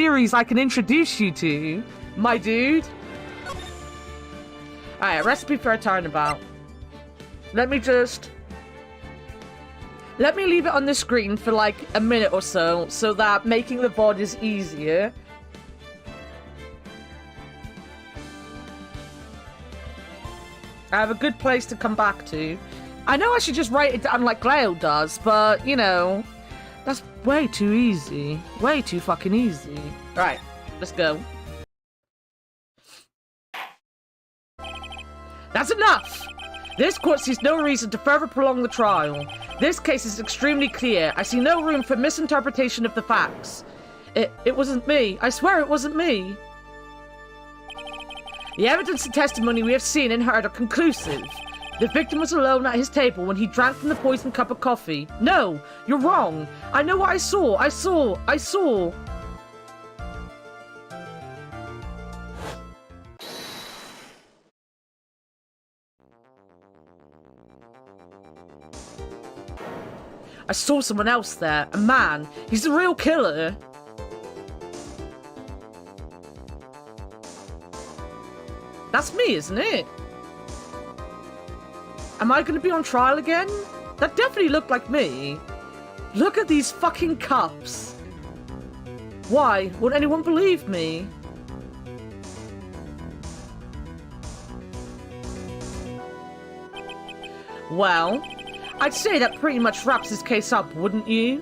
series I can introduce you to, my dude. Alright, recipe for a turnabout. Let me leave it on the screen for like a minute or so that making the VOD is easier. I have a good place to come back to. I know I should just write it down like Leo does, but, you know, that's way too easy. Way too fucking easy. Right, let's go. That's enough! This court sees no reason to further prolong the trial. This case is extremely clear. I see no room for misinterpretation of the facts. It wasn't me. I swear it wasn't me. The evidence and testimony we have seen and heard are conclusive. The victim was alone at his table when he drank from the poisoned cup of coffee. No, you're wrong. I know what I saw. I saw. I saw someone else there. A man. He's the real killer. That's me, isn't it? Am I gonna be on trial again? That definitely looked like me. Look at these fucking cups. Why won't anyone believe me? Well, I'd say that pretty much wraps this case up, wouldn't you?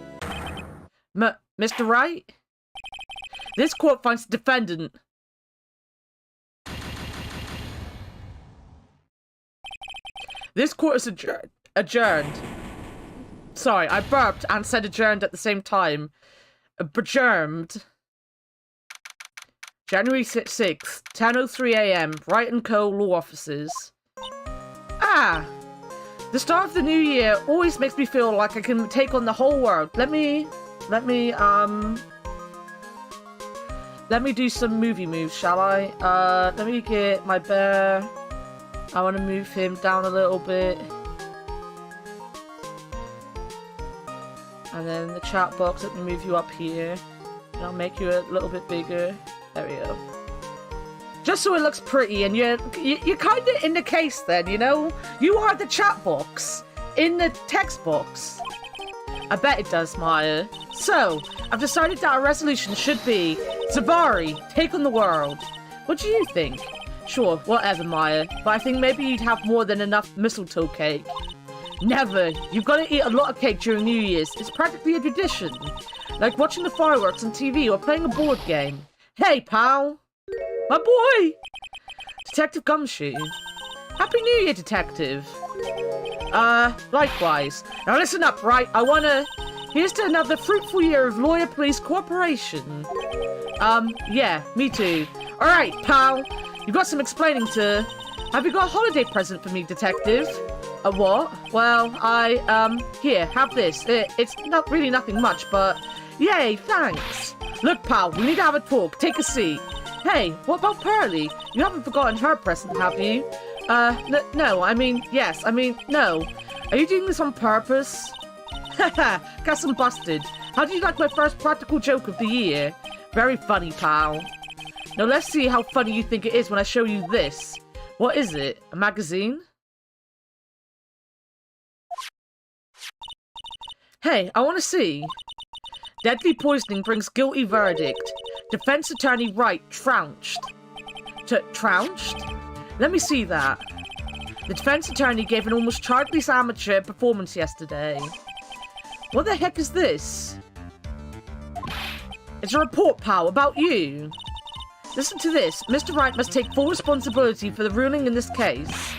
Mr. Wright? This court finds the defendant. This court is adjourned. Sorry, I burped and said adjourned at the same time. Adjourned. January 6th, 10:03 AM, Wright & Co. Law Offices. Ah! The start of the new year always makes me feel like I can take on the whole world. Let me do some movie moves, shall I? Let me get my bear. I want to move him down a little bit. And then the chat box, let me move you up here. And I'll make you a little bit bigger. There we go. Just so it looks pretty, and you're kind of in the case then, you know? You are the chat box in the text box. I bet it does, Maya. So, I've decided that our resolution should be Zavari, take on the world. What do you think? Sure, whatever, Maya. But I think maybe you'd have more than enough mistletoe cake. Never. You've got to eat a lot of cake during New Year's. It's practically a tradition. Like watching the fireworks on TV or playing a board game. Hey, pal. My boy! Detective Gumshoe. Happy New Year, Detective. Likewise. Now listen up, right? Here's to another fruitful year of lawyer-police cooperation. Yeah, me too. Alright, pal. You've got some explaining to... Have you got a holiday present for me, Detective? A what? Well, here, have this. It's not really nothing much, but... Yay, thanks. Look, pal, we need to have a talk. Take a seat. Hey, what about Pearly? You haven't forgotten her present, have you? No, yes, no. Are you doing this on purpose? Haha, guess I'm busted. How do you like my first practical joke of the year? Very funny, pal. Now let's see how funny you think it is when I show you this. What is it? A magazine? Hey, I want to see. Deadly poisoning brings guilty verdict. Defense attorney Wright trounced. Trounced? Let me see that. The defense attorney gave an almost childless amateur performance yesterday. What the heck is this? It's a report, pal, about you. Listen to this. Mr. Wright must take full responsibility for the ruling in this case.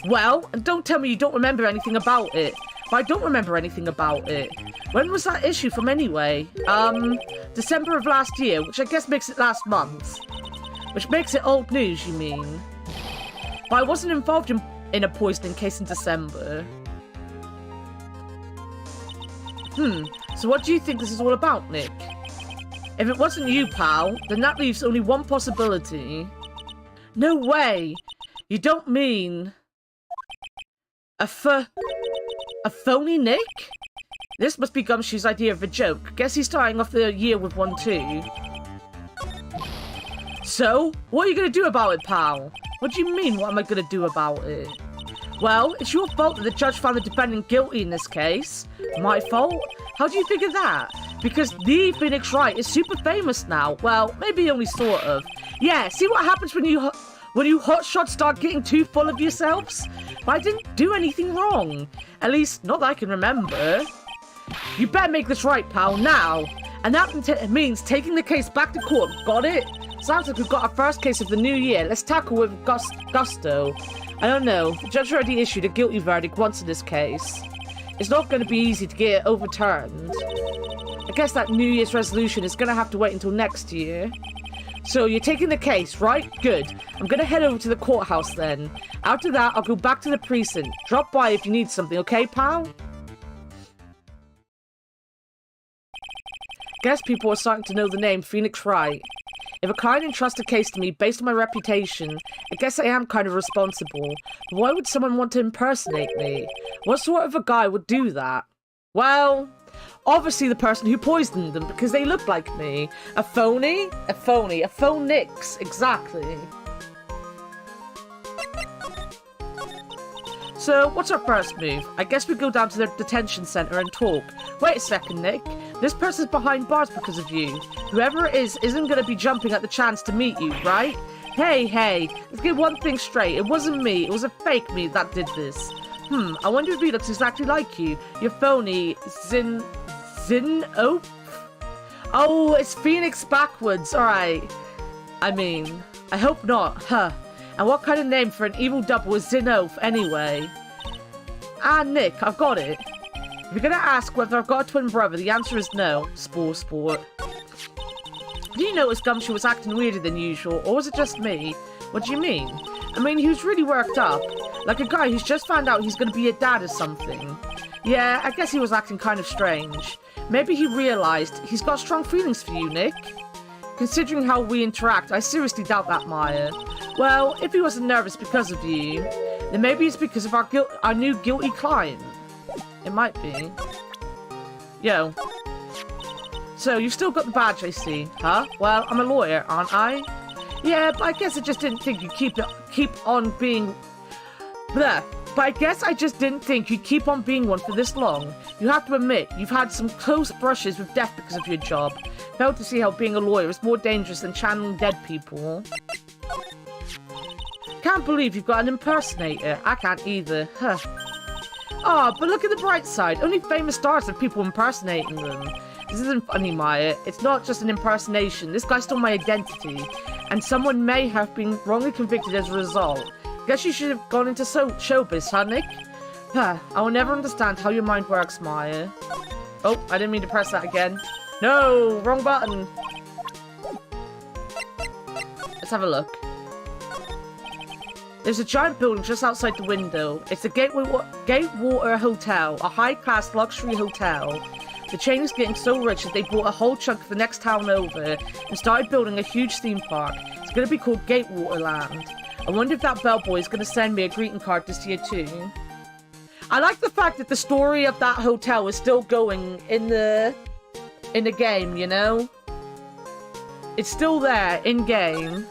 Well, and don't tell me you don't remember anything about it. But I don't remember anything about it. When was that issue from anyway? December of last year, which I guess makes it last month. Which makes it old news, you mean? But I wasn't involved in a poisoning case in December. So what do you think this is all about, Nick? If it wasn't you, pal, then that leaves only one possibility. No way! You don't mean... A phony Nick? This must be Gumshoe's idea of a joke. Guess he's starting off the year with one too. So, what are you going to do about it, pal? What do you mean, what am I going to do about it? Well, it's your fault that the judge found the defendant guilty in this case. My fault? How do you figure that? Because the Phoenix Wright is super famous now. Well, maybe only sort of. Yeah, see what happens when you hotshots start getting too full of yourselves? But I didn't do anything wrong. At least, not that I can remember. You better make this right, pal, now. And that means taking the case back to court. Got it? Sounds like we've got our first case of the new year. Let's tackle with gusto. I don't know. The judge already issued a guilty verdict once in this case. It's not going to be easy to get it overturned. I guess that New Year's resolution is going to have to wait until next year. So you're taking the case, right? Good. I'm going to head over to the courthouse then. After that, I'll go back to the precinct. Drop by if you need something, okay, pal? Guess people are starting to know the name Phoenix Wright. If a client entrusts a case to me based on my reputation, I guess I am kind of responsible. But why would someone want to impersonate me? What sort of a guy would do that? Well, obviously the person who poisoned them, because they look like me. A phony? A phony. A phonix. Exactly. So, what's our first move? I guess we go down to the detention center and talk. Wait a second, Nick. This person's behind bars because of you. Whoever it is isn't going to be jumping at the chance to meet you, right? Hey, let's get one thing straight. It wasn't me. It was a fake me that did this. I wonder if he looks exactly like you. You're phony. Zin-Oaf? Oh, it's Phoenix backwards. Alright. I mean, I hope not. Huh. And what kind of name for an evil double is Zin-Oaf anyway? Ah, Nick, I've got it. If you're gonna ask whether I've got a twin brother, the answer is no. Sport. Did you notice Gumshoe was acting weirder than usual, or was it just me? What do you mean? I mean, he was really worked up. Like a guy who's just found out he's gonna be a dad or something. Yeah, I guess he was acting kind of strange. Maybe he realized he's got strong feelings for you, Nick. Considering how we interact, I seriously doubt that, Maya. Well, if he wasn't nervous because of you, then maybe it's because of our new guilty client. It might be. Yo. So, you've still got the badge, I see. Huh? Well, I'm a lawyer, aren't I? Yeah, but I guess I just didn't think you'd keep on being... Bleh. But I guess I just didn't think you'd keep on being one for this long. You have to admit, you've had some close brushes with death because of your job. Failed to see how being a lawyer is more dangerous than channeling dead people. Can't believe you've got an impersonator. I can't either. Huh. Oh, but look at the bright side. Only famous stars have people impersonating them. This isn't funny, Maya. It's not just an impersonation. This guy stole my identity. And someone may have been wrongly convicted as a result. Guess you should have gone into showbiz, huh, Nick? Huh. I will never understand how your mind works, Maya. Oh, I didn't mean to press that again. No! Wrong button! Let's have a look. There's a giant building just outside the window. It's the Gatewater Hotel, a high-class luxury hotel. The chain is getting so rich that they bought a whole chunk of the next town over and started building a huge theme park. It's going to be called Gatewater Land. I wonder if that bellboy is going to send me a greeting card this year too. I like the fact that the story of that hotel is still going in the game, you know? It's still there, in-game.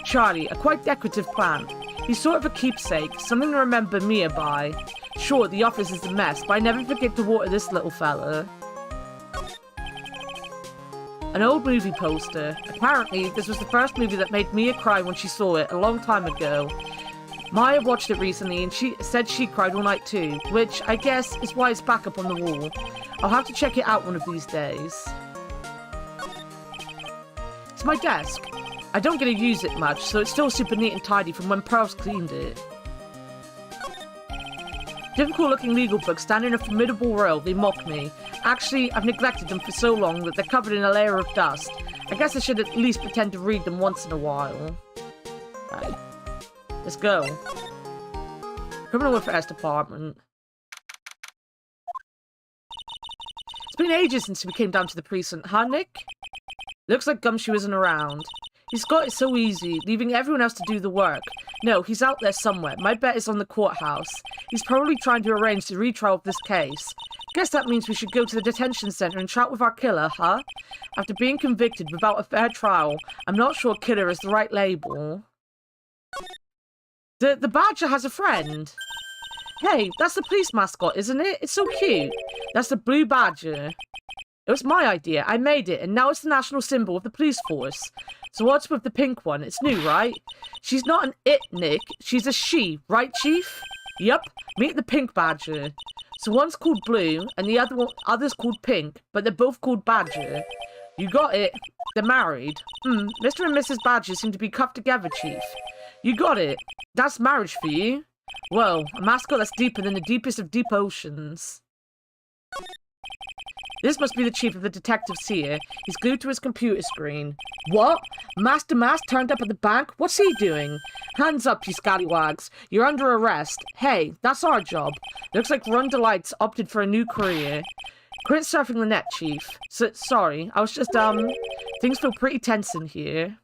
Charlie, a quite decorative plant. He's sort of a keepsake, something to remember Mia by. Sure, the office is a mess, but I never forget to water this little fella. An old movie poster. Apparently, this was the first movie that made Mia cry when she saw it a long time ago. Maya watched it recently and she said she cried all night too, which I guess is why it's back up on the wall. I'll have to check it out one of these days. It's my desk. I don't get to use it much, so it's still super neat and tidy from when Pearls cleaned it. Difficult looking legal books stand in a formidable row. They mock me. Actually, I've neglected them for so long that they're covered in a layer of dust. I guess I should at least pretend to read them once in a while. Right. Let's go. Criminal Affairs Department. It's been ages since we came down to the precinct, huh, Nick? Looks like Gumshoe isn't around. He's got it so easy, leaving everyone else to do the work. No, he's out there somewhere. My bet is on the courthouse. He's probably trying to arrange the retrial of this case. Guess that means we should go to the detention center and chat with our killer, huh? After being convicted without a fair trial, I'm not sure killer is the right label. The badger has a friend. Hey, that's the police mascot, isn't it? It's so cute. That's the blue badger. It was my idea. I made it, and now it's the national symbol of the police force. So what's with the pink one? It's new, right? She's not an it, Nick. She's a she, right, Chief? Yup. Meet the pink badger. So one's called Blue, and the other's called Pink, but they're both called Badger. You got it. They're married. Mr. and Mrs. Badger seem to be cuffed together, Chief. You got it. That's marriage for you. Whoa, a mascot that's deeper than the deepest of deep oceans. This must be the chief of the detectives here. He's glued to his computer screen. What? Master Mask turned up at the bank? What's he doing? Hands up, you scallywags. You're under arrest. Hey, that's our job. Looks like Run Delights opted for a new career. Quit surfing the net, Chief. Sorry, I was just, things feel pretty tense in here.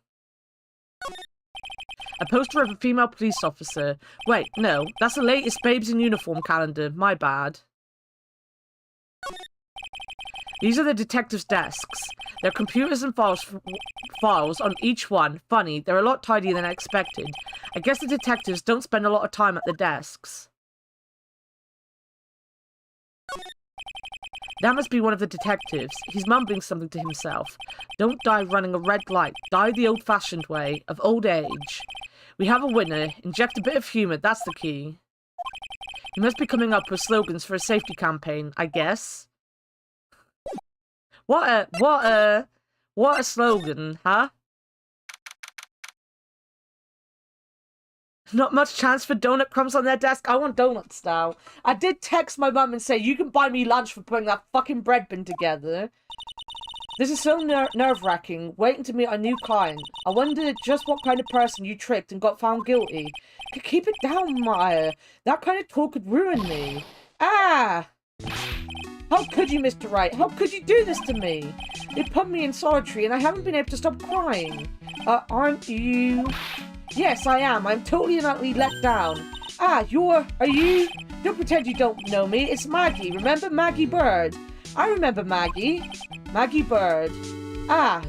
A poster of a female police officer. Wait, no, that's the latest Babes in Uniform calendar. My bad. These are the detectives' desks. There are computers and files on each one. Funny, they're a lot tidier than I expected. I guess the detectives don't spend a lot of time at the desks. That must be one of the detectives. He's mumbling something to himself. Don't die running a red light. Die the old-fashioned way, of old age. We have a winner. Inject a bit of humor, that's the key. He must be coming up with slogans for a safety campaign, I guess. What a slogan, huh? Not much chance for donut crumbs on their desk. I want donuts now. I did text my mum and say, you can buy me lunch for putting that fucking bread bin together. This is so nerve-wracking, waiting to meet our new client. I wonder just what kind of person you tricked and got found guilty. Keep it down, Maya. That kind of talk could ruin me. Ah! How could you, Mr. Wright? How could you do this to me? They put me in solitary and I haven't been able to stop crying. Aren't you? Yes, I am. I'm totally and utterly let down. Ah, are you? Don't pretend you don't know me. It's Maggie. Remember Maggie Bird? I remember Maggie. Maggie Bird. Ah.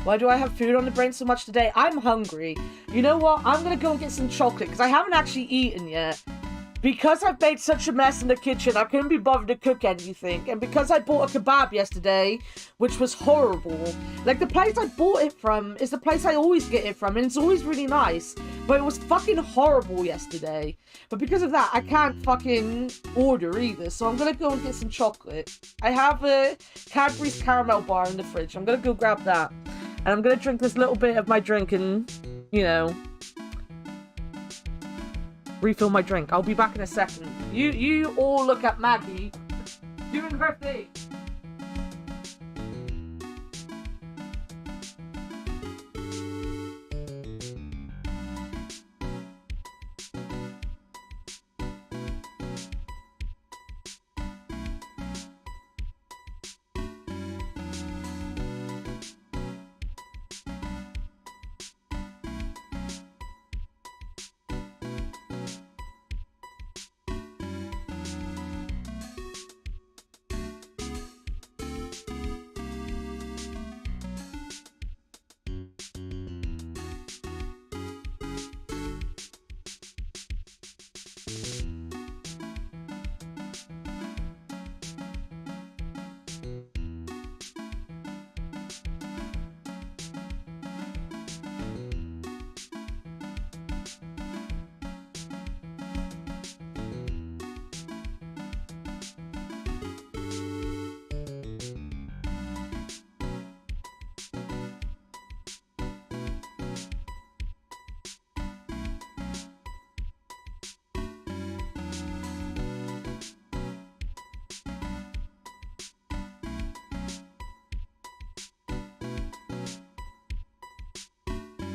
Why do I have food on the brain so much today? I'm hungry. You know what? I'm gonna go and get some chocolate because I haven't actually eaten yet. Because I've made such a mess in the kitchen, I couldn't be bothered to cook anything. And because I bought a kebab yesterday, which was horrible. Like, the place I bought it from is the place I always get it from, and it's always really nice. But it was fucking horrible yesterday. But because of that, I can't fucking order either. So I'm gonna go and get some chocolate. I have a Cadbury's caramel bar in the fridge. I'm gonna go grab that. And I'm gonna drink this little bit of my drink and, you know, refill my drink. I'll be back in a second. You all look at Maggie doing her thing.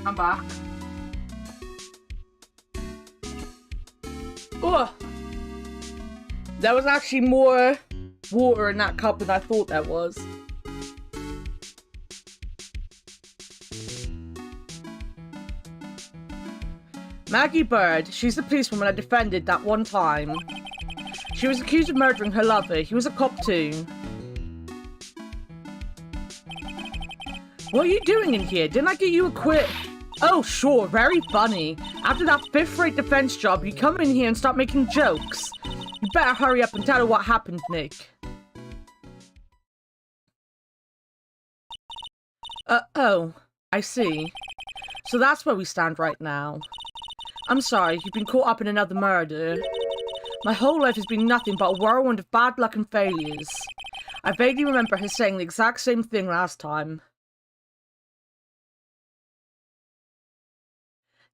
I'm back. Oh, there was actually more water in that cup than I thought there was. Maggie Bird. She's the policewoman I defended that one time. She was accused of murdering her lover. He was a cop too. What are you doing in here? Didn't I get you a quit? Oh, sure. Very funny. After that fifth-rate defense job, you come in here and start making jokes. You better hurry up and tell her what happened, Nick. Oh. I see. So that's where we stand right now. I'm sorry, you've been caught up in another murder. My whole life has been nothing but a whirlwind of bad luck and failures. I vaguely remember her saying the exact same thing last time.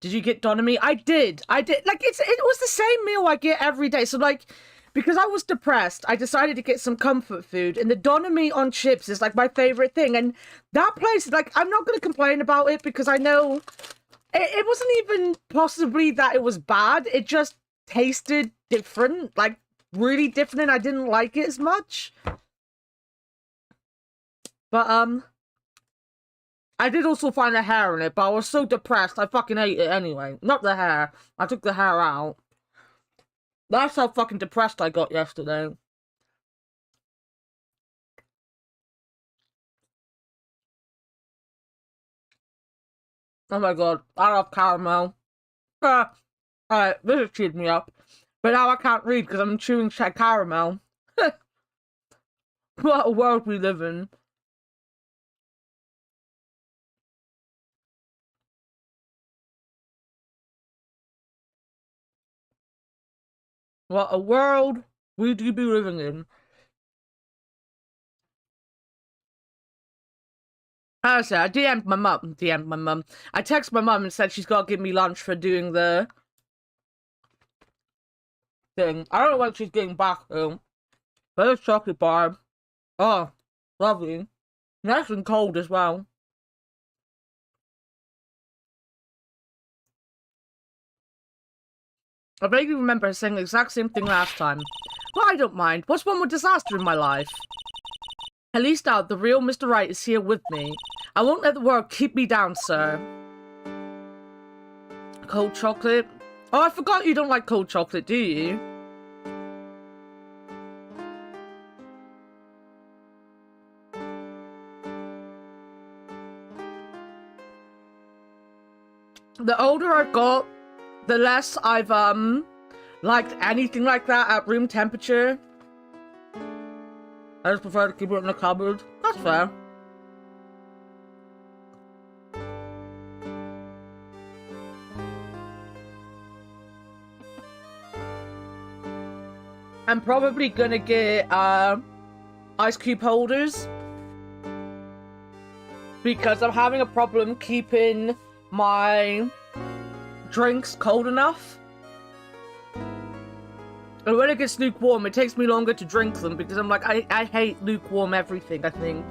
Did you get Donomy? I did. Like, it was the same meal I get every day. So, like, because I was depressed, I decided to get some comfort food. And the Donomy on chips is, like, my favorite thing. And that place, like, I'm not going to complain about it because I know it wasn't even possibly that it was bad. It just tasted different, like, really different. And I didn't like it as much. But, I did also find a hair in it, but I was so depressed, I fucking ate it anyway. Not the hair. I took the hair out. That's how fucking depressed I got yesterday. Oh my god, I love caramel. Alright, this has cheered me up. But now I can't read because I'm chewing caramel. What a world we live in. What a world we do be living in. I said, I DM'd my mum. I texted my mum and said she's got to give me lunch for doing the thing. I don't know when she's getting back though. But there's chocolate bar. Oh, lovely. Nice and cold as well. I vaguely remember her saying the exact same thing last time. Well, I don't mind. What's one more disaster in my life? At least now, the real Mr. Right is here with me. I won't let the world keep me down, sir. Cold chocolate? Oh, I forgot you don't like cold chocolate, do you? The older I've got, the less I've, liked anything like that at room temperature. I just prefer to keep it in the cupboard. That's fair. I'm probably gonna get, ice cube holders. Because I'm having a problem keeping my drinks cold enough. And when it gets lukewarm, it takes me longer to drink them because I'm like, I hate lukewarm everything, I think.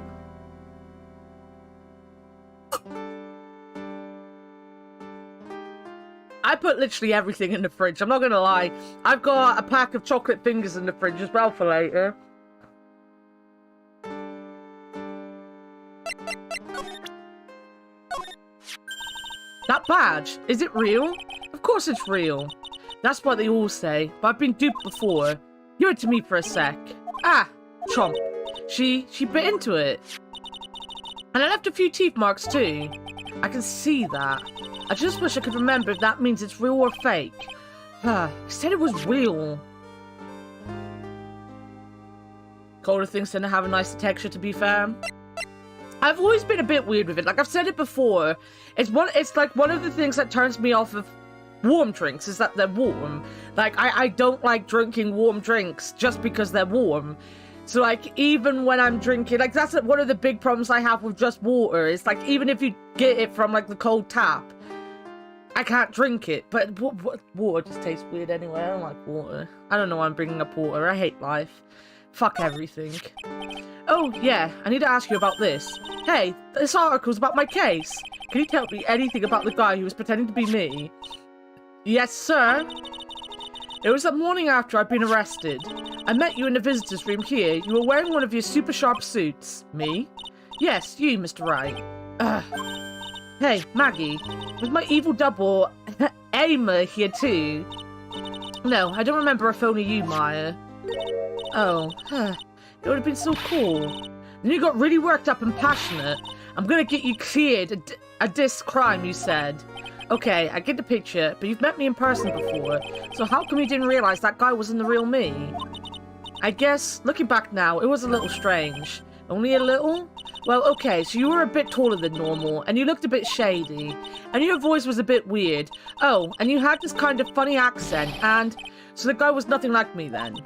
I put literally everything in the fridge, I'm not gonna lie. I've got a pack of chocolate fingers in the fridge as well for later. That badge, is it real? Of course it's real. That's what they all say, but I've been duped before. Give it to me for a sec. Ah, chomp. She bit into it. And I left a few teeth marks too. I can see that. I just wish I could remember if that means it's real or fake. He said it was real. Colder things tend to have a nicer texture, to be fair. I've always been a bit weird with it. Like I've said it before. It's like one of the things that turns me off of warm drinks is that they're warm. Like I don't like drinking warm drinks just because they're warm. So like even when I'm drinking, like that's one of the big problems I have with just water. It's like even if you get it from like the cold tap, I can't drink it. But water just tastes weird anyway. I don't like water. I don't know why I'm bringing up water. I hate life. Fuck everything. Oh, yeah, I need to ask you about this. Hey, this article's about my case. Can you tell me anything about the guy who was pretending to be me? Yes, sir. It was the morning after I'd been arrested. I met you in the visitor's room here. You were wearing one of your super sharp suits. Me? Yes, you, Mr. Wright. Hey, Maggie. Was my evil double Aimer here too. No, I don't remember if only you, Maya. Oh, it would have been so cool. Then you got really worked up and passionate. I'm gonna get you cleared a this crime, you said. Okay, I get the picture, but you've met me in person before, so how come you didn't realize that guy wasn't the real me? I guess, looking back now, it was a little strange. Only a little? Well, okay, so you were a bit taller than normal, and you looked a bit shady, and your voice was a bit weird. Oh, and you had this kind of funny accent, and... So the guy was nothing like me then.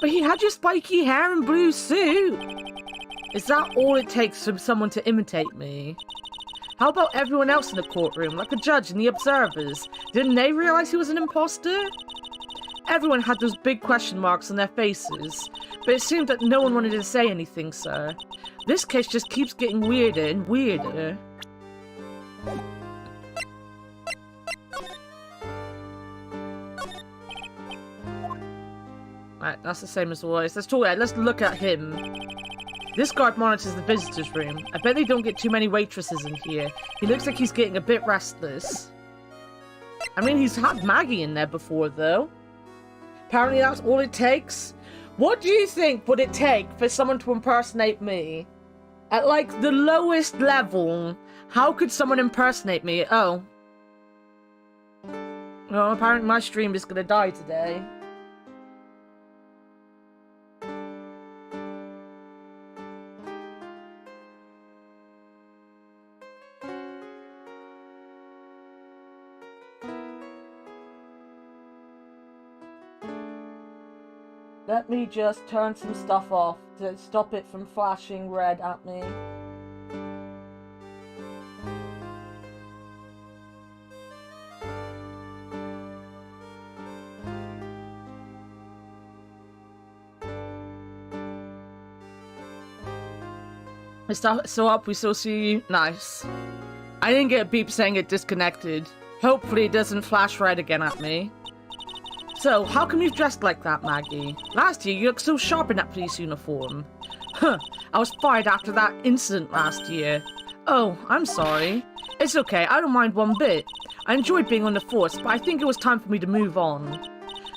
But he had your spiky hair and blue suit. Is that all it takes for someone to imitate me? How about everyone else in the courtroom, like the judge and the observers? Didn't they realize he was an imposter? Everyone had those big question marks on their faces, but it seemed that no one wanted to say anything, sir. This case just keeps getting weirder and weirder. Right, that's the same as always. Let's look at him. This guard monitors the visitors' room. I bet they don't get too many waitresses in here. He looks like he's getting a bit restless. I mean, he's had Maggie in there before, though. Apparently that's all it takes. What do you think would it take for someone to impersonate me? At, like, the lowest level, how could someone impersonate me? Oh. Well, apparently my stream is gonna die today. Let me just turn some stuff off to stop it from flashing red at me. So up, we still see you. Nice. I didn't get a beep saying it disconnected. Hopefully it doesn't flash red again at me. So, how come you've dressed like that, Maggie? Last year, you looked so sharp in that police uniform. Huh, I was fired after that incident last year. Oh, I'm sorry. It's okay, I don't mind one bit. I enjoyed being on the force, but I think it was time for me to move on.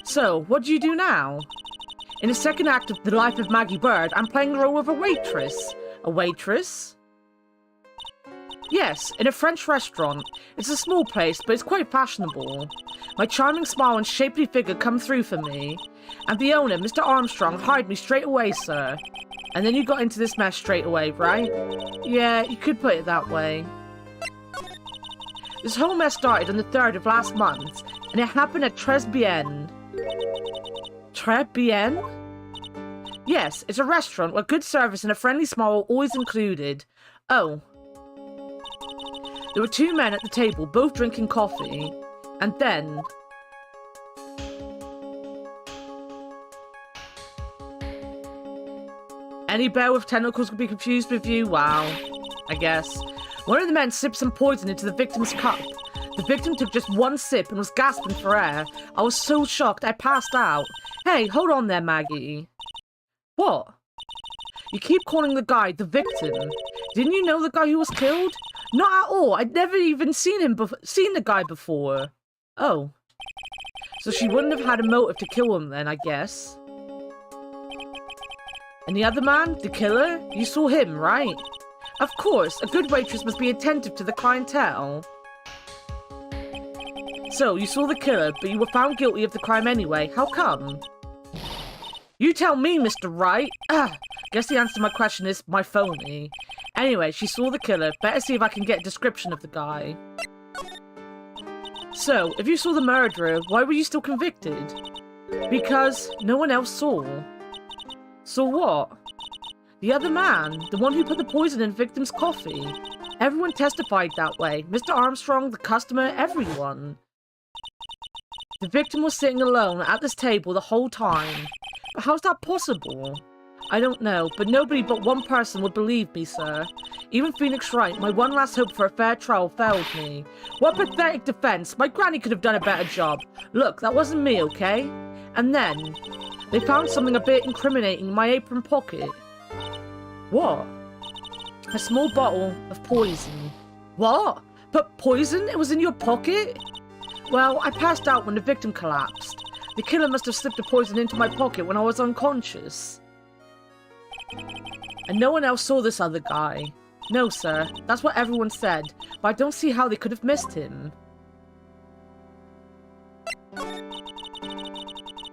So, what do you do now? In the second act of The Life of Maggie Bird, I'm playing the role of a waitress. A waitress? Yes, in a French restaurant. It's a small place, but it's quite fashionable. My charming smile and shapely figure come through for me. And the owner, Mr. Armstrong, hired me straight away, sir. And then you got into this mess straight away, right? Yeah, you could put it that way. This whole mess started on the 3rd of last month, and it happened at Tres Bien. Tres Bien? Yes, it's a restaurant where good service and a friendly smile are always included. Oh. There were 2 men at the table, both drinking coffee. And then... Any bear with tentacles could be confused with you? Wow. I guess. One of the men sipped some poison into the victim's cup. The victim took just 1 sip and was gasping for air. I was so shocked, I passed out. Hey, hold on there, Maggie. What? You keep calling the guy the victim. Didn't you know the guy who was killed? Not at all. I'd never even seen the guy before. Oh. So she wouldn't have had a motive to kill him then, I guess. And the other man, the killer? You saw him, right? Of course, a good waitress must be attentive to the clientele. So, you saw the killer, but you were found guilty of the crime anyway. How come? You tell me, Mr. Wright. Guess the answer to my question is my phony. Anyway, she saw the killer. Better see if I can get a description of the guy. So, if you saw the murderer, why were you still convicted? Because no one else saw. Saw what? The other man, the one who put the poison in the victim's coffee. Everyone testified that way. Mr. Armstrong, the customer, everyone. The victim was sitting alone at this table the whole time. But how's that possible? I don't know, but nobody but one person would believe me, sir. Even Phoenix Wright, my one last hope for a fair trial, failed me. What pathetic defense! My granny could have done a better job. Look, that wasn't me, okay? And then, they found something a bit incriminating in my apron pocket. What? A small bottle of poison. What? But poison? It was in your pocket? Well, I passed out when the victim collapsed. The killer must have slipped the poison into my pocket when I was unconscious. And no one else saw this other guy. No, sir. That's what everyone said, but I don't see how they could have missed him.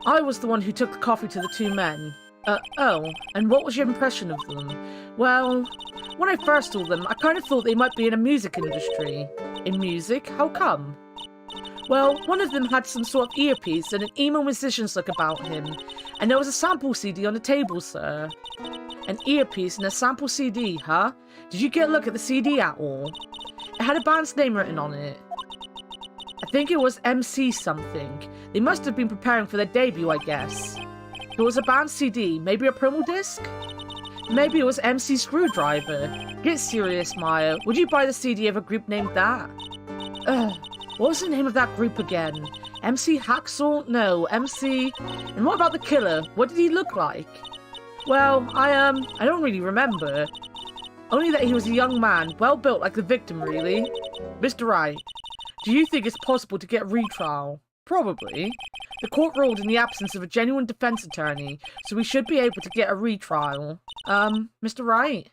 I was the one who took the coffee to the two men. Oh, and what was your impression of them? Well, when I first saw them, I kind of thought they might be in a music industry. In music? How come? Well, one of them had some sort of earpiece and an emo musician's look about him. And there was a sample CD on the table, sir. An earpiece and a sample CD, huh? Did you get a look at the CD at all? It had a band's name written on it. I think it was MC something. They must have been preparing for their debut, I guess. It was a band CD, maybe a promo disc? Maybe it was MC Screwdriver. Get serious, Maya. Would you buy the CD of a group named that? What was the name of that group again? MC Hacksaw? No, MC... And what about the killer? What did he look like? Well, I don't really remember. Only that he was a young man, well built like the victim, really. Mr. Wright, do you think it's possible to get a retrial? Probably. The court ruled in the absence of a genuine defense attorney, so we should be able to get a retrial. Mr. Wright?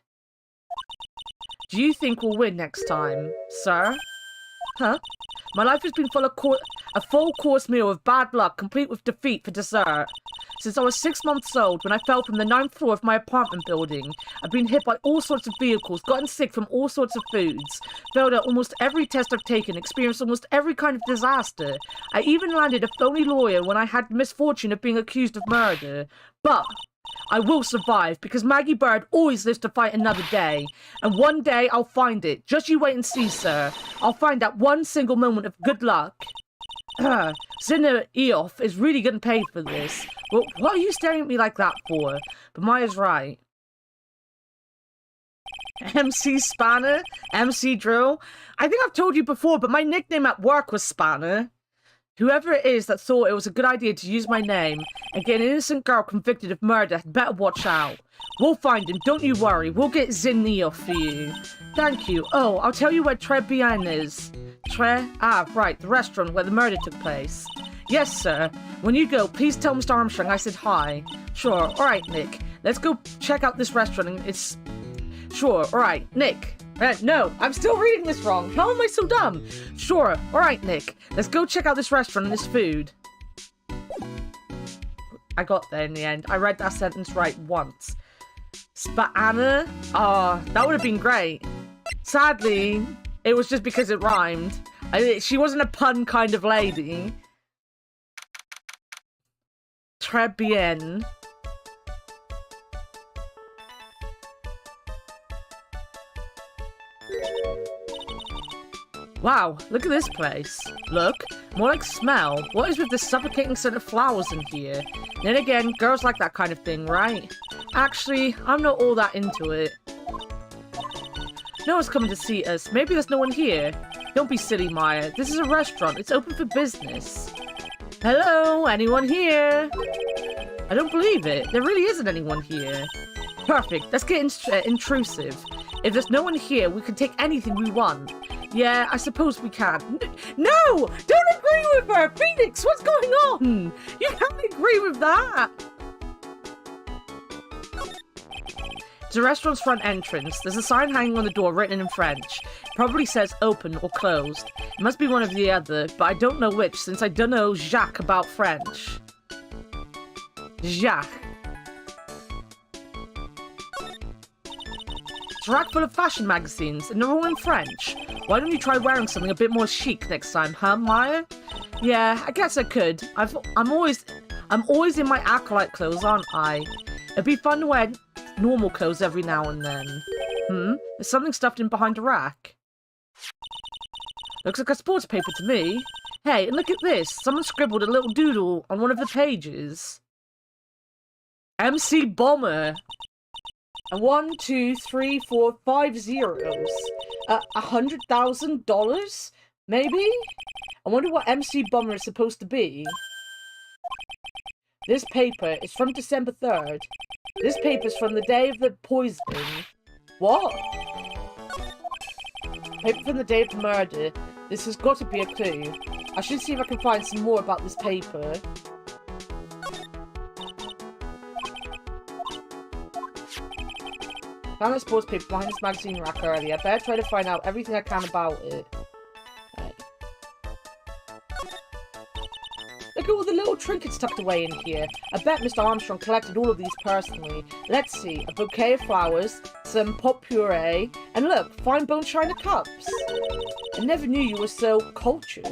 Do you think we'll win next time, sir? Huh? My life has been full of a full-course meal of bad luck, complete with defeat for dessert. Since I was 6 months old, when I fell from the 9th floor of my apartment building, I've been hit by all sorts of vehicles, gotten sick from all sorts of foods, failed at almost every test I've taken, experienced almost every kind of disaster. I even landed a phony lawyer when I had the misfortune of being accused of murder. But I will survive, because Maggie Bird always lives to fight another day. And one day I'll find it. Just you wait and see, sir. I'll find that one single moment of good luck. Zinner Eoff is really getting paid for this. Well, what are you staring at me like that for? But Maya's right. MC Spanner? MC Drill? I think I've told you before, but my nickname at work was Spanner. Whoever it is that thought it was a good idea to use my name and get an innocent girl convicted of murder had better watch out. We'll find him, don't you worry. We'll get Zinnia for you. Thank you. Oh, I'll tell you where Trebian is. Right, the restaurant where the murder took place. Yes, sir. When you go, please tell Mr. Armstrong I said hi. Sure, alright, Nick. Let's go check out this restaurant and it's... Sure, alright, Nick. No, I'm still reading this wrong. How am I so dumb? Sure. Alright, Nick. Let's go check out this restaurant and this food. I got there in the end. I read that sentence right once. Spanner? That would have been great. Sadly, it was just because it rhymed. She wasn't a pun kind of lady. Très bien. Wow, look at this place. Look, more like smell. What is with the suffocating scent of flowers in here? Then again, girls like that kind of thing, right? Actually, I'm not all that into it. No one's coming to see us. Maybe there's no one here. Don't be silly, Maya. This is a restaurant. It's open for business. Hello? Anyone here? I don't believe it. There really isn't anyone here. Perfect. Let's get intrusive. If there's no one here, we can take anything we want. Yeah, I suppose we can. No! Don't agree with her! Phoenix, what's going on? You can't agree with that! It's the restaurant's front entrance. There's a sign hanging on the door written in French. It probably says open or closed. It must be one of the other, but I don't know which since I don't know Jacques about French. Jacques. It's a rack full of fashion magazines, and they're all in French. Why don't you try wearing something a bit more chic next time, huh, Maya? Yeah, I guess I could. I'm always in my acolyte clothes, aren't I? It'd be fun to wear normal clothes every now and then. There's something stuffed in behind a rack. Looks like a sports paper to me. Hey, and look at this. Someone scribbled a little doodle on one of the pages. MC Bomber. And 1, 2, 3, 4, 5 zeros. $100,000? Maybe? I wonder what MC Bomber is supposed to be. This paper is from December 3rd. This paper's from the day of the poisoning. What? Paper from the day of the murder. This has got to be a clue. I should see if I can find some more about this paper. Found a sports paper behind this magazine rack earlier. I better try to find out everything I can about it. Right. Look at all the little trinkets tucked away in here. I bet Mr. Armstrong collected all of these personally. Let's see. A bouquet of flowers, some pop puree, and look, fine bone china cups. I never knew you were so cultured.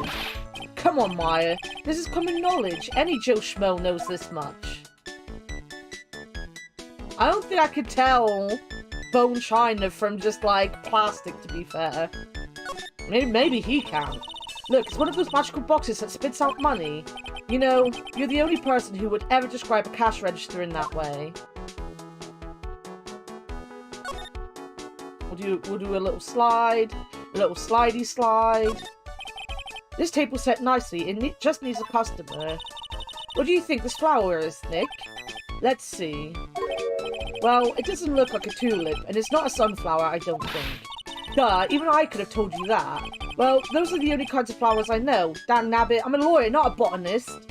Come on, Maya. This is common knowledge. Any Joe Schmo knows this much. I don't think I could tell bone china from just, like, plastic, to be fair. Maybe he can. Look, it's one of those magical boxes that spits out money. You know, you're the only person who would ever describe a cash register in that way. We'll do a little slide. A little slidey slide. This table's set nicely. It just needs a customer. What do you think this flower is, Nick? Let's see. Well, it doesn't look like a tulip, and it's not a sunflower, I don't think. Duh, even I could have told you that. Well, those are the only kinds of flowers I know. Damn nabbit, I'm a lawyer, not a botanist.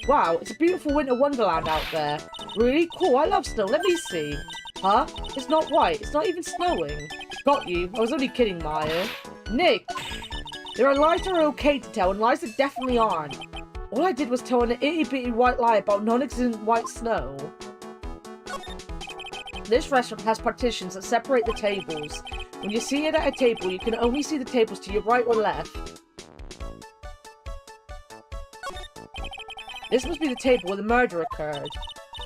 Wow, it's a beautiful winter wonderland out there. Really? Cool, I love snow. Let me see. Huh? It's not white. It's not even snowing. Got you. I was only kidding, Maya. Nick! There are lies that are okay to tell and lies that definitely aren't. All I did was tell an itty-bitty white lie about non-existent white snow. This restaurant has partitions that separate the tables. When you see it at a table, you can only see the tables to your right or left. This must be the table where the murder occurred.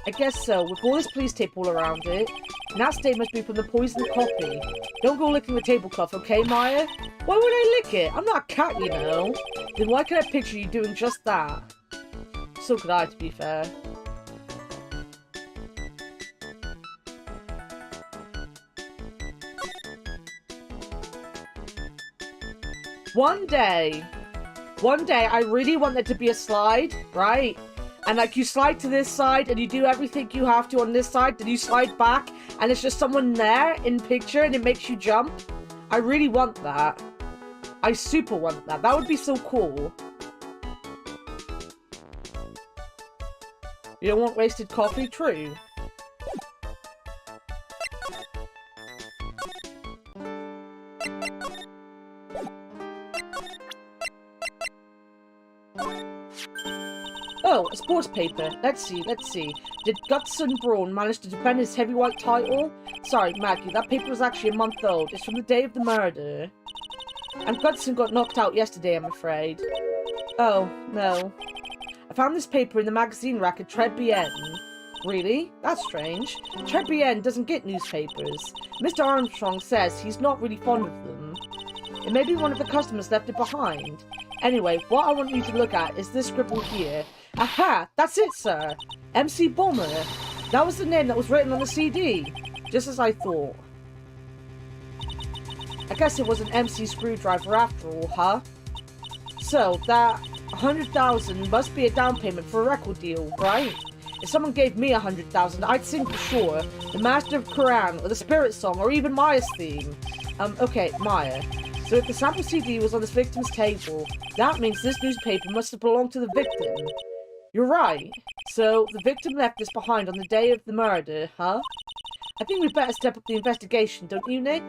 I guess so, with all this police tape all around it. And that stain must be from the poisoned coffee. Don't go licking the tablecloth, okay, Maya? Why would I lick it? I'm not a cat, you know. Then why can I picture you doing just that? So could I, to be fair. One day, I really want there to be a slide, right? And like you slide to this side and you do everything you have to on this side, then you slide back and it's just someone there in picture and it makes you jump. I really want that. I super want that. That would be so cool. You don't want wasted coffee? True. Oh, a sports paper. Let's see. Did Gutson Braun manage to defend his heavyweight title? Sorry, Maggie, that paper is actually a month old. It's from the day of the murder. And Gutson got knocked out yesterday, I'm afraid. Oh, no. I found this paper in the magazine rack at Trebienne. Really? That's strange. Trebienne doesn't get newspapers. Mr. Armstrong says he's not really fond of them. It may be one of the customers left it behind. Anyway, what I want you to look at is this scribble here. Aha! That's it, sir! MC Bomber! That was the name that was written on the CD. Just as I thought. I guess it was an MC Screwdriver after all, huh? So, that 100,000 must be a down payment for a record deal, right? If someone gave me 100,000, I'd sing for sure. The Master of Quran, or the Spirit Song, or even Maya's theme. Okay, Maya. So if the sample CD was on this victim's table, that means this newspaper must have belonged to the victim. You're right. So the victim left this behind on the day of the murder, huh? I think we'd better step up the investigation, don't you, Nick?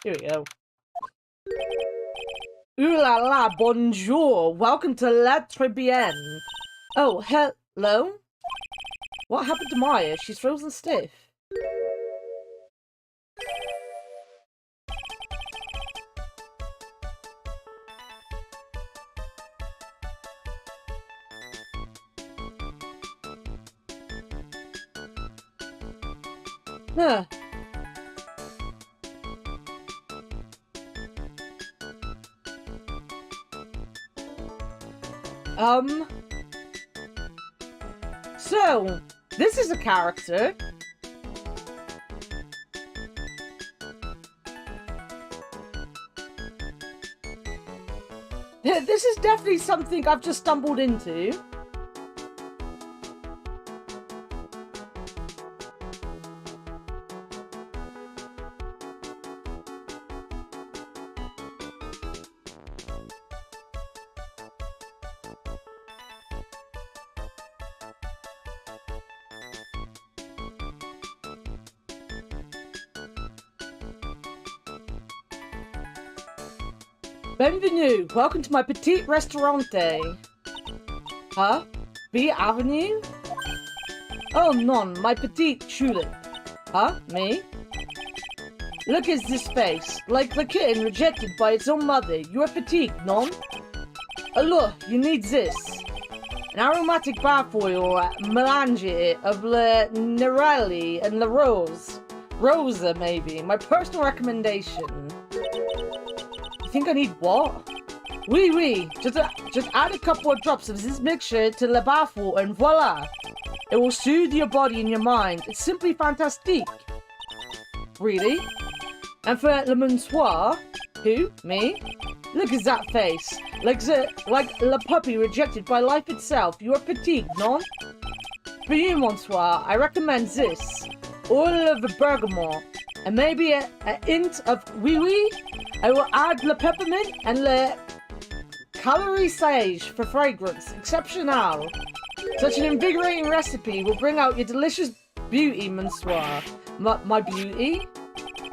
Here we go. Ooh la la, bonjour. Welcome to La Tribienne. Oh, hello? What happened to Maya? She's frozen stiff. Huh. So, this is a character. this is definitely something I've just stumbled into. Bienvenue! Welcome to my petite restaurante. Huh? B Avenue? Oh, non, my petite tulip. Huh? Me? Look at this face. Like the kitten rejected by its own mother. You are fatigued, non? Oh, look, you need this. An aromatic bath oil melange of Le Nerelli and La Rose. Rosa, maybe. My personal recommendation. You think I need what? Oui, oui. Just add a couple of drops of this mixture to the bath water and voila. It will soothe your body and your mind. It's simply fantastic. Really? And for le monsieur, who? Me? Look at that face. Like the puppy rejected by life itself. You are fatigued, non? For you, monsieur, I recommend this. Oil of bergamot. And maybe a hint of oui. I will add le peppermint and le calorie sage for fragrance. Exceptional. Such an invigorating recipe will bring out your delicious beauty, monsieur. My beauty?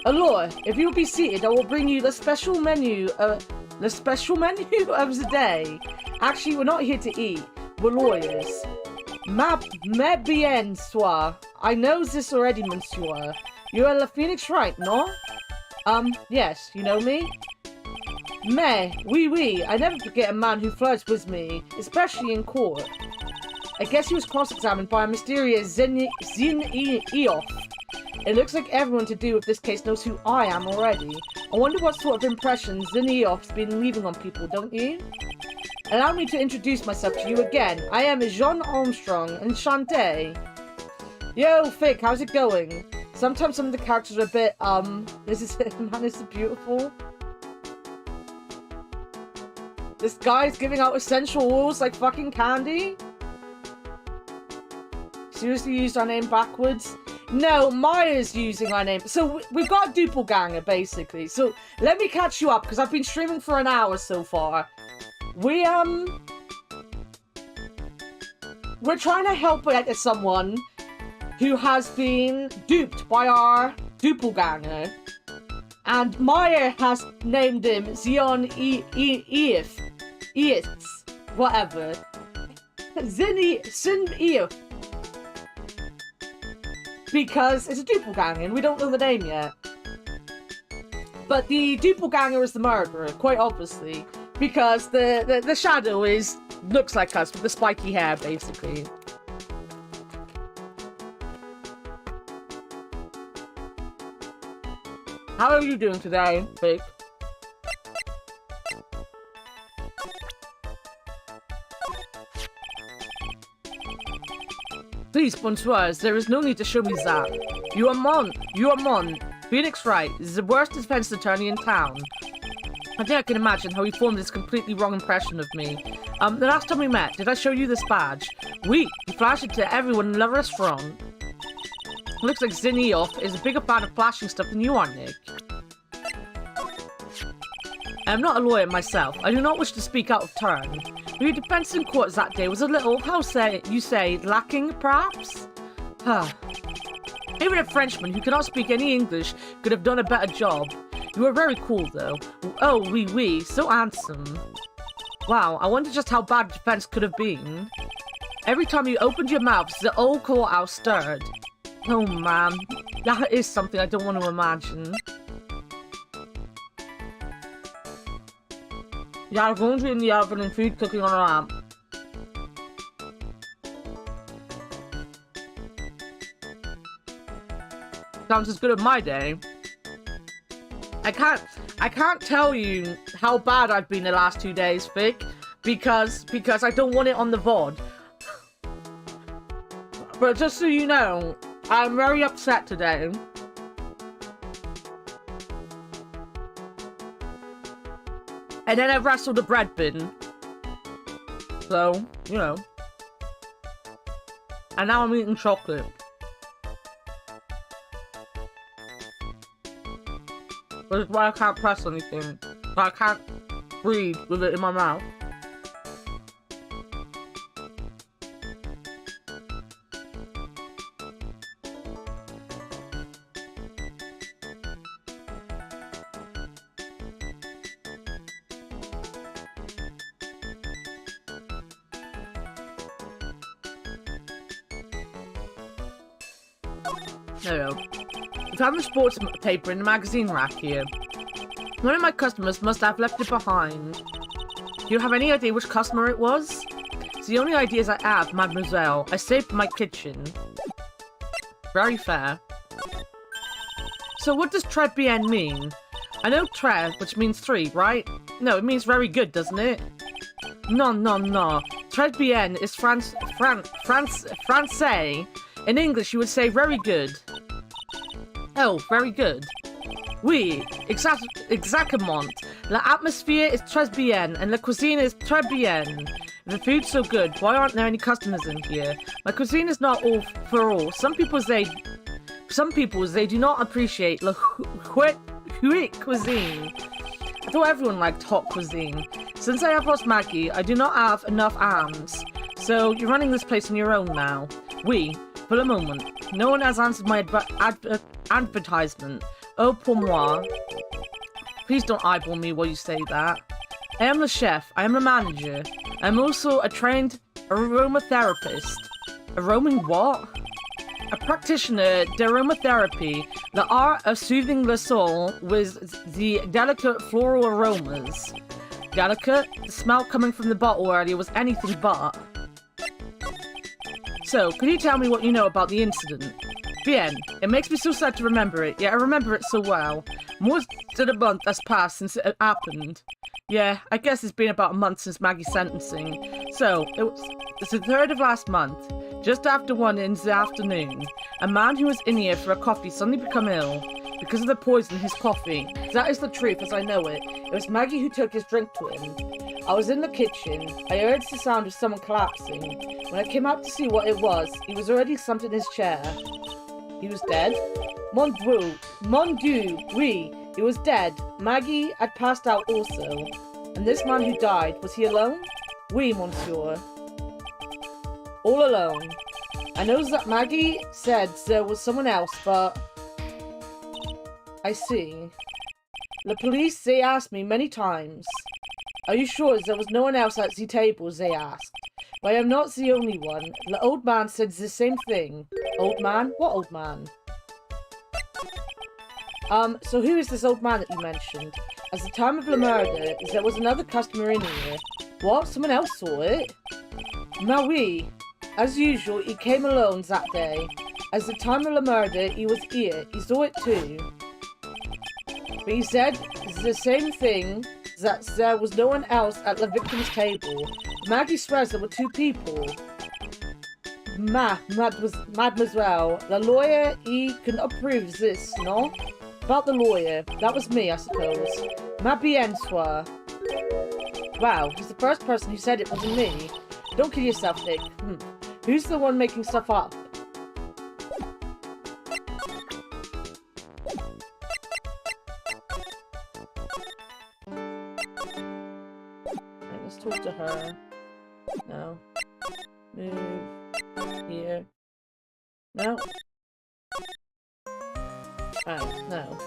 Alors, if you'll be seated, I will bring you the special menu of the day. Actually, we're not here to eat. We're lawyers. Mais bien sûr. I know this already, monsieur. You are the Phoenix, right, no? Yes, you know me? Mais, oui, I never forget a man who flirts with me, especially in court. I guess he was cross-examined by a mysterious Zin Eof. It looks like everyone to do with this case knows who I am already. I wonder what sort of impression Zin Eof's been leaving on people, don't you? Allow me to introduce myself to you again. I am Jean Armstrong, enchanté. Yo, Fick, how's it going? Sometimes some of the characters are a bit, this is beautiful. This guy's giving out essential oils like fucking candy. Seriously used our name backwards? No, Maya's using our name. So we've got a doppelganger, basically. So let me catch you up, because I've been streaming for an hour so far. We're trying to help someone who has been duped by our doppelganger. And Maya has named him Zion Eif. Whatever. Sin Eif. Because it's a doppelganger and we don't know the name yet. But the doppelganger is the murderer, quite obviously. Because the shadow looks like us with the spiky hair, basically. How are you doing today, Vic? Please, bonsoirs, there is no need to show me that. You are Mon. Phoenix Wright is the worst defense attorney in town. I think I can imagine how he formed this completely wrong impression of me. The last time we met, did I show you this badge? Oui, you flashed it to everyone in the restaurant. Looks like Zinioff is a bigger fan of flashing stuff than you are, Nick. I'm not a lawyer myself. I do not wish to speak out of turn. Your defense in court that day was a little, lacking, perhaps? Even a Frenchman who cannot speak any English could have done a better job. You were very cool, though. Oh, oui, so handsome. Wow, I wonder just how bad defense could have been. Every time you opened your mouth, the old courthouse stirred. Oh man, that is something I don't want to imagine. Yeah, laundry in the oven and food cooking on a lamp. Sounds as good as my day. I can't tell you how bad I've been the last 2 days, Vic, because I don't want it on the VOD. But just so you know, I'm very upset today. And then I wrestled a bread bin. So, you know. And now I'm eating chocolate. Which is why I can't press anything. I can't breathe with it in my mouth. There we go. We found the sports paper in the magazine rack here. One of my customers must have left it behind. Do you have any idea which customer it was? It's the only ideas I have, mademoiselle. I saved for my kitchen. Very fair. So what does très bien mean? I know très, which means 3, right? No, it means very good, doesn't it? No. Très bien is Francais. In English, you would say very good. Oh, very good. Oui, exactement. La atmosphere is très bien, and la cuisine is très bien. The food's so good, why aren't there any customers in here? My cuisine is not all for all. Some people they do not appreciate la huit cuisine. I thought everyone liked hot cuisine. Since I have lost Maggie, I do not have enough arms. So you're running this place on your own now. Oui. For the moment, no one has answered my advertisement. Oh, pour moi. Please don't eyeball me while you say that. I am the chef. I am the manager. I am also a trained aromatherapist. Aroming what? A practitioner d'aromatherapy, the art of soothing the soul with the delicate floral aromas. Delicate? The smell coming from the bottle earlier was anything but. So, can you tell me what you know about the incident? Bien. It makes me so sad to remember it, yet I remember it so well. More than a month has passed since it happened. Yeah, I guess it's been about a month since Maggie's sentencing. So, it's the 3rd of last month, just after 1 in the afternoon. A man who was in here for a coffee suddenly became ill because of the poison in his coffee. That is the truth as I know it. It was Maggie who took his drink to him. I was in the kitchen. I heard the sound of someone collapsing. When I came out to see what it was, he was already slumped in his chair. He was dead? Mon Dieu, oui, he was dead. Maggie had passed out also. And this man who died, was he alone? Oui, monsieur. All alone. I know that Maggie said there was someone else, but... I see. The police, they asked me many times. Are you sure there was no one else at the table, they asked. But I am not the only one. The old man said the same thing. Old man? What old man? So who is this old man that you mentioned? At the time of the murder, there was another customer in here. What? Someone else saw it? Mais oui. As usual, he came alone that day. At the time of the murder, he was here. He saw it too. But he said the same thing, that there was no one else at the victim's table. Maggie swears there were 2 people. Mademoiselle, the lawyer, he can approve this, no? About the lawyer. That was me, I suppose. Ma bien soit. Wow, he's the first person who said it wasn't me. Don't kill yourself, Nick. Who's the one making stuff up? Right, let's talk to her. No. Move. Here. No. Oh, no.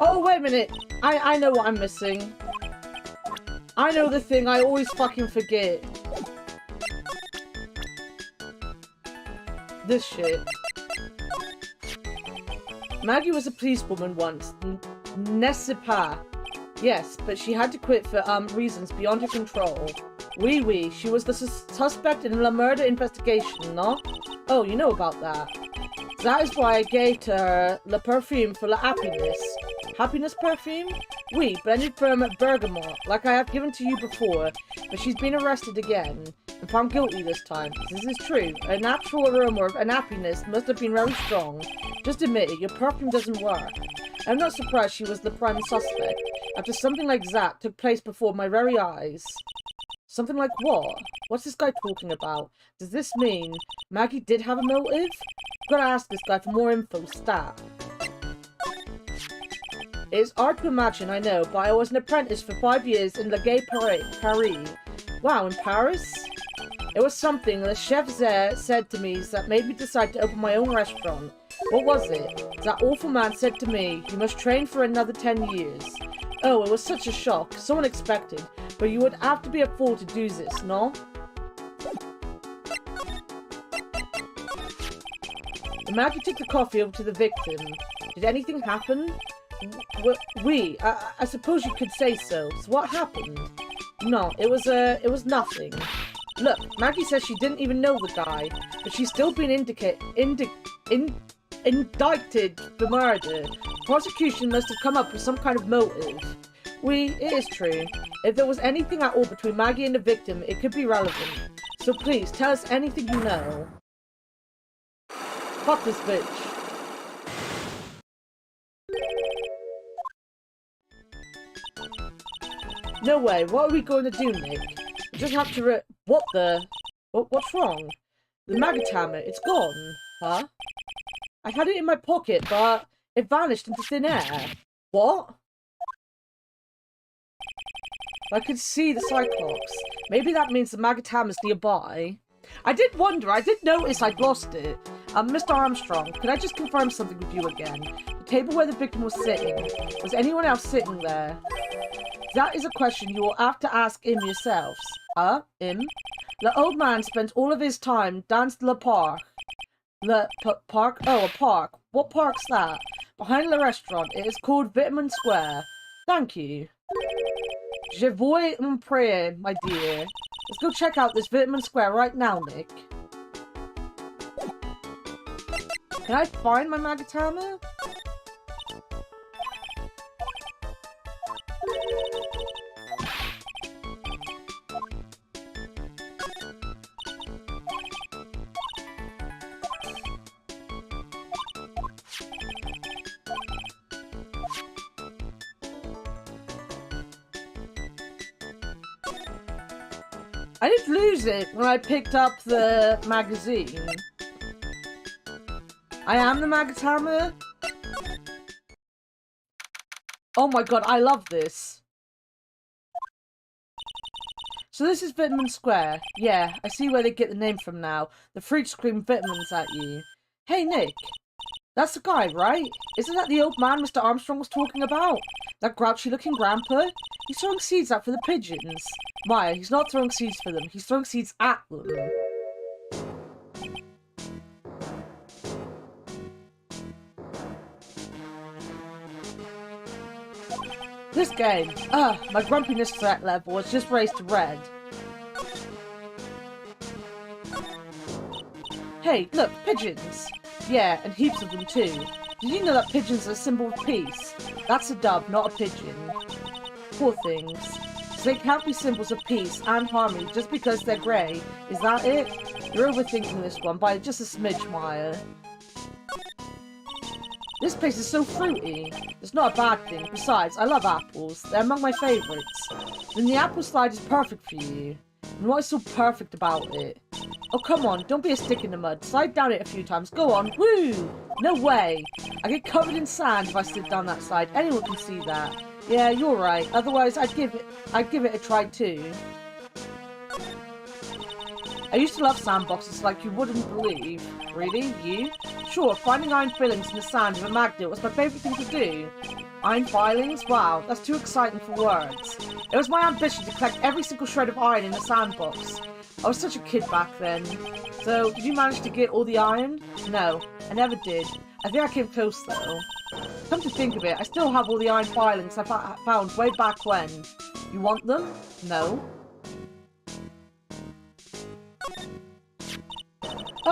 Oh, wait a minute. I know what I'm missing. I know the thing I always fucking forget. This shit. Maggie was a policewoman once. N'est-ce pas? Yes, but she had to quit for reasons beyond her control. Oui. She was the suspect in the murder investigation, no? Oh, you know about that. That is why I gave her the perfume for the happiness. Happiness perfume? Oui, blended from bergamot, like I have given to you before. But she's been arrested again, and found guilty this time. This is true. A natural aroma of unhappiness must have been very strong. Just admit it, your perfume doesn't work. I'm not surprised she was the prime suspect, after something like that took place before my very eyes. Something like what? What's this guy talking about? Does this mean Maggie did have a motive? Gotta ask this guy for more info, stat. It is hard to imagine, I know, but I was an apprentice for 5 years in Le Gay Paris. Wow, in Paris? It was something the chef there said to me that made me decide to open my own restaurant. What was it? That awful man said to me, you must train for another 10 years. Oh, it was such a shock, so unexpected, but you would have to be a fool to do this, no? Maggie took the coffee over to the victim. Did anything happen? I suppose you could say so. So what happened? No, it was nothing. Look, Maggie says she didn't even know the guy, but she's still been indicted for murder. Prosecution must have come up with some kind of motive. It is true. If there was anything at all between Maggie and the victim, it could be relevant. So please, tell us anything you know. Fuck this bitch. No way, what are we going to do, Nick? We just have to what's wrong? The maggot hammer, it's gone. Huh? I had it in my pocket, but it vanished into thin air. What? I could see the Cyclops. Maybe that means the maggot hammer's nearby. I did notice I'd lost it. Mr. Armstrong, could I just confirm something with you again? The table where the victim was sitting, was anyone else sitting there? That is a question you will have to ask him yourselves. Huh? Him? The old man spent all of his time dans le parc. Park? Oh, a park. What park's that? Behind the restaurant. It is called Vitamin Square. Thank you. Je vois un prix, my dear. Let's go check out this Vitamin Square right now, Nick. Can I find my maggot hammer? I did lose it when I picked up the magazine. I am the maggot hammer. Oh my god, I love this. So this is Vitamin Square. Yeah, I see where they get the name from now. The fruits scream vitamins at you. Hey, Nick. That's the guy, right? Isn't that the old man Mr. Armstrong was talking about? That grouchy-looking grandpa? He's throwing seeds out for the pigeons. Maya, he's not throwing seeds for them. He's throwing seeds at them. This game. My grumpiness threat level was just raised to red. Hey, look, pigeons. Yeah, and heaps of them too. Did you know that pigeons are a symbol of peace? That's a dove, not a pigeon. Poor things. So they can't be symbols of peace and harmony just because they're grey. Is that it? You're overthinking this one by just a smidge, Maya. This place is so fruity. It's not a bad thing. Besides, I love apples. They're among my favourites. Then the apple slide is perfect for you. And what is so perfect about it? Oh, come on. Don't be a stick in the mud. Slide down it a few times. Go on. Woo! No way. I get covered in sand if I slid down that slide. Anyone can see that. Yeah, you're right. Otherwise, I'd give it a try too. I used to love sandboxes like you wouldn't believe. Really? You? Sure, finding iron fillings in the sand of a magnet was my favourite thing to do. Iron filings? Wow, that's too exciting for words. It was my ambition to collect every single shred of iron in the sandbox. I was such a kid back then. So, did you manage to get all the iron? No, I never did. I think I came close though. Come to think of it, I still have all the iron filings I found way back when. You want them? No.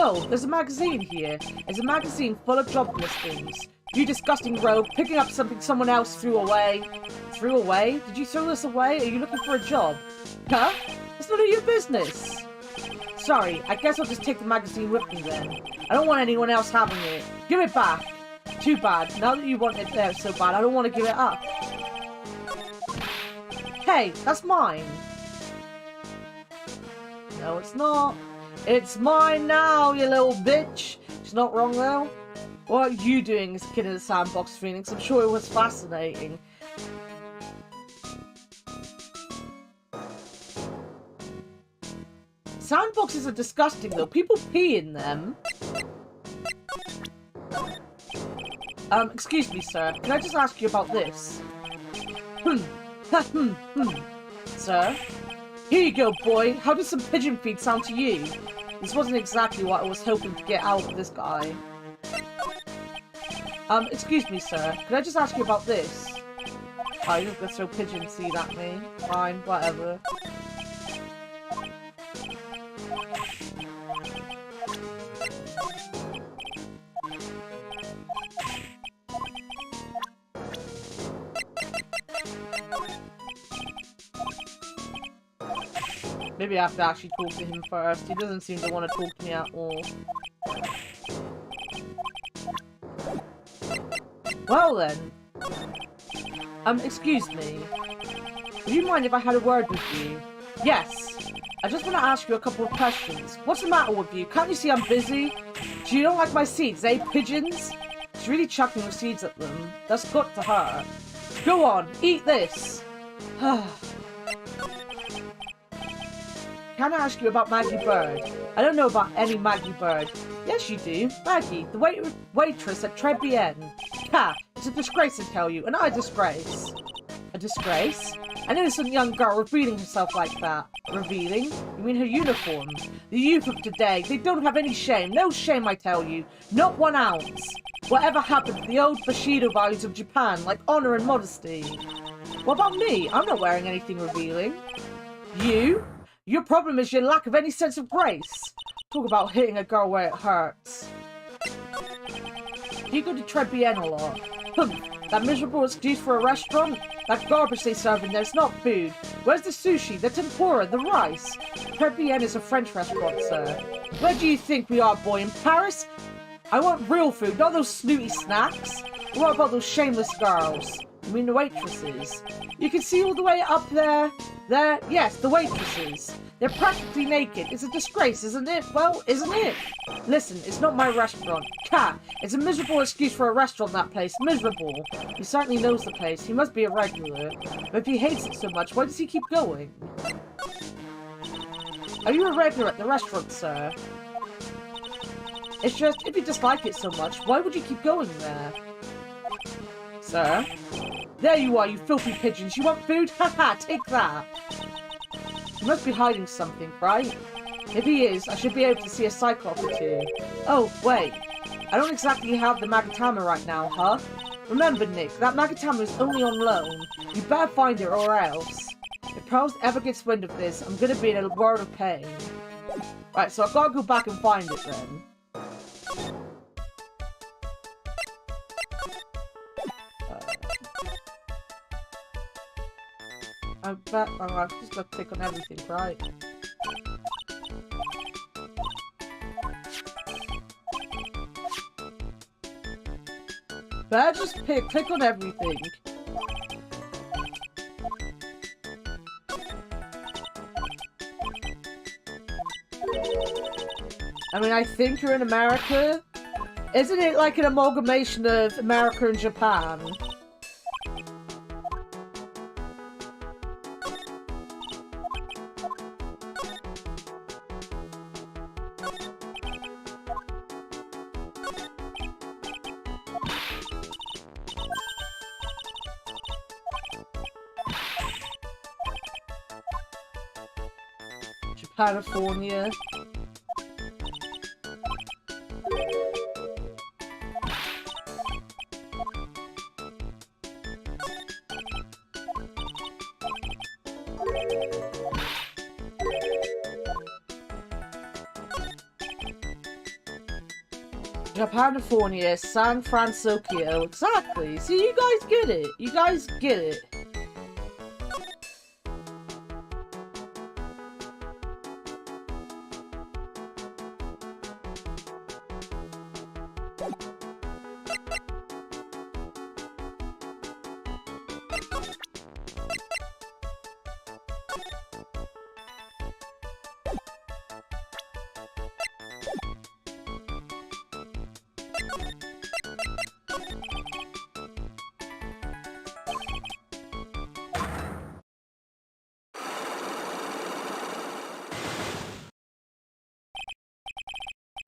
No, there's a magazine here. It's a magazine full of job listings. You disgusting rogue, picking up something someone else threw away. Threw away? Did you throw this away? Are you looking for a job? Huh? That's none of your business. Sorry, I guess I'll just take the magazine with me then. I don't want anyone else having it. Give it back. Too bad. Now that you want it there so bad, I don't want to give it up. Hey, that's mine. No, it's not. It's mine now, you little bitch. She's not wrong, though. What are you doing as a kid in the sandbox, Phoenix? I'm sure it was fascinating. Sandboxes are disgusting, though. People pee in them. Excuse me, sir. Can I just ask you about this? Sir? Here you go, boy. How does some pigeon feed sound to you? This wasn't exactly what I was hoping to get out of this guy. Excuse me, sir. Can I just ask you about this? Oh, you're just gonna throw pigeon seed at me. Fine, whatever. Maybe I have to actually talk to him first. He doesn't seem to want to talk to me at all. Well then. Excuse me. Would you mind if I had a word with you? Yes. I just want to ask you a couple of questions. What's the matter with you? Can't you see I'm busy? Do you don't like my seeds, eh, pigeons? She's really chucking her seeds at them. That's good to her. Go on, eat this. Can I ask you about Maggie Bird? I don't know about any Maggie Bird. Yes, you do. Maggie, the waitress at Trebienne. Ha! It's a disgrace, I tell you, and I disgrace. A disgrace? An innocent young girl revealing herself like that. Revealing? You mean her uniform? The youth of today, they don't have any shame. No shame, I tell you. Not 1 ounce. Whatever happened to the old Bushido values of Japan, like honor and modesty? What about me? I'm not wearing anything revealing. You? Your problem is your lack of any sense of grace. Talk about hitting a girl where it hurts. You go to Trebienne a lot. That miserable excuse for a restaurant? That garbage they serve in there's not food. Where's the sushi, the tempura, the rice? Trebienne is a French restaurant, sir. Where do you think we are, boy? In Paris? I want real food, not those snooty snacks. What about those shameless girls? You mean the waitresses? You can see all the way up there. There, yes, the waitresses. They're practically naked. It's a disgrace, isn't it? Well, isn't it? Listen, it's not my restaurant. Cat, it's a miserable excuse for a restaurant, that place. Miserable. He certainly knows the place. He must be a regular. But if he hates it so much, why does he keep going? Are you a regular at the restaurant, sir? It's just, if you dislike it so much, why would you keep going there? Sir? There you are, you filthy pigeons. You want food? Haha, take that. He must be hiding something, right? If he is, I should be able to see a cyclops or two. Oh, wait. I don't exactly have the Magatama right now, huh? Remember, Nick, that Magatama is only on loan. You better find it or else. If Pearls ever gets wind of this, I'm gonna be in a world of pain. Right, so I've gotta go back and find it then. I bet I've just got to click on everything, right? Better just click on everything. I mean, I think you're in America. Isn't it like an amalgamation of America and Japan? California. California, San Francisco. Exactly. See, you guys get it. You guys get it.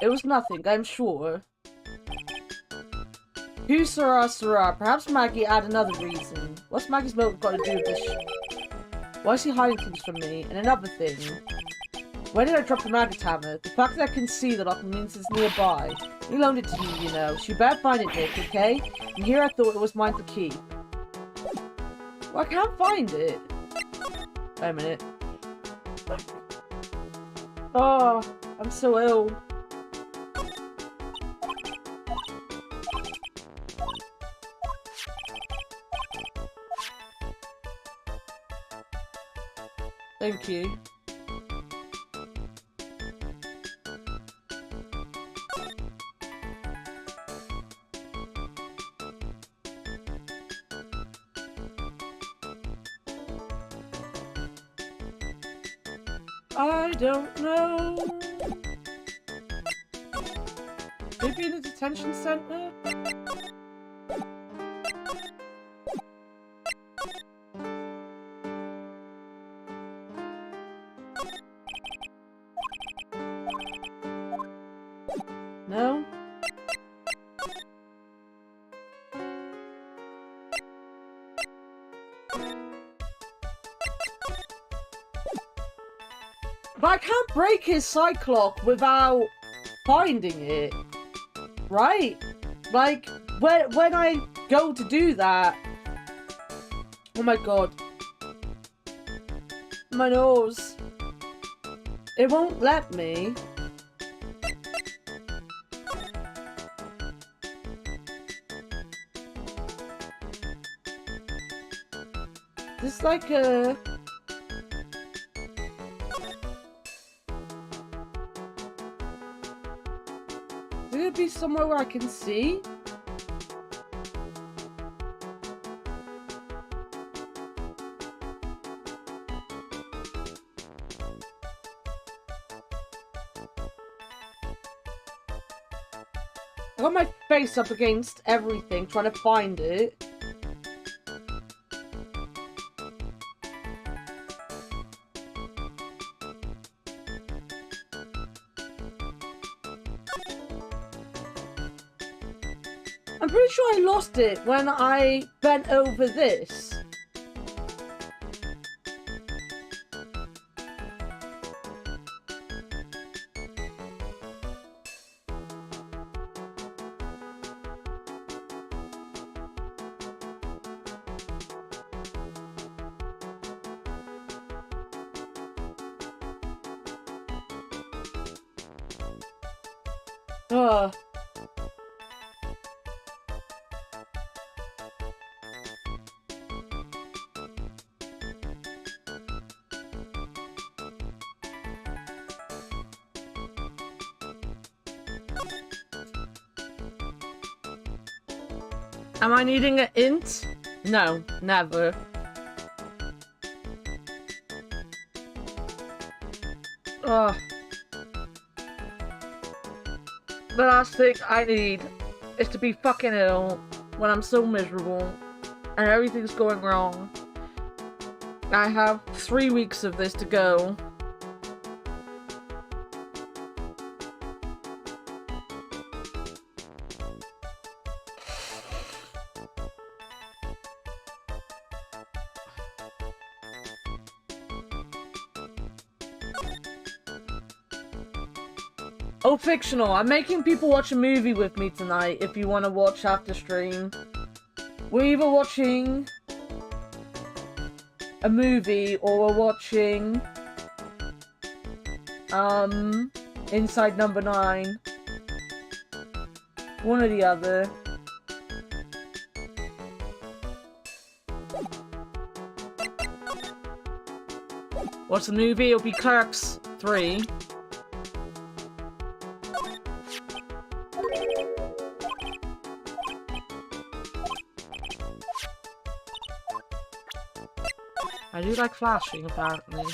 It was nothing, I'm sure. Who Sarah? Perhaps Maggie had another reason. What's Maggie's motive got to do with this? Why is he hiding things from me? And another thing. Where did I drop the maggot hammer? The fact that I can see the lock means it's nearby. He loaned it to me, you know. So you better find it, Dick, okay? And here I thought it was mine to keep. Well, I can't find it. Wait a minute. Oh, I'm so ill. Thank you. I don't know. Maybe in a detention center? No? But I can't break his cyclock without finding it, right? Like, when I go to do that... Oh my god. My nose. It won't let me. It's like a... Would it be somewhere where I can see? I got my face up against everything, trying to find it. I'm pretty sure I lost it when I bent over this. Ugh. Am I needing an int? No, never. Ugh. The last thing I need is to be fucking ill when I'm so miserable and everything's going wrong. I have 3 weeks of this to go. Oh, fictional. I'm making people watch a movie with me tonight if you want to watch after stream. We're either watching a movie or we're watching Inside Number 9. One or the other. What's the movie? It'll be Clerks 3. I do like flashing, apparently.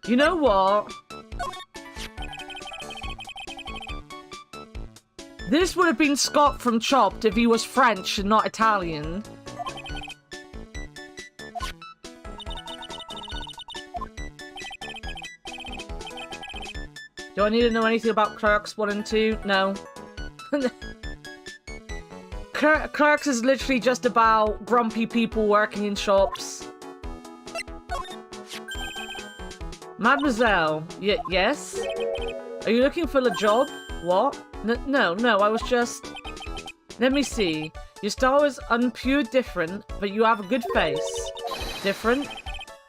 You know what? This would have been Scott from Chopped if he was French and not Italian. Do I need to know anything about Clerks 1 and 2? No. Clerks is literally just about grumpy people working in shops. Mademoiselle, yes? Are you looking for a job? What? No, I was just... Let me see. Your style is unpure different, but you have a good face. Different?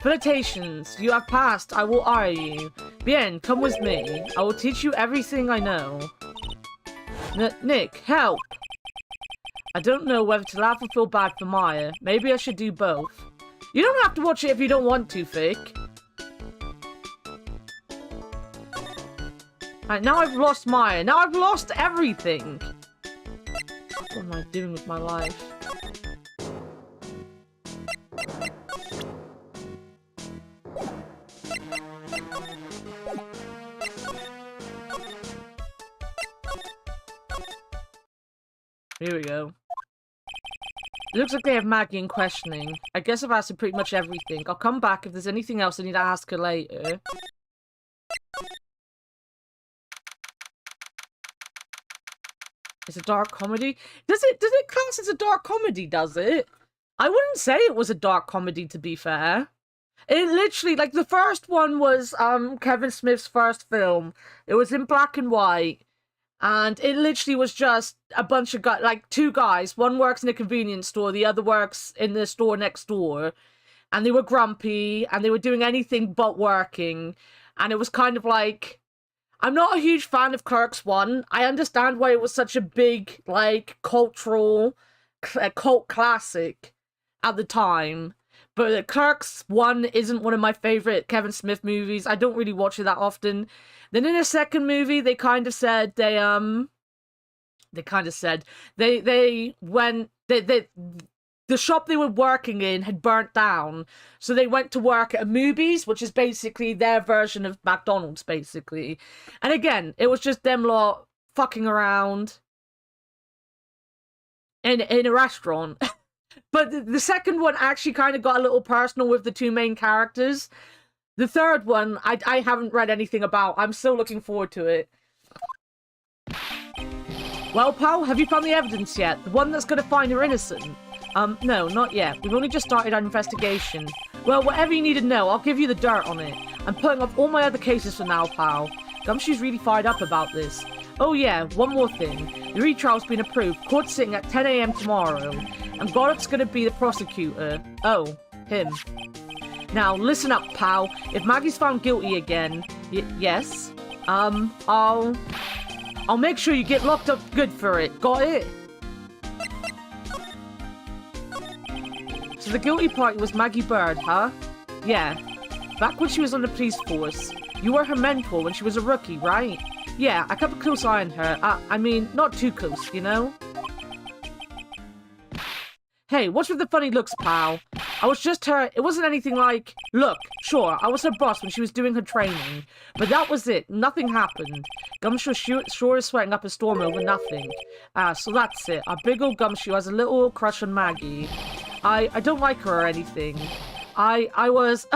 Felicitations, you have passed. I will hire you. Bien, come with me. I will teach you everything I know. Nick, help! I don't know whether to laugh or feel bad for Maya. Maybe I should do both. You don't have to watch it if you don't want to, Vic. Alright, now I've lost Maya. Now I've lost everything. What am I doing with my life? Here we go. It looks like they have Maggie in questioning. I guess I've asked her pretty much everything. I'll come back if there's anything else I need to ask her later. It's a dark comedy? Does it class as a dark comedy, does it? I wouldn't say it was a dark comedy, to be fair. It literally, like, the first one was Kevin Smith's first film. It was in black and white. And it literally was just a bunch of guys, like two guys. One works in a convenience store, the other works in the store next door. And they were grumpy, and they were doing anything but working. And it was kind of like... I'm not a huge fan of Clerks 1. I understand why it was such a big, like, cultural, cult classic at the time. But Clerks 1 isn't one of my favorite Kevin Smith movies. I don't really watch it that often. Then in the second movie, they kind of said the shop they were working in had burnt down. So they went to work at a Movies, which is basically their version of McDonald's, basically. And again, it was just them lot fucking around in a restaurant. But the second one actually kind of got a little personal with the two main characters. The third one, I haven't read anything about. I'm still looking forward to it. Well, pal, have you found the evidence yet? The one that's going to find her innocent? No, not yet. We've only just started our investigation. Well, whatever you need to know, I'll give you the dirt on it. I'm putting off all my other cases for now, pal. Gumshoe's really fired up about this. Oh yeah, one more thing. The retrial's been approved. Court's sitting at 10 AM tomorrow. And Goddard's gonna be the prosecutor. Oh, him. Now, listen up, pal. If Maggie's found guilty again... yes? I'll make sure you get locked up good for it. Got it? So the guilty party was Maggie Bird, huh? Yeah. Back when she was on the police force. You were her mentor when she was a rookie, right? Yeah, I kept a close eye on her. I mean, not too close, you know? Hey, what's with the funny looks, pal? I was just her... It wasn't anything like... Look, sure, I was her boss when she was doing her training. But that was it. Nothing happened. Gumshoe sure is sweating up a storm over nothing. So that's it. Our big old Gumshoe has a little crush on Maggie. I don't like her or anything. I was...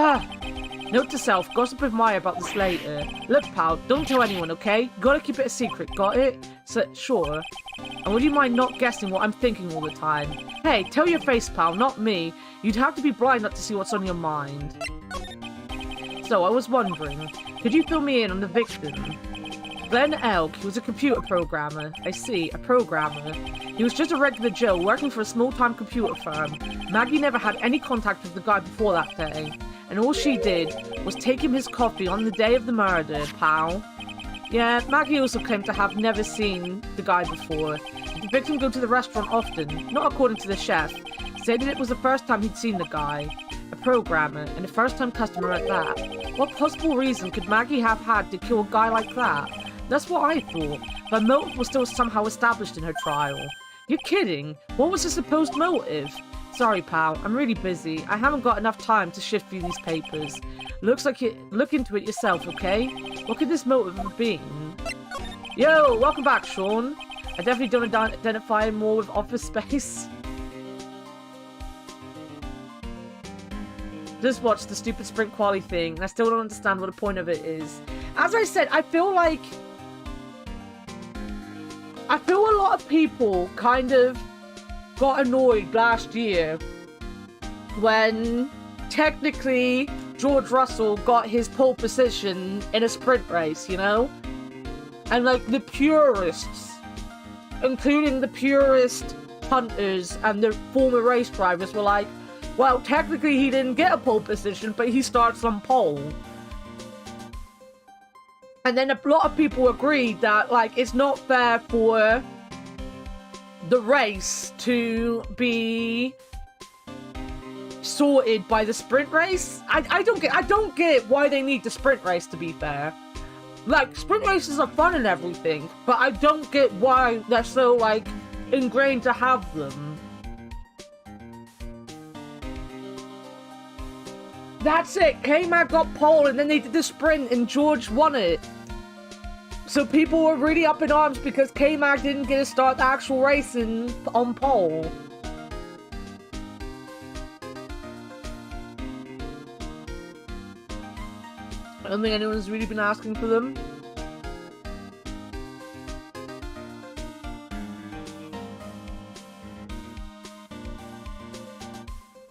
Note to self, gossip with Maya about this later. Look, pal, don't tell anyone, okay? Gotta keep it a secret, got it? So, sure. And would you mind not guessing what I'm thinking all the time? Hey, tell your face, pal, not me. You'd have to be blind not to see what's on your mind. So, I was wondering, could you fill me in on the victim? Glenn Elk, he was a computer programmer. I see, a programmer. He was just a regular Joe working for a small-time computer firm. Maggie never had any contact with the guy before that day. and all she did was take him his coffee on the day of the murder, pal. Yeah, Maggie also claimed to have never seen the guy before. The victim go to the restaurant often, not according to the chef, stated it was the first time he'd seen the guy, a programmer, and a first-time customer at that. What possible reason could Maggie have had to kill a guy like that? That's what I thought, but motive was still somehow established in her trial. You're kidding? What was the supposed motive? Sorry, pal, I'm really busy. I haven't got enough time to shift through these papers. Looks like you look into it yourself, okay? What could this motive have been? Yo, welcome back, Sean. I definitely don't identify him more with Office Space. Just watched the stupid sprint quali thing, and I still don't understand what the point of it is. As I said, I feel a lot of people kind of got annoyed last year when technically George Russell got his pole position in a sprint race, you know? And like the purists, including the purist hunters and the former race drivers, were like, well, technically he didn't get a pole position, but he starts on pole. And then a lot of people agreed that, like, it's not fair for the race to be sorted by the sprint race. I don't get why they need the sprint race, to be fair. Like, sprint races are fun and everything, but I don't get why they're so, like, ingrained to have them. That's it. K-Mag got pole and then they did the sprint and George won it. So people were really up in arms because K-Mag didn't get to start the actual race on pole. I don't think anyone's really been asking for them.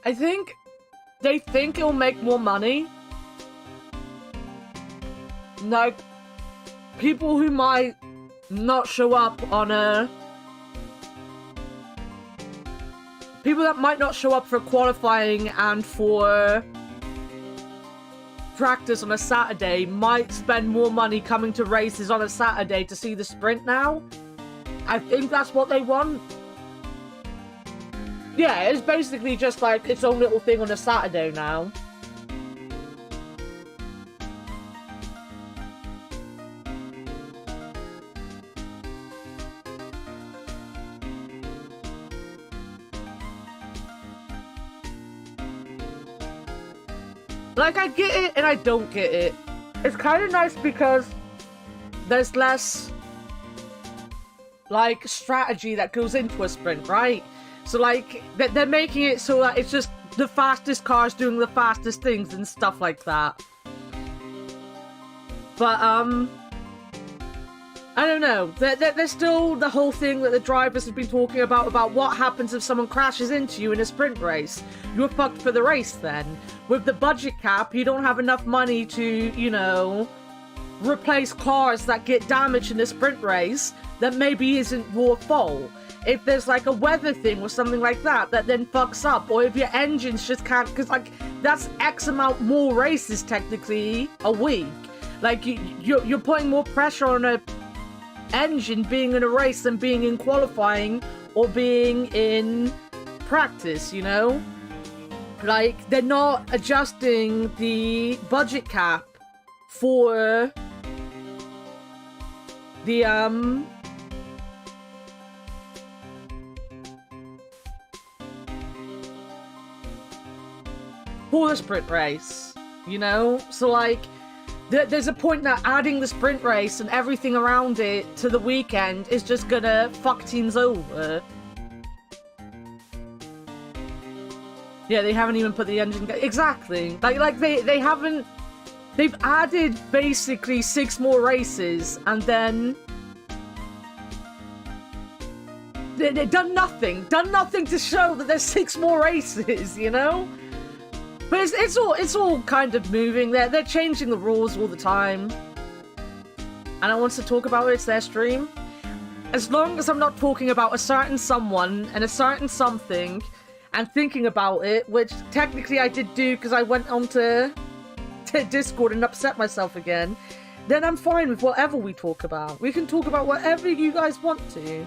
I think they think it'll make more money. Like, people who might not show up on a... People that might not show up for qualifying and for practice on a Saturday might spend more money coming to races on a Saturday to see the sprint now. I think that's what they want. Yeah, it's basically just like its own little thing on a Saturday now. Like, I get it and I don't get it. It's kind of nice because there's less, like, strategy that goes into a sprint, right? So, like, they're making it so that it's just the fastest cars doing the fastest things and stuff like that. But, I don't know. There's still the whole thing that the drivers have been talking about what happens if someone crashes into you in a sprint race. You're fucked for the race then. With the budget cap, you don't have enough money to, you know, replace cars that get damaged in a sprint race that maybe isn't your fault. If there's like a weather thing or something like that then fucks up, or if your engines just can't, because like that's X amount more races technically a week. Like you're putting more pressure on a engine being in a race than being in qualifying or being in practice, you know? Like, they're not adjusting the budget cap for the for the sprint race, you know? So, like, there's a point that adding the sprint race and everything around it to the weekend is just gonna fuck teams over. Yeah, they haven't even put the engine... Exactly. Like they haven't... They've added basically 6 more races and then... They've done nothing. Done nothing to show that there's 6 more races, you know? But it's all kind of moving. They're changing the rules all the time. And I want to talk about it, it's their stream. As long as I'm not talking about a certain someone and a certain something, and thinking about it, which technically I did do because I went on to Discord and upset myself again, then I'm fine with whatever we talk about. We can talk about whatever you guys want to.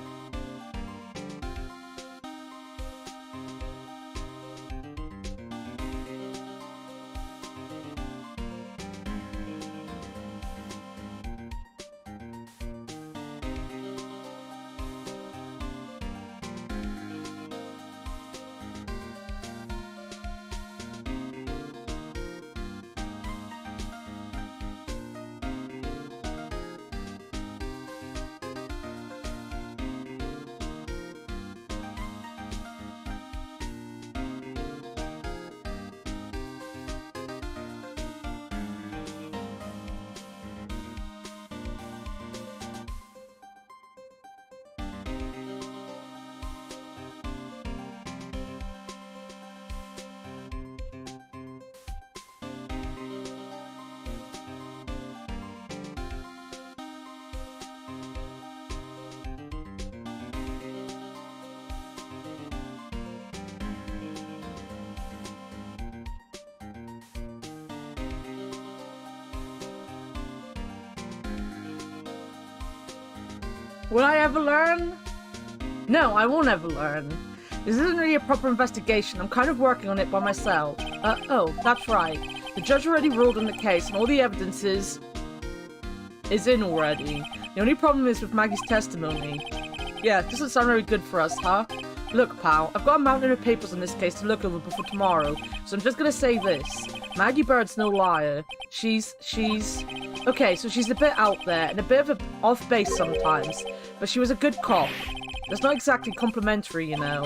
Will I ever learn? No, I won't ever learn. This isn't really a proper investigation. I'm kind of working on it by myself. Oh, that's right. The judge already ruled on the case and all the evidence is in already. The only problem is with Maggie's testimony. Yeah, it doesn't sound very good for us, huh? Look, pal, I've got a mountain of papers on this case to look over before tomorrow, so I'm just gonna say this. Maggie Bird's no liar. She's... Okay, so she's a bit out there and a bit of a off base sometimes, but she was a good cop. That's not exactly complimentary, you know.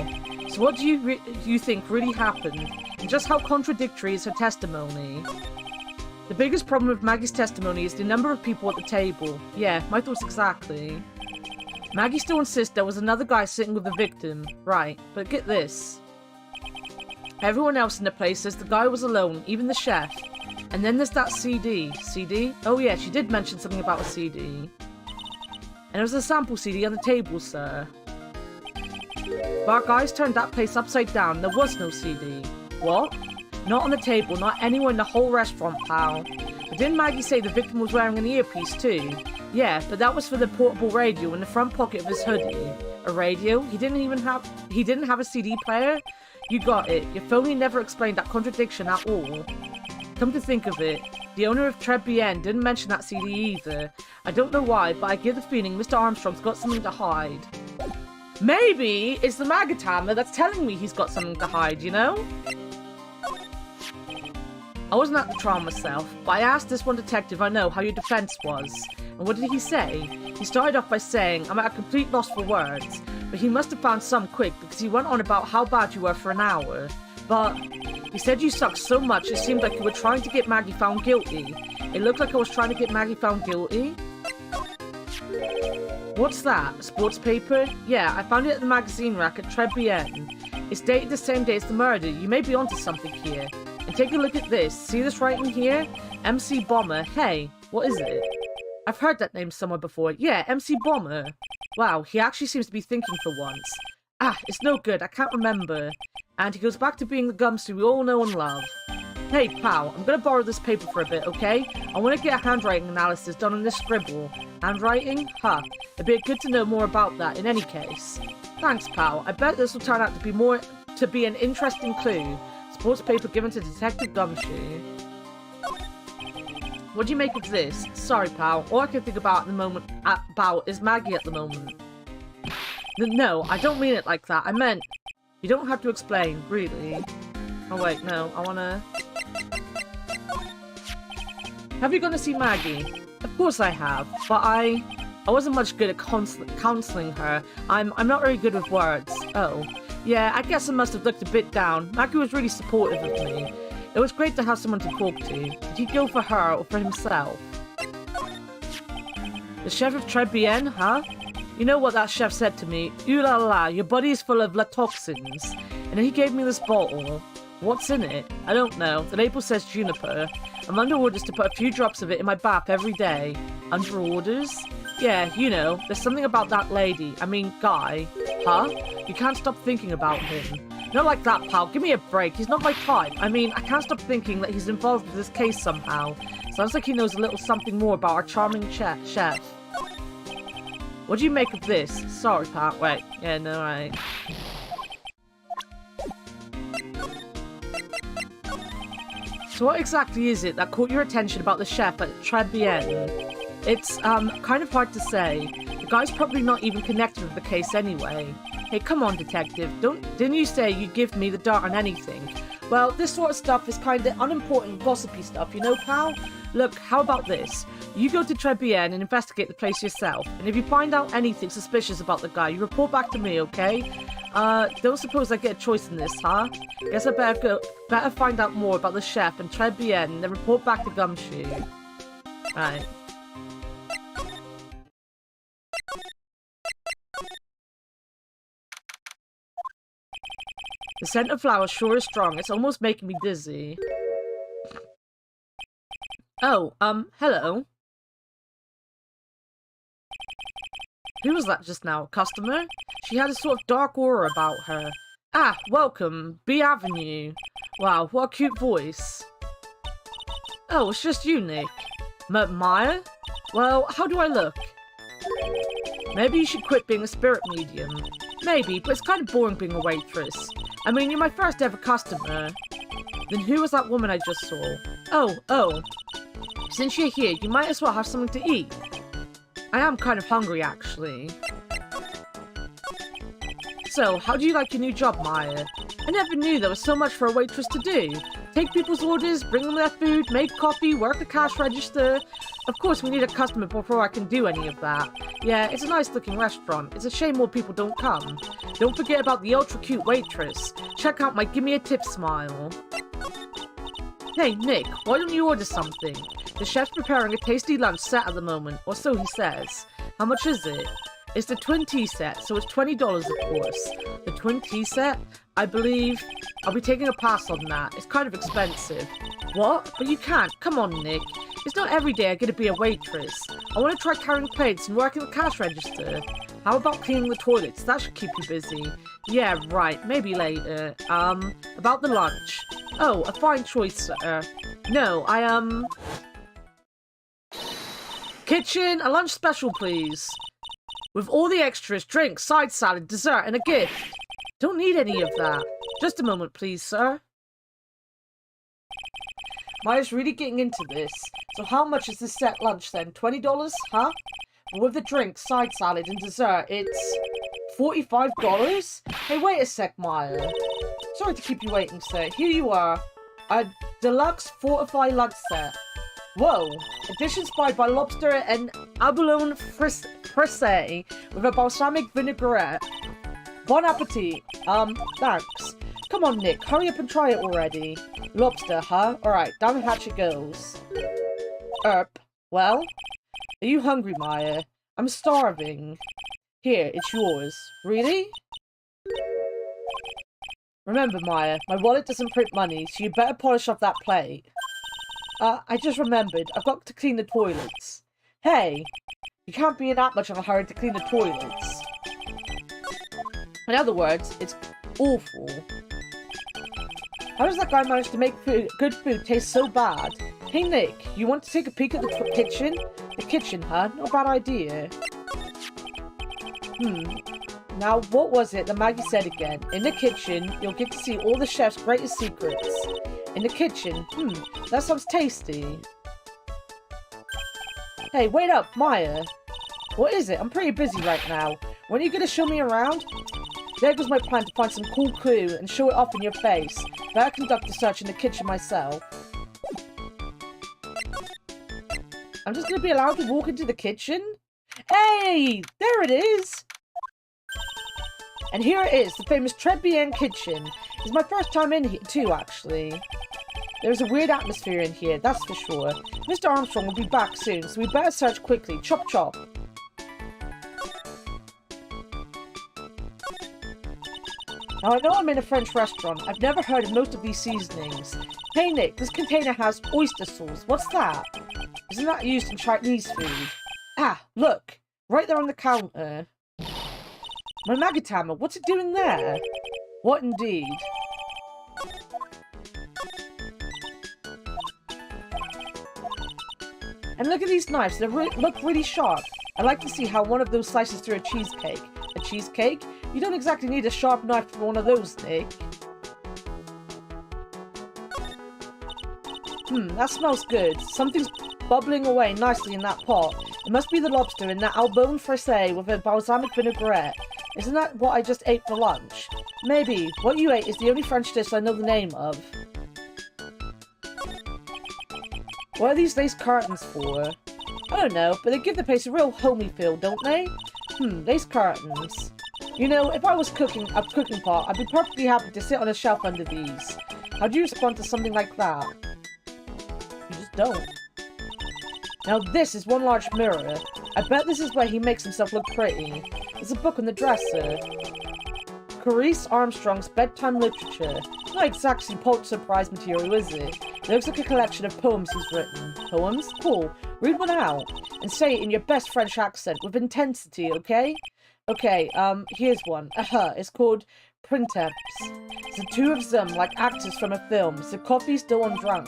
So what do you think really happened, and just how contradictory is her testimony? The biggest problem with Maggie's testimony is the number of people at the table. Yeah, my thoughts exactly. Maggie still insists there was another guy sitting with the victim. Right, but get this. Everyone else in the place says the guy was alone, even the chef. And then there's that CD. CD? Oh yeah, she did mention something about a CD. And there was a sample CD on the table, sir. But our guys turned that place upside down. There was no CD. What? Not on the table, not anywhere in the whole restaurant, pal. But didn't Maggie say the victim was wearing an earpiece too? Yeah, but that was for the portable radio in the front pocket of his hoodie. A radio? He didn't have a CD player? You got it. Your phony never explained that contradiction at all. Come to think of it, the owner of Trebian didn't mention that CD either. I don't know why, but I get the feeling Mr. Armstrong's got something to hide. Maybe it's the maggot hammer that's telling me he's got something to hide, you know? I wasn't at the trial myself, but I asked this one detective I know how your defense was. And what did he say? He started off by saying, I'm at a complete loss for words, but he must have found some quick because he went on about how bad you were for an hour. But he said you sucked so much it seemed like you were trying to get Maggie found guilty. It looked like I was trying to get Maggie found guilty. What's that? A sports paper? Yeah, I found it at the magazine rack at Trebian. It's dated the same day as the murder. You may be onto something here. And take a look at this. See this writing here? MC Bomber. Hey, what is it? I've heard that name somewhere before. Yeah, MC Bomber. Wow, he actually seems to be thinking for once. Ah, it's no good. I can't remember. And he goes back to being the Gumsy we all know and love. Hey, pal, I'm gonna borrow this paper for a bit, okay? I want to get a handwriting analysis done on this scribble. Handwriting? Huh. It'd be good to know more about that in any case. Thanks, pal. I bet this will turn out to be an interesting clue. Sports paper given to Detective Gumshoe. What do you make of this? Sorry, pal. All I can think about at the moment is Maggie at the moment. No, I don't mean it like that. I meant... You don't have to explain, really. Oh wait, no, I wanna... Have you gone to see Maggie? Of course I have, but I wasn't much good at counseling her. I'm not very good with words. Oh. Yeah, I guess I must have looked a bit down. Maggie was really supportive of me. It was great to have someone to talk to. Did he go for her or for himself? The chef of Trebian, huh? You know what that chef said to me? Ooh la la, your body is full of toxins. And then he gave me this bottle. What's in it? I don't know. The label says juniper. I'm under orders to put a few drops of it in my bath every day. Under orders? Yeah, you know, there's something about that lady. I mean, guy. Huh? You can't stop thinking about him. Not like that, pal. Give me a break. He's not my type. I mean, I can't stop thinking that he's involved with this case somehow. Sounds like he knows a little something more about our charming chef. What do you make of this? Sorry, pal. Wait. Yeah, no, right. So what exactly is it that caught your attention about the chef at Trilogy? It's, kind of hard to say. The guy's probably not even connected with the case anyway. Hey, come on, detective. Didn't you say you'd give me the dirt on anything? Well, this sort of stuff is kind of unimportant, gossipy stuff, you know, pal? Look, how about this? You go to Trilogy and investigate the place yourself, and if you find out anything suspicious about the guy, you report back to me, okay? Don't suppose I get a choice in this, huh? Guess I better find out more about the chef and Trilogy and then report back to Gumshoe. Right. The scent of flowers sure is strong. It's almost making me dizzy. Oh, hello. Who was that just now? Customer? She had a sort of dark aura about her. Ah, welcome. B Avenue. Wow, what a cute voice. Oh, it's just you, Nick. Maya? Well, how do I look? Maybe you should quit being a spirit medium. Maybe, but it's kind of boring being a waitress. I mean, you're my first ever customer. Then who was that woman I just saw? Oh. Since you're here, you might as well have something to eat. I am kind of hungry, actually. So, how do you like your new job, Maya? I never knew there was so much for a waitress to do. Take people's orders, bring them their food, make coffee, work the cash register. Of course, we need a customer before I can do any of that. Yeah, it's a nice-looking restaurant. It's a shame more people don't come. Don't forget about the ultra-cute waitress. Check out my gimme a tip smile. Hey, Nick, why don't you order something? The chef's preparing a tasty lunch set at the moment, or so he says. How much is it? It's the twin tea set, so it's $20 of course. The twin tea set? I believe I'll be taking a pass on that. It's kind of expensive. What? But you can't. Come on, Nick. It's not every day I get to be a waitress. I want to try carrying plates and working the cash register. How about cleaning the toilets? That should keep you busy. Yeah, right. Maybe later. About the lunch. Oh, a fine choice, sir. No, Kitchen, a lunch special, please. With all the extras, drinks, side salad, dessert, and a gift. Don't need any of that. Just a moment, please, sir. Maya's really getting into this. So how much is this set lunch then? $20, huh? But with the drinks, side salad, and dessert, it's $45? Hey, wait a sec, Maya. Sorry to keep you waiting, sir. Here you are. A deluxe fortified lunch set. Whoa! A dish inspired by lobster and abalone frisee with a balsamic vinaigrette. Bon appetit. Thanks. Come on, Nick. Hurry up and try it already. Lobster, huh? Alright, down the hatch it goes. Well? Are you hungry, Maya? I'm starving. Here, it's yours. Really? Remember, Maya, my wallet doesn't print money, so you better polish off that plate. I just remembered. I've got to clean the toilets. Hey! You can't be in that much of a hurry to clean the toilets. In other words, it's awful. How does that guy manage to make good food taste so bad? Hey, Nick, you want to take a peek at the kitchen? The kitchen, huh? Not a bad idea. Now, what was it that Maggie said again? In the kitchen, you'll get to see all the chef's greatest secrets. In the kitchen? That sounds tasty. Hey, wait up, Maya. What is it? I'm pretty busy right now. When are you going to show me around? There goes my plan to find some cool clue and show it off in your face. Better conduct the search in the kitchen myself. I'm just going to be allowed to walk into the kitchen? Hey! There it is! And here it is, the famous Trilogy kitchen. It's my first time in here too, actually. There's a weird atmosphere in here, that's for sure. Mr. Armstrong will be back soon, so we better search quickly. Chop chop. Now, I know I'm in a French restaurant. I've never heard of most of these seasonings. Hey, Nick, this container has oyster sauce. What's that? Isn't that used in Chinese food? Ah, look. Right there on the counter. My Magatama, what's it doing there? What indeed? And look at these knives, they look really sharp. I'd like to see how one of those slices through a cheesecake. A cheesecake? You don't exactly need a sharp knife for one of those, Nick. That smells good. Something's bubbling away nicely in that pot. It must be the lobster in that albone fraise with a balsamic vinaigrette. Isn't that what I just ate for lunch? Maybe. What you ate is the only French dish I know the name of. What are these lace curtains for? I don't know, but they give the place a real homey feel, don't they? Lace curtains. You know, if I was cooking a cooking pot, I'd be perfectly happy to sit on a shelf under these. How do you respond to something like that? You just don't. Now this is one large mirror. I bet this is where he makes himself look pretty. There's a book on the dresser. Clarice Armstrong's Bedtime Literature. Not exactly Pulitzer Prize material, is it? It looks like a collection of poems he's written. Poems? Cool. Read one out. And say it in your best French accent, with intensity, okay? Okay, here's one. It's called Printemps. The two of them, like actors from a film. The coffee still undrunk.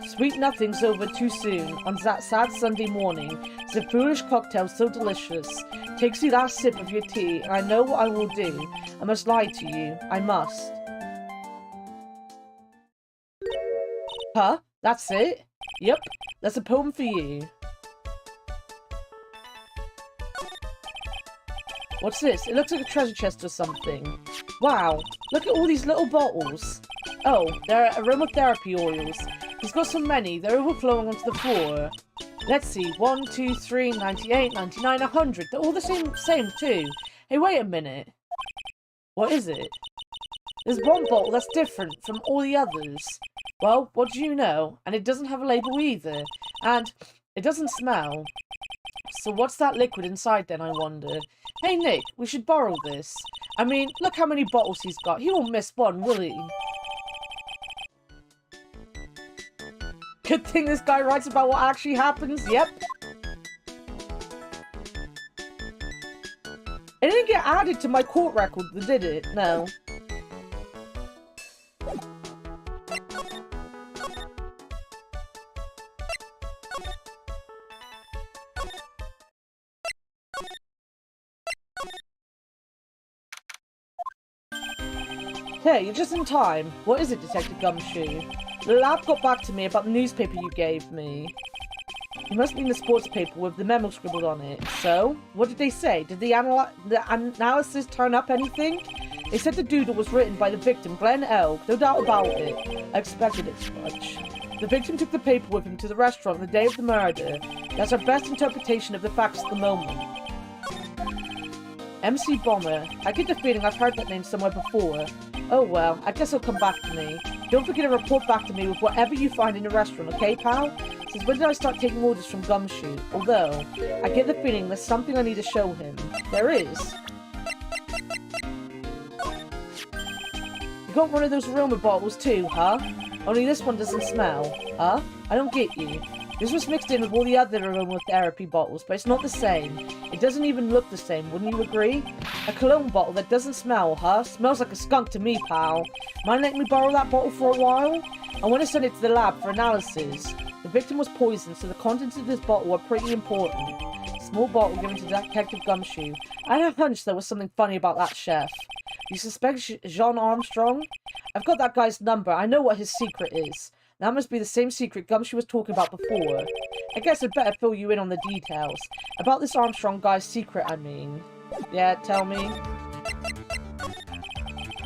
Sweet nothing's over too soon. On that sad Sunday morning. The foolish cocktail so delicious. Takes you last sip of your tea, and I know what I will do. I must lie to you. I must. Huh? That's it? Yep. That's a poem for you. What's this? It looks like a treasure chest or something. Wow. Look at all these little bottles. Oh, they're aromatherapy oils. He's got so many, they're overflowing onto the floor. Let's see. 1, 2, 3, 98, 99, 100. They're all the same too. Hey, wait a minute. What is it? There's one bottle that's different from all the others. Well, what do you know? And it doesn't have a label either. And it doesn't smell. So what's that liquid inside then, I wonder? Hey Nick, we should borrow this. I mean, look how many bottles he's got. He won't miss one, will he? Good thing this guy writes about what actually happens. Yep. It didn't get added to my court record, did it? No. Hey, you're just in time. What is it, Detective Gumshoe? The lab got back to me about the newspaper you gave me. It must mean the sports paper with the memo scribbled on it. So, what did they say? Did the analysis turn up anything? They said the doodle was written by the victim, Glenn L. No doubt about it. I expected it so much. The victim took the paper with him to the restaurant on the day of the murder. That's our best interpretation of the facts at the moment. MC Bomber. I get the feeling I've heard that name somewhere before. Oh well, I guess he'll come back to me. Don't forget to report back to me with whatever you find in the restaurant, okay, pal? Since when did I start taking orders from Gumshoe? Although, I get the feeling there's something I need to show him. There is. You got one of those aroma bottles too, huh? Only this one doesn't smell. Huh? I don't get you. This was mixed in with all the other aromatherapy bottles, but it's not the same. It doesn't even look the same, wouldn't you agree? A cologne bottle that doesn't smell, huh? Smells like a skunk to me, pal. Mind letting me borrow that bottle for a while? I want to send it to the lab for analysis. The victim was poisoned, so the contents of this bottle are pretty important. Small bottle given to Detective Gumshoe. I had a hunch there was something funny about that chef. You suspect Jean Armstrong? I've got that guy's number. I know what his secret is. That must be the same secret Gumshoe was talking about before. I guess I'd better fill you in on the details. About this Armstrong guy's secret, I mean. Yeah, tell me.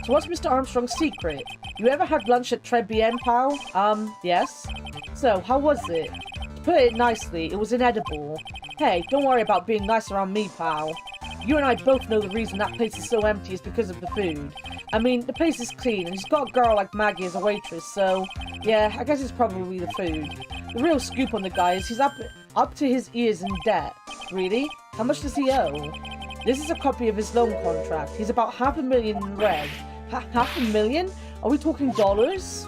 So what's Mr. Armstrong's secret? You ever had lunch at Trebien, pal? Yes. So, how was it? To put it nicely, it was inedible. Hey, don't worry about being nice around me, pal. You and I both know the reason that place is so empty is because of the food. I mean, the place is clean, and he's got a girl like Maggie as a waitress, so... yeah, I guess it's probably the food. The real scoop on the guy is he's up to his ears in debt. Really? How much does he owe? This is a copy of his loan contract. He's about $500,000 in red. $500,000? Are we talking dollars?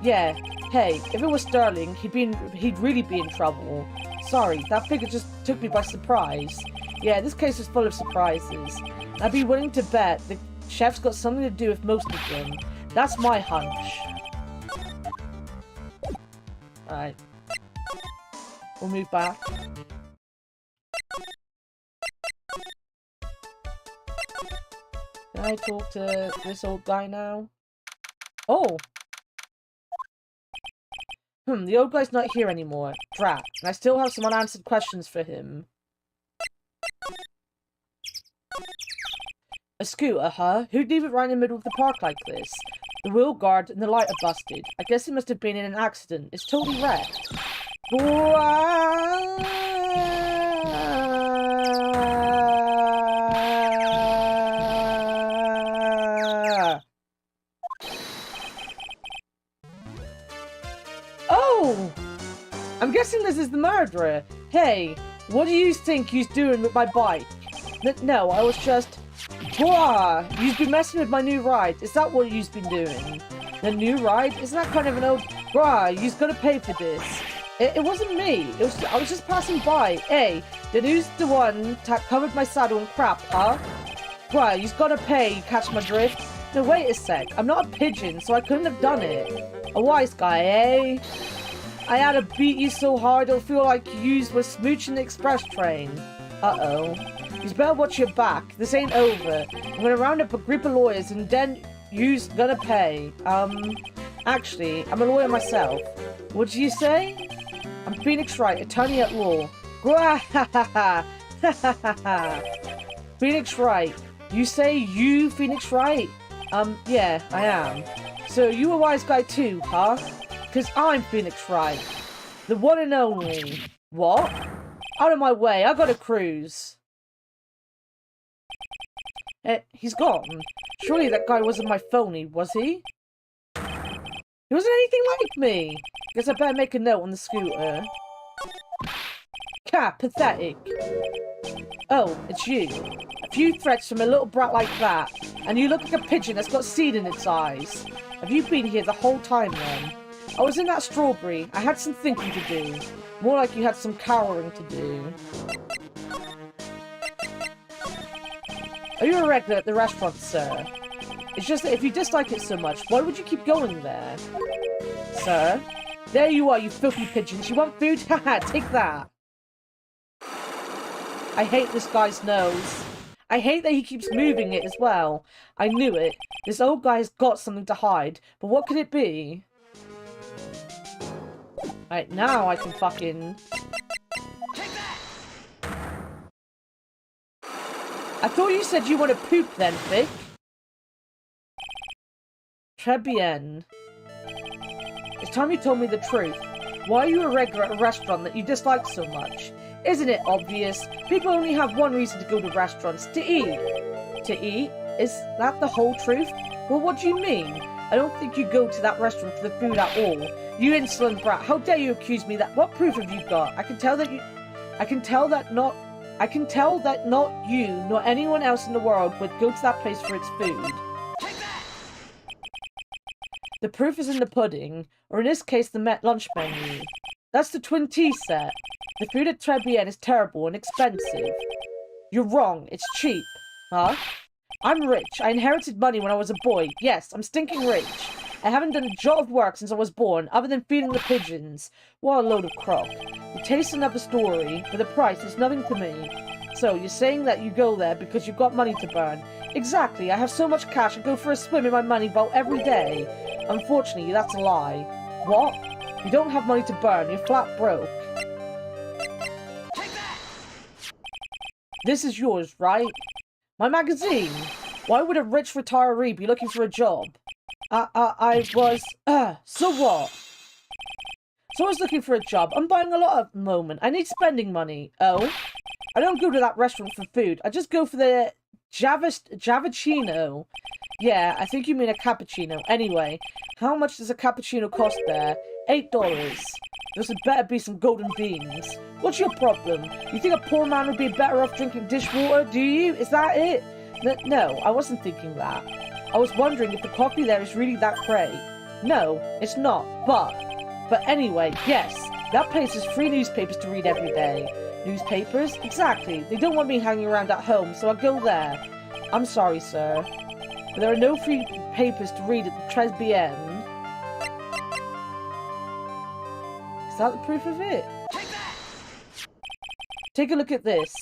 Yeah. Hey, if it was sterling, he'd really be in trouble. Sorry, that figure just took me by surprise. Yeah, this case is full of surprises. I'd be willing to bet Chef's got something to do with most of them. That's my hunch. Alright. We'll move back. Can I talk to this old guy now? Oh! The old guy's not here anymore. Drat. And I still have some unanswered questions for him. A scooter, huh? Who'd leave it right in the middle of the park like this? The wheel guard and the light are busted. I guess it must have been in an accident. It's totally wrecked. Oh! I'm guessing this is the murderer. Hey, what do you think he's doing with my bike? No, I was just... Wah! You've been messing with my new ride. Is that what you've been doing? The new ride? Isn't that kind of an old... Wah! You've got to pay for this. It wasn't me. I was just passing by. Hey, then who's the one that covered my saddle in crap, huh? Wah! You've got to pay. You catch my drift? No, wait a sec. I'm not a pigeon, so I couldn't have done it. A wise guy, eh? I had to beat you so hard it'll feel like you were smooching the express train. Uh-oh. You better watch your back. This ain't over. I'm gonna round up a group of lawyers and then you's gonna pay. Actually, I'm a lawyer myself. What do you say? I'm Phoenix Wright, attorney at law. Phoenix Wright. You say you Phoenix Wright? Yeah, I am. So you a wise guy too, huh? Because I'm Phoenix Wright. The one and only. What? Out of my way, I got a cruise. He's gone. Surely that guy wasn't my phony, was he? He wasn't anything like me. Guess I better make a note on the scooter. Cat, pathetic. Oh, it's you. A few threats from a little brat like that, and you look like a pigeon that's got seed in its eyes. Have you been here the whole time then? I was in that strawberry. I had some thinking to do. More like you had some cowering to do. Are you a regular at the restaurant, sir? It's just that if you dislike it so much, why would you keep going there? Sir? There you are, you filthy pigeons. You want food? Haha, take that. I hate this guy's nose. I hate that he keeps moving it as well. I knew it. This old guy has got something to hide. But what could it be? Right, now I can fucking... I thought you said you want to poop then, Vic. Très bien. It's time you told me the truth. Why are you a regular at a restaurant that you dislike so much? Isn't it obvious? People only have one reason to go to restaurants, to eat. To eat? Is that the whole truth? Well, what do you mean? I don't think you go to that restaurant for the food at all. You insolent brat, how dare you accuse me that- What proof have you got? I can tell that not you, nor anyone else in the world would go to that place for its food. The proof is in the pudding, or in this case the Met lunch menu. That's the twin tea set. The food at Très Bien is terrible and expensive. You're wrong, it's cheap. Huh? I'm rich. I inherited money when I was a boy. Yes, I'm stinking rich. I haven't done a jot of work since I was born, other than feeding the pigeons. What a load of crock. The taste is another story, but the price is nothing to me. So, you're saying that you go there because you've got money to burn. Exactly, I have so much cash I go for a swim in my money vault every day. Unfortunately, that's a lie. What? You don't have money to burn, you're flat broke. This is yours, right? My magazine? Why would a rich retiree be looking for a job? So what? So I was looking for a job. I'm buying a lot at the moment. I need spending money. Oh? I don't go to that restaurant for food. I just go for the Javicino. Yeah, I think you mean a cappuccino. Anyway, how much does a cappuccino cost there? $8. Those had better be some golden beans. What's your problem? You think a poor man would be better off drinking dishwater, do you? Is that it? No, I wasn't thinking that. I was wondering if the coffee there is really that great. No, it's not, but anyway, yes, that place has free newspapers to read every day. Newspapers? Exactly. They don't want me hanging around at home, so I go there. I'm sorry, sir. but there are no free papers to read at the Tresbienne. Is that the proof of it? Take a look at this.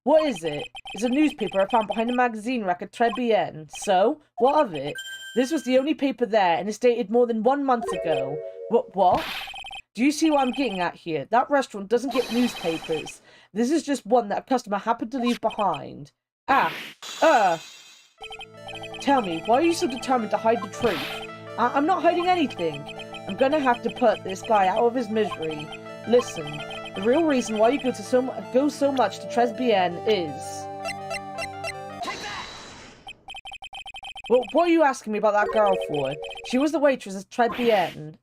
What is it? It's a newspaper I found behind a magazine rack at Tresbienne. So, what of it? This was the only paper there, and it's dated more than 1 month ago. What? Do you see what I'm getting at here? That restaurant doesn't get newspapers. This is just one that a customer happened to leave behind. Tell me, why are you so determined to hide the truth? I'm not hiding anything. I'm gonna have to put this guy out of his misery. Listen, the real reason why you go so much to Tresbienne is... Well, what are you asking me about that girl for? She was the waitress at Tresbienne.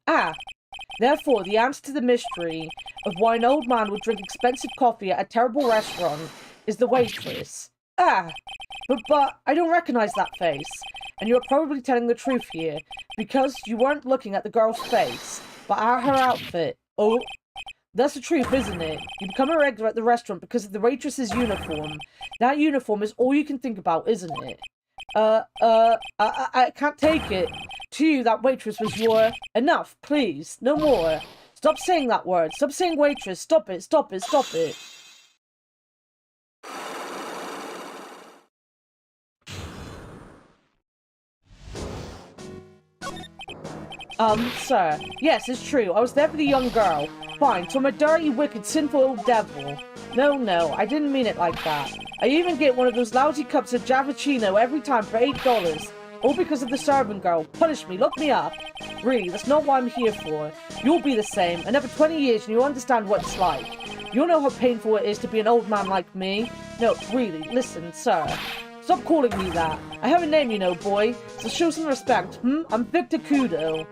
Therefore, the answer to the mystery of why an old man would drink expensive coffee at a terrible restaurant is the waitress. But I don't recognize that face. And you're probably telling the truth here, because you weren't looking at the girl's face, but at her outfit. Oh, that's the truth, isn't it? You become a regular at the restaurant because of the waitress's uniform. That uniform is all you can think about, isn't it? I can't take it. To you, that waitress was your... Enough, please. No more. Stop saying that word. Stop saying waitress. Stop it, stop it, stop it. Sir. Yes, it's true. I was there for the young girl. Fine, so I'm a dirty, wicked, sinful old devil. No, I didn't mean it like that. I even get one of those lousy cups of Javicino every time for $8. All because of the servant girl. Punish me, look me up. Really, that's not what I'm here for. You'll be the same. Another 20 years and you'll understand what it's like. You'll know how painful it is to be an old man like me. No, really, listen, sir. Stop calling me that. I have a name, you know, boy. So show some respect, I'm Victor Kudo.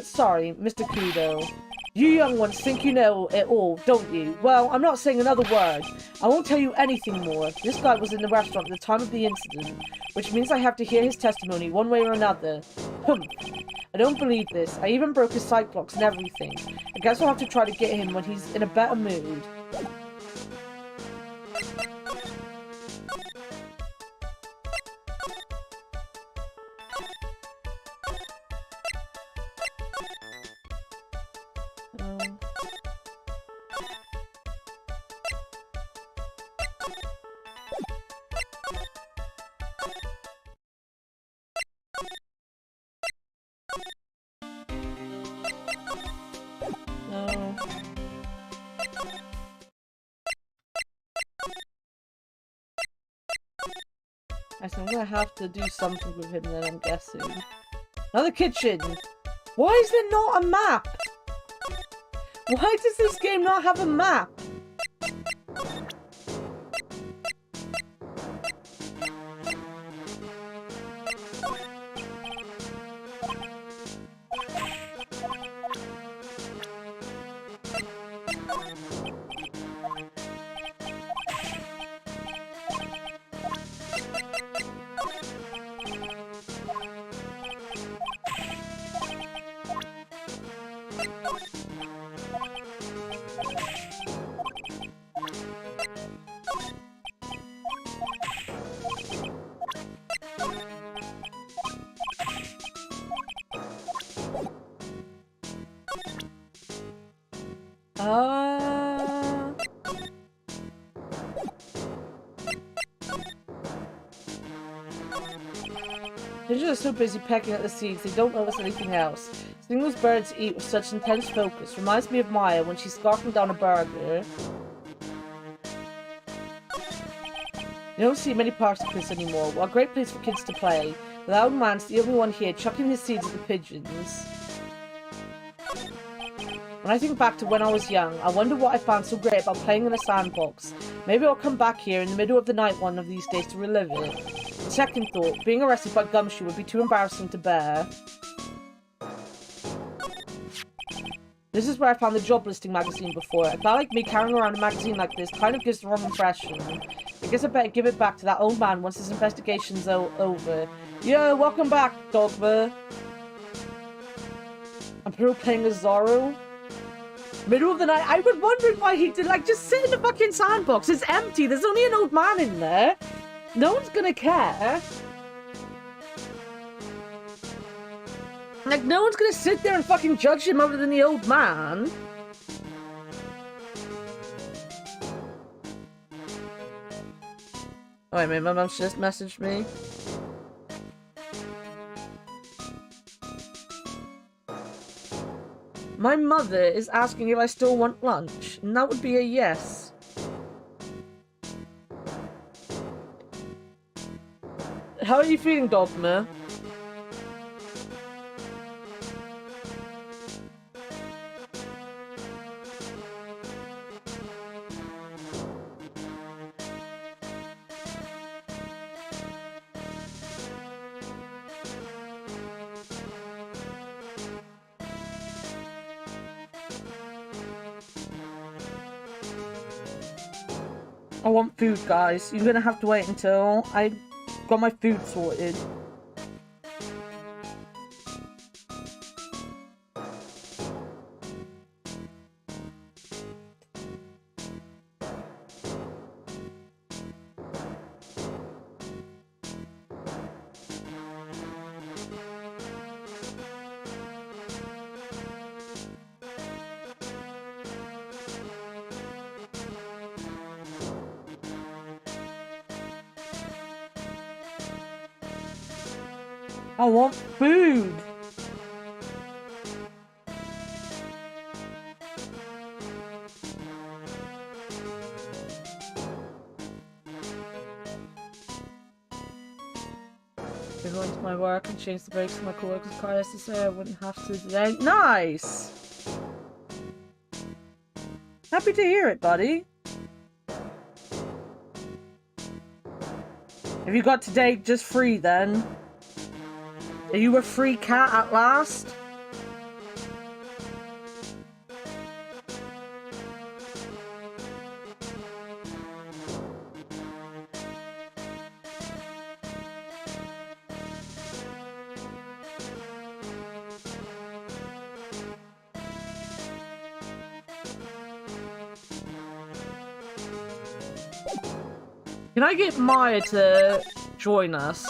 Sorry, Mr. Kudo. You young ones think you know it all, don't you? Well, I'm not saying another word. I won't tell you anything more. This guy was in the restaurant at the time of the incident, which means I have to hear his testimony one way or another. I don't believe this. I even broke his sight blocks and everything. I guess I'll have to try to get him when he's in a better mood. I'm gonna have to do something with him then, I'm guessing. Another kitchen! Why is there not a map? Why does this game not have a map? Pigeons are so busy pecking at the seeds, they don't notice anything else. Seeing those birds eat with such intense focus reminds me of Maya when she's scarfing down a burger. You don't see many parks like this anymore. What a great place for kids to play. The loud man's the only one here chucking his seeds at the pigeons. When I think back to when I was young, I wonder what I found so great about playing in a sandbox. Maybe I'll come back here in the middle of the night one of these days to relive it. Second thought, being arrested by Gumshoe would be too embarrassing to bear. This is where I found the job listing magazine before. A guy like me carrying around a magazine like this kind of gives the wrong impression. I guess I better give it back to that old man once his investigation's over. Yo, welcome back, Dogma. I'm still playing as Zorro. Middle of the night. I was wondering why he did, like, just sit in the fucking sandbox. It's empty. There's only an old man in there. No one's gonna care. Like, no one's gonna sit there and fucking judge him other than the old man. Oh, wait a minute, my mum's just messaged me. My mother is asking if I still want lunch, and that would be a yes. How are you feeling, Dogma? I want food, guys. You're gonna have to wait until I got my food sorted. I want food! I'm going to my work and change the brakes on my co-worker's car yesterday. I wouldn't have to today. Nice! Happy to hear it, buddy. Have you got today just free then? Are you a free cat at last? Can I get Maya to join us?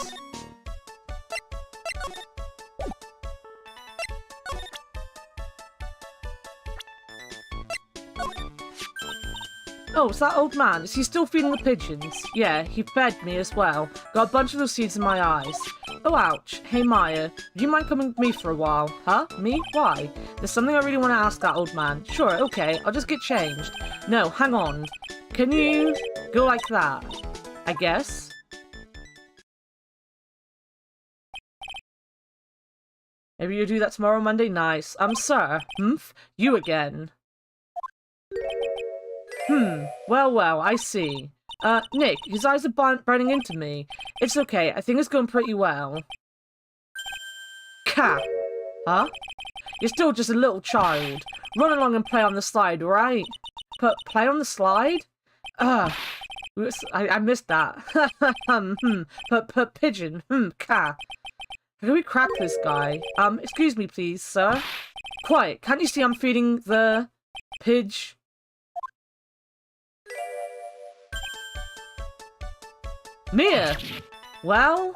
Oh, it's that old man. Is he still feeding the pigeons? Yeah, he fed me as well. Got a bunch of those seeds in my eyes. Oh, ouch. Hey, Maya. Would you mind coming with me for a while? Huh? Me? Why? There's something I really want to ask that old man. Sure, okay. I'll just get changed. No, hang on. Can you go like that? I guess? Maybe you do that tomorrow, Monday? Nice. Sir. Humph? You again. Well, I see. Nick, his eyes are burning into me. It's okay, I think it's going pretty well. Cat. Huh? You're still just a little child. Run along and play on the slide, right? Play on the slide? I missed that. Pigeon. Cat. How can we crack this guy? Excuse me, please, sir. Quiet, can't you see I'm feeding the pidge? Mia! Well,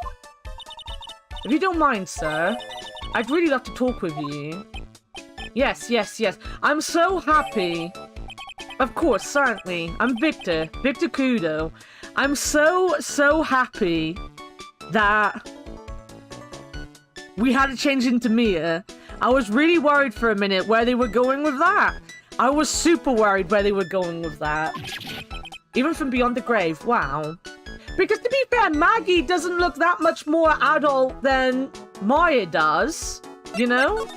if you don't mind, sir, I'd really love to talk with you. Yes. I'm so happy. Of course, certainly. I'm Victor Kudo. I'm so happy that we had to change into Mia. I was really worried for a minute where they were going with that. I was super worried where they were going with that. Even from Beyond the Grave, wow. Because to be fair, Maggie doesn't look that much more adult than Maya does, you know?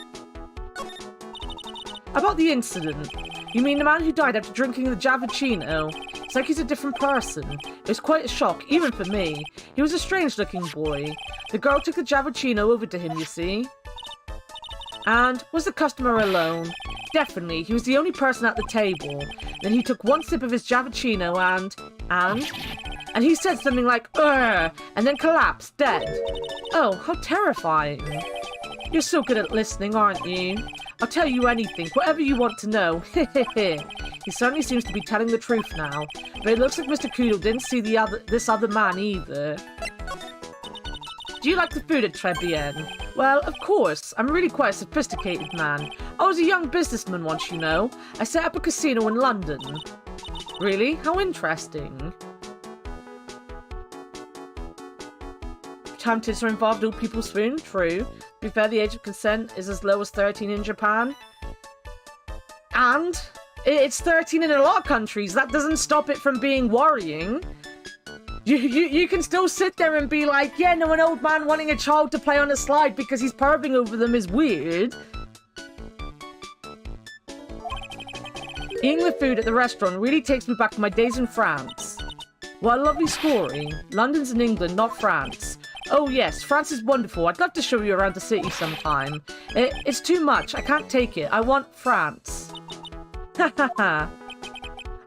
About the incident. You mean the man who died after drinking the Javicino? It's like he's a different person. It was quite a shock, even for me. He was a strange-looking boy. The girl took the Javicino over to him, you see? And was the customer alone? Definitely, he was the only person at the table. Then he took one sip of his Javicino and he said something like, "Urgh," and then collapsed, dead. Oh, how terrifying. You're so good at listening, aren't you? I'll tell you anything, whatever you want to know. He certainly seems to be telling the truth now. But it looks like Mr. Kudo didn't see this other man either. Do you like the food at Trebienne? Well, of course. I'm really quite a sophisticated man. I was a young businessman once, you know. I set up a casino in London. Really? How interesting. Tempters are involved, all people swoon. True. To be fair, the age of consent is as low as 13 in Japan. And it's 13 in a lot of countries. That doesn't stop it from being worrying. You can still sit there and be like, yeah, no, an old man wanting a child to play on a slide because he's perving over them is weird. Eating the food at the restaurant really takes me back to my days in France. What a lovely story. London's in England, not France. Oh yes, France is wonderful. I'd love to show you around the city sometime. It's too much. I can't take it. I want France. Ha ha ha.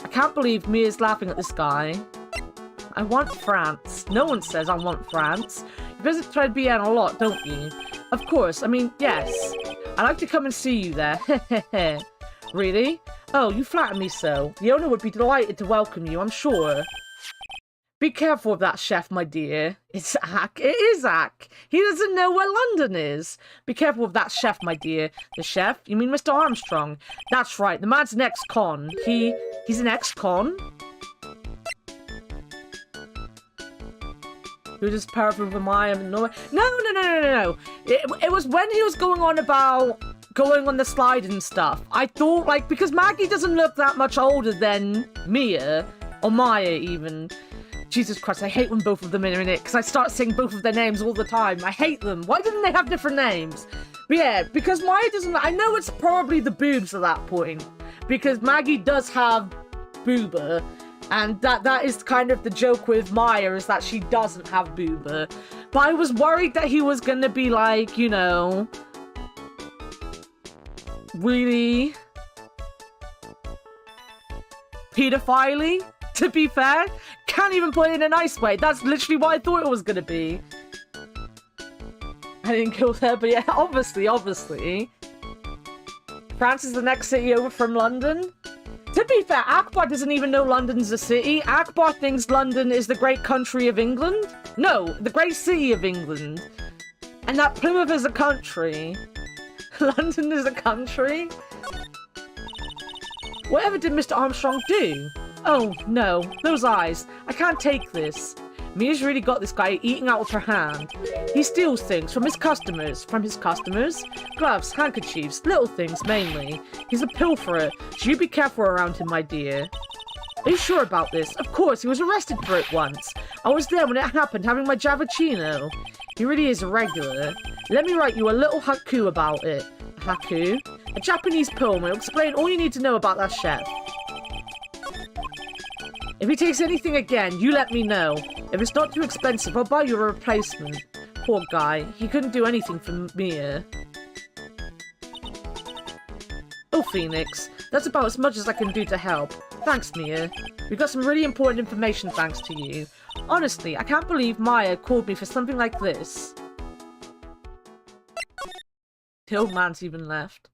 I can't believe Mia's laughing at this guy. I want France. No one says I want France. You visit Trebienne a lot, don't you? Of course. I mean, yes. I'd like to come and see you there. Hehehe. Really? Oh, you flatter me so. The owner would be delighted to welcome you, I'm sure. Be careful of that chef, my dear. It's Ack. It is Ack. He doesn't know where London is. Be careful of that chef, my dear. The chef? You mean Mr. Armstrong? That's right. The man's an ex-con. He's an ex-con? Who just powerful over my... No. It was when he was going on about going on the slide and stuff. I thought, like, because Maggie doesn't look that much older than Mia, or Maya even. Jesus Christ, I hate when both of them are in it, because I start saying both of their names all the time. I hate them. Why didn't they have different names? But yeah, because Maya doesn't... I know it's probably the boobs at that point, because Maggie does have booba, and that is kind of the joke with Maya, is that she doesn't have booba. But I was worried that he was gonna be like, you know... really... pedophile-y, to be fair. Can't even put it in a nice way. That's literally what I thought it was gonna be. I didn't go there, but yeah, obviously. France is the next city over from London. To be fair, Akbar doesn't even know London's a city. Akbar thinks London is the great country of England. No, the great city of England. And that Plymouth is a country. London is a country? Whatever did Mr. Armstrong do? Oh, no. Those eyes. I can't take this. Mia's really got this guy eating out of her hand. He steals things from his customers. From his customers? Gloves, handkerchiefs, little things mainly. He's a pilferer, so you be careful around him, my dear. Are you sure about this? Of course, he was arrested for it once. I was there when it happened, having my Javicino. He really is a regular. Let me write you a little haiku about it. A haiku? A Japanese poem. It'll explain all you need to know about that chef. If he takes anything again, you let me know. If it's not too expensive, I'll buy you a replacement. Poor guy. He couldn't do anything for Mia. Oh, Phoenix. That's about as much as I can do to help. Thanks, Mia. We got some really important information thanks to you. Honestly, I can't believe Maya called me for something like this. The old man's even left.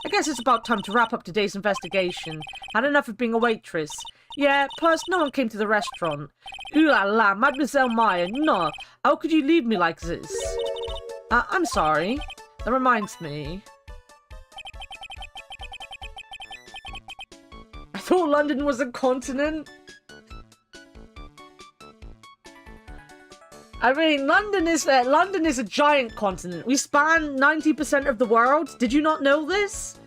I guess it's about time to wrap up today's investigation. Had enough of being a waitress. Yeah, plus no one came to the restaurant. Ooh la la, Mademoiselle Maya, no. How could you leave me like this? I'm sorry. That reminds me. I thought London was a continent. I mean, London is a giant continent. We span 90% of the world. Did you not know this?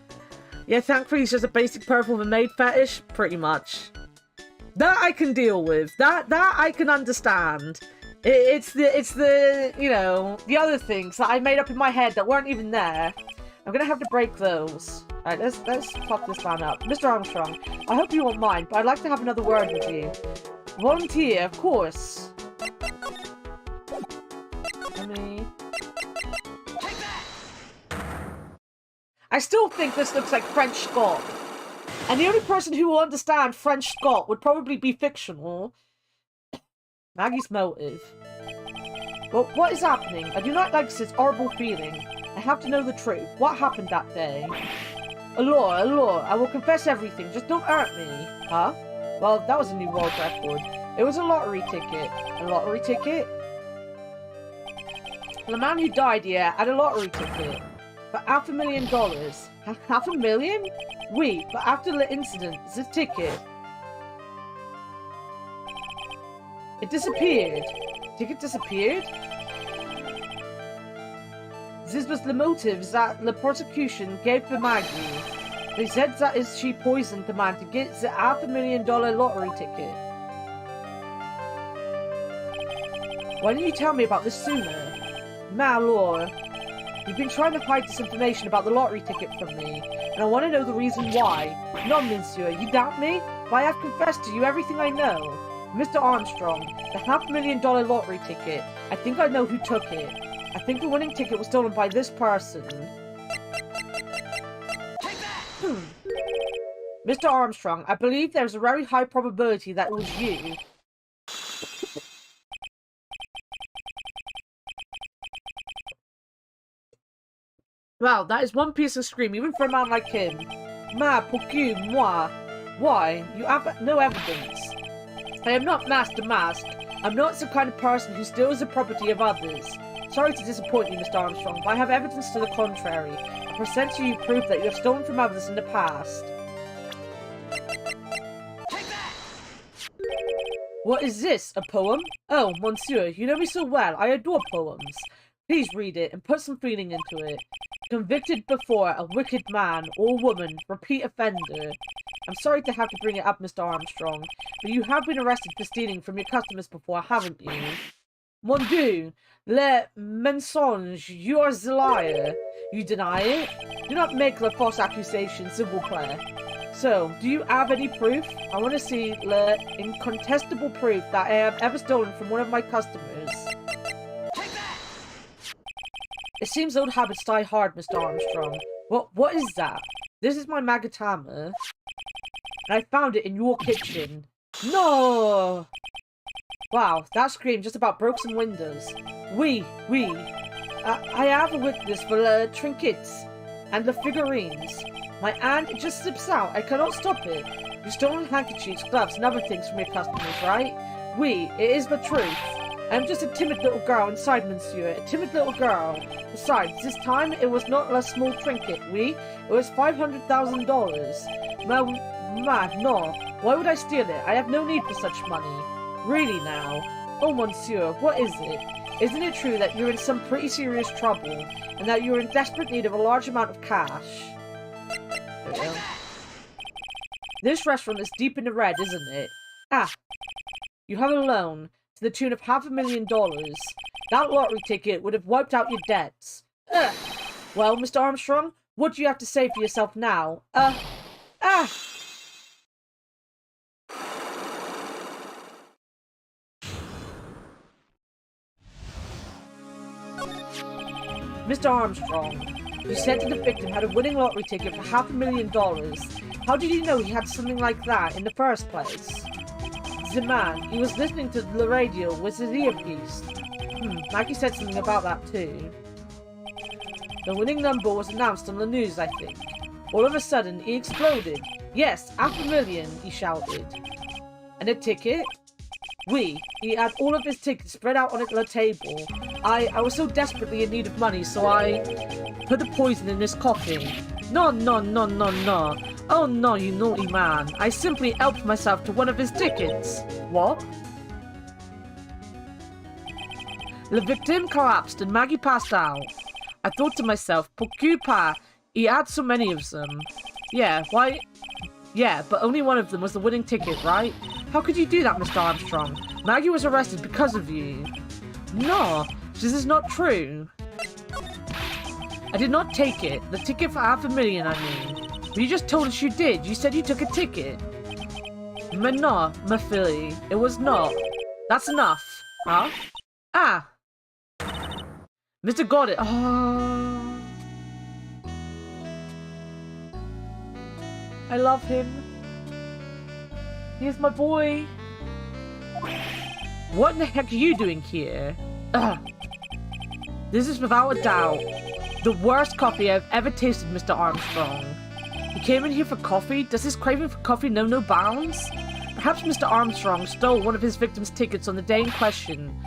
Yeah, thankfully it's just a basic purple of a maid fetish. Pretty much. That I can deal with. That I can understand. It's the, you know, the other things that I made up in my head that weren't even there. I'm gonna have to break those. Alright, let's pop this man up. Mr. Armstrong, I hope you won't mind, but I'd like to have another word with you. Volunteer, of course. I still think this looks like French Scott. And the only person who will understand French Scott would probably be fictional. Maggie's motive. Well, what is happening? I do not like this horrible feeling. I have to know the truth. What happened that day? Allure, I will confess everything. Just don't hurt me. Huh? Well, that was a new world record. It was a lottery ticket. A lottery ticket? The man who died here had a lottery ticket. For $500,000. $500,000? Oui, but after the incident, the ticket. It disappeared. Ticket disappeared? This was the motives that the prosecution gave for Maggie. They said that is she poisoned the man to get the $500,000 lottery ticket. Why didn't you tell me about this sooner? Ma lord, you've been trying to hide this information about the lottery ticket from me, and I want to know the reason why. No, monsieur, you doubt me? But I have confessed to you everything I know. Mr. Armstrong, the $500,000 lottery ticket. I think I know who took it. I think the winning ticket was stolen by this person. Mr. Armstrong, I believe there's a very high probability that it was you. Wow, that is one piece of scream, even for a man like him. Ma, pourquoi, moi? Why? You have no evidence. I am not masked. I'm not some kind of person who steals the property of others. Sorry to disappoint you, Mr. Armstrong, but I have evidence to the contrary. I present to you proof that you have stolen from others in the past. Take that! What is this? A poem? Oh, monsieur, you know me so well. I adore poems. Please read it and put some feeling into it. Convicted before, a wicked man or woman, repeat offender. I'm sorry to have to bring it up, Mr. Armstrong, but you have been arrested for stealing from your customers before, haven't you? Mon Dieu, le mensonge, you are the liar. You deny it? Do not make the false accusation, s'il vous plaît. So, do you have any proof? I want to see the incontestable proof that I have ever stolen from one of my customers. It seems old habits die hard, Mr. Armstrong. What is that? This is my magatama. And I found it in your kitchen. No! Wow, that scream just about broke some windows. Oui. I have a witness for the trinkets and the figurines. My aunt just slips out. I cannot stop it. You've stolen handkerchiefs, gloves, and other things from your customers, right? Oui, it is the truth. I'm just a timid little girl inside, monsieur. A timid little girl. Besides, this time it was not a small trinket, oui? It was $500,000. No. Why would I steal it? I have no need for such money. Really now? Oh, monsieur, what is it? Isn't it true that you're in some pretty serious trouble, and that you're in desperate need of a large amount of cash? There we go. This restaurant is deep in the red, isn't it? Ah. You have a loan to the tune of $500,000. That lottery ticket would have wiped out your debts. Ugh. Well, Mr. Armstrong, what do you have to say for yourself now? Mr. Armstrong, you said that the victim had a winning lottery ticket for $500,000. How did you know he had something like that in the first place? The man, he was listening to the radio with his earpiece. Maggie said something about that too. The winning number was announced on the news, I think. All of a sudden, he exploded. Yes, $500,000, he shouted. And a ticket? Oui, he had all of his tickets spread out on the table. I was so desperately in need of money, so I put the poison in his coffee. No. Oh no, you naughty man. I simply helped myself to one of his tickets. What? The victim collapsed and Maggie passed out. I thought to myself, pourquoi pas? He had so many of them. Yeah, why? Yeah, but only one of them was the winning ticket, right? How could you do that, Mr. Armstrong? Maggie was arrested because of you. No, this is not true. I did not take it. The ticket for $500,000, I mean. But you just told us you did. You said you took a ticket. Mais no, ma fille. It was not. That's enough. Huh? Ah! Mr. Got it. Oh. I love him. He's my boy. What in the heck are you doing here? Ugh. This is without a doubt the worst coffee I've ever tasted, Mr. Armstrong. You came in here for coffee? Does his craving for coffee know no bounds? Perhaps Mr. Armstrong stole one of his victim's tickets on the day in question.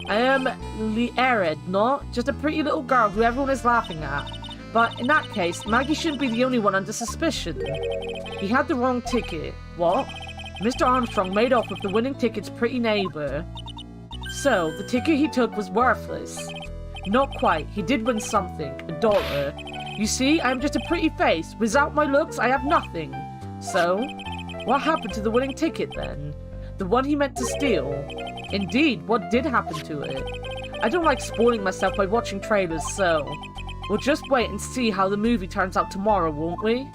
I am Leered, not just a pretty little girl who everyone is laughing at. But in that case, Maggie shouldn't be the only one under suspicion. He had the wrong ticket. What? Mr. Armstrong made off with the winning ticket's pretty neighbor. So, the ticket he took was worthless. Not quite. He did win something. $1. You see, I am just a pretty face. Without my looks, I have nothing. So, what happened to the winning ticket then? The one he meant to steal? Indeed, what did happen to it? I don't like spoiling myself by watching trailers, so we'll just wait and see how the movie turns out tomorrow, won't we?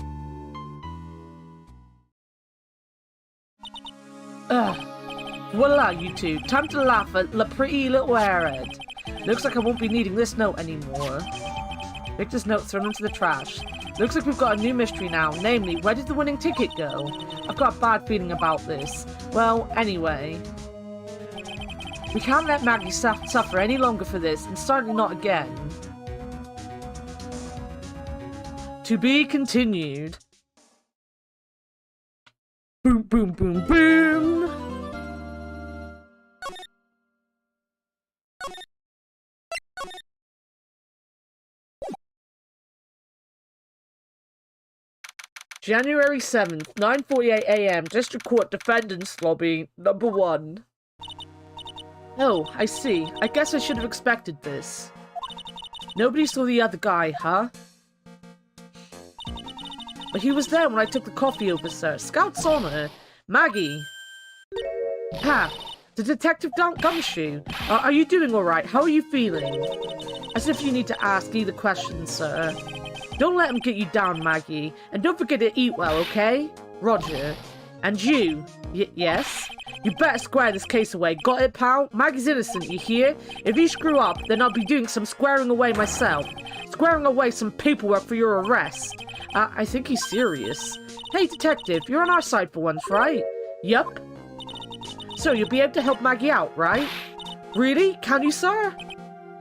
Voila, you two. Time to laugh at the pretty little airhead. Looks like I won't be needing this note anymore. Victor's note thrown into the trash. Looks like we've got a new mystery now, namely, where did the winning ticket go? I've got a bad feeling about this. Well, anyway. We can't let Maggie suffer any longer for this, and certainly not again. To be continued. Boom, boom, boom, boom! January 7th, 9:48 AM, District Court Defendant's Lobby, number 1. Oh, I see. I guess I should have expected this. Nobody saw the other guy, huh? But he was there when I took the coffee over, sir. Scout's honor. Maggie. Ha! The Detective Gumshoe. Are you doing alright? How are you feeling? As if you need to ask either question, sir. Don't let him get you down, Maggie. And don't forget to eat well, okay? Roger. And you? Yes? You better square this case away. Got it, pal? Maggie's innocent, you hear? If you screw up, then I'll be doing some squaring away myself. Squaring away some paperwork for your arrest. I think he's serious. Hey, detective, you're on our side for once, right? Yup. So you'll be able to help Maggie out, right? Really? Can you, sir?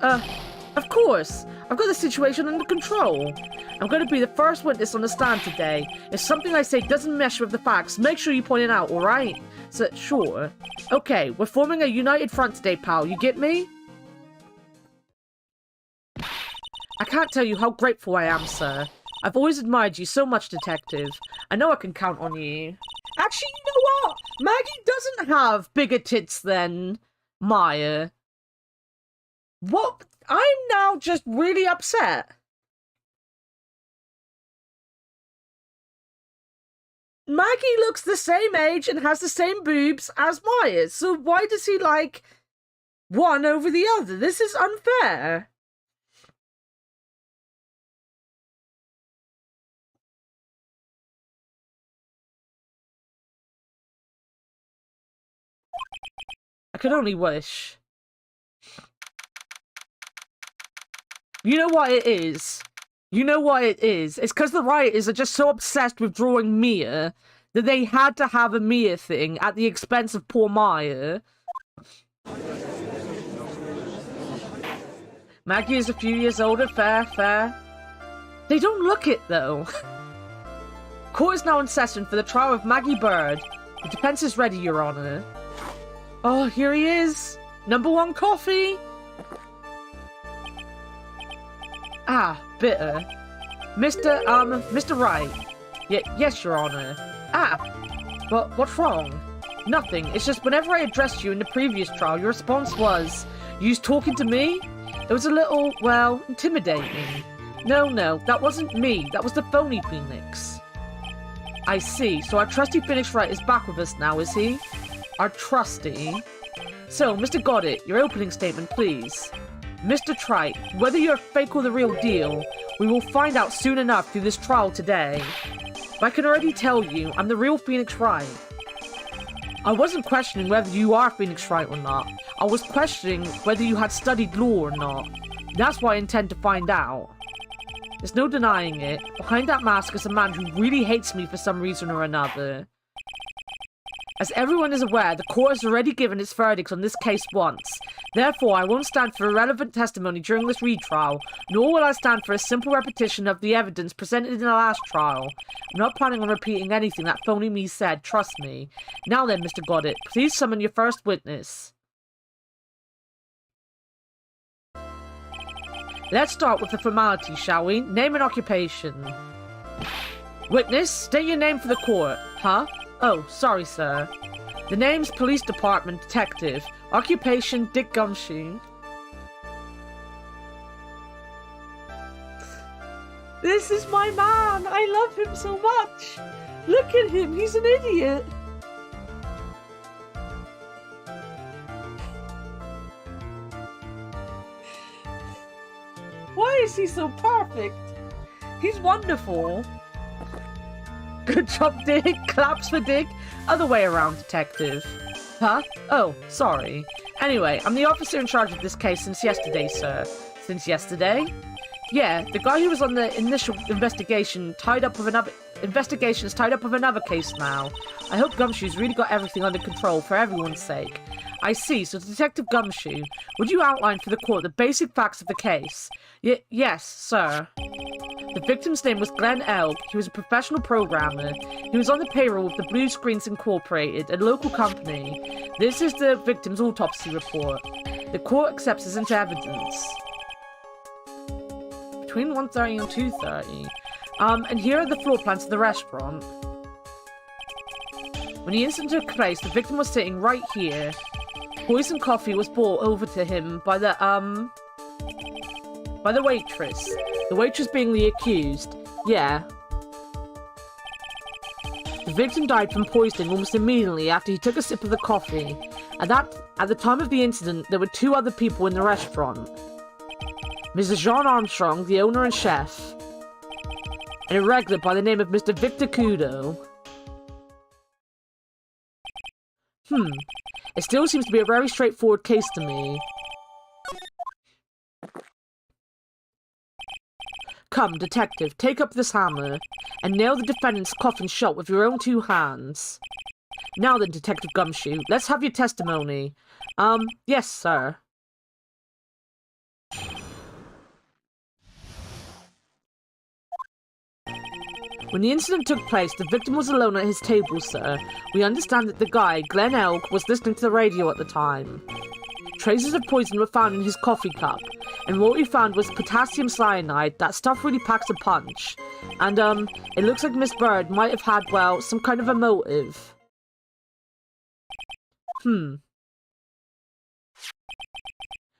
Of course. I've got the situation under control. I'm going to be the first witness on the stand today. If something I say doesn't mesh with the facts, make sure you point it out, alright? So, sure. Okay, we're forming a united front today, pal. You get me? I can't tell you how grateful I am, sir. I've always admired you so much, detective. I know I can count on you. Actually, you know what? Maggie doesn't have bigger tits than Maya. What? I'm now just really upset. Maggie looks the same age and has the same boobs as Maya, so why does he like one over the other? This is unfair. I can only wish. You know what it is? You know what it is? It's because the writers are just so obsessed with drawing Mia that they had to have a Mia thing at the expense of poor Maya. Maggie is a few years older, fair. They don't look it, though. Court is now in session for the trial of Maggie Bird. The defense is ready, Your Honor. Oh, here he is. Number 1 coffee. Ah, bitter. Mr. Wright. Yes, Your Honor. Ah, but what's wrong? Nothing. It's just whenever I addressed you in the previous trial, your response was, you was talking to me? It was a little, well, intimidating. No, that wasn't me. That was the phony Phoenix. I see. So our trusty Phoenix Wright is back with us now, is he? Our trusty. So, Mr. Goddard, your opening statement, please. Mr. Trite, whether you're fake or the real deal, we will find out soon enough through this trial today. But I can already tell you, I'm the real Phoenix Wright. I wasn't questioning whether you are Phoenix Wright or not. I was questioning whether you had studied law or not. That's what I intend to find out. There's no denying it. Behind that mask is a man who really hates me for some reason or another. As everyone is aware, the court has already given its verdict on this case once. Therefore, I won't stand for irrelevant testimony during this retrial, nor will I stand for a simple repetition of the evidence presented in the last trial. I'm not planning on repeating anything that phony me said, trust me. Now then, Mr. Goddard, please summon your first witness. Let's start with the formalities, shall we? Name and occupation. Witness, state your name for the court. Huh? Oh, sorry, sir. The name's Police Department Detective. Occupation, Dick Gumshoe. This is my man! I love him so much! Look at him, he's an idiot! Why is he so perfect? He's wonderful. Good job, Dick. Claps for Dick. Other way around, detective. Huh? Oh, sorry. Anyway, I'm the officer in charge of this case since yesterday, sir. Since yesterday? Yeah, the guy who was on the initial investigation is tied up with another case now. I hope Gumshoe's really got everything under control for everyone's sake. I see, so Detective Gumshoe, would you outline for the court the basic facts of the case? Yes, sir. The victim's name was Glenn Elk. He was a professional programmer. He was on the payroll of the Blue Screens Incorporated, a local company. This is the victim's autopsy report. The court accepts this into evidence. Between 1:30 and 2:30. And here are the floor plans of the restaurant. When the incident took place, the victim was sitting right here. Poison coffee was brought over to him by the waitress. The waitress being the accused. Yeah. The victim died from poisoning almost immediately after he took a sip of the coffee. At the time of the incident, there were 2 other people in the restaurant. Mrs. Jean Armstrong, the owner and chef, and a regular by the name of Mr. Victor Kudo. It still seems to be a very straightforward case to me. Come, detective, take up this hammer and nail the defendant's coffin shut with your own 2 hands. Now then, Detective Gumshoe, let's have your testimony. Yes, sir. When the incident took place, the victim was alone at his table, sir. We understand that the guy, Glenn Elk, was listening to the radio at the time. Traces of poison were found in his coffee cup, and what we found was potassium cyanide. That stuff really packs a punch. And, it looks like Miss Bird might have had, well, some kind of a motive.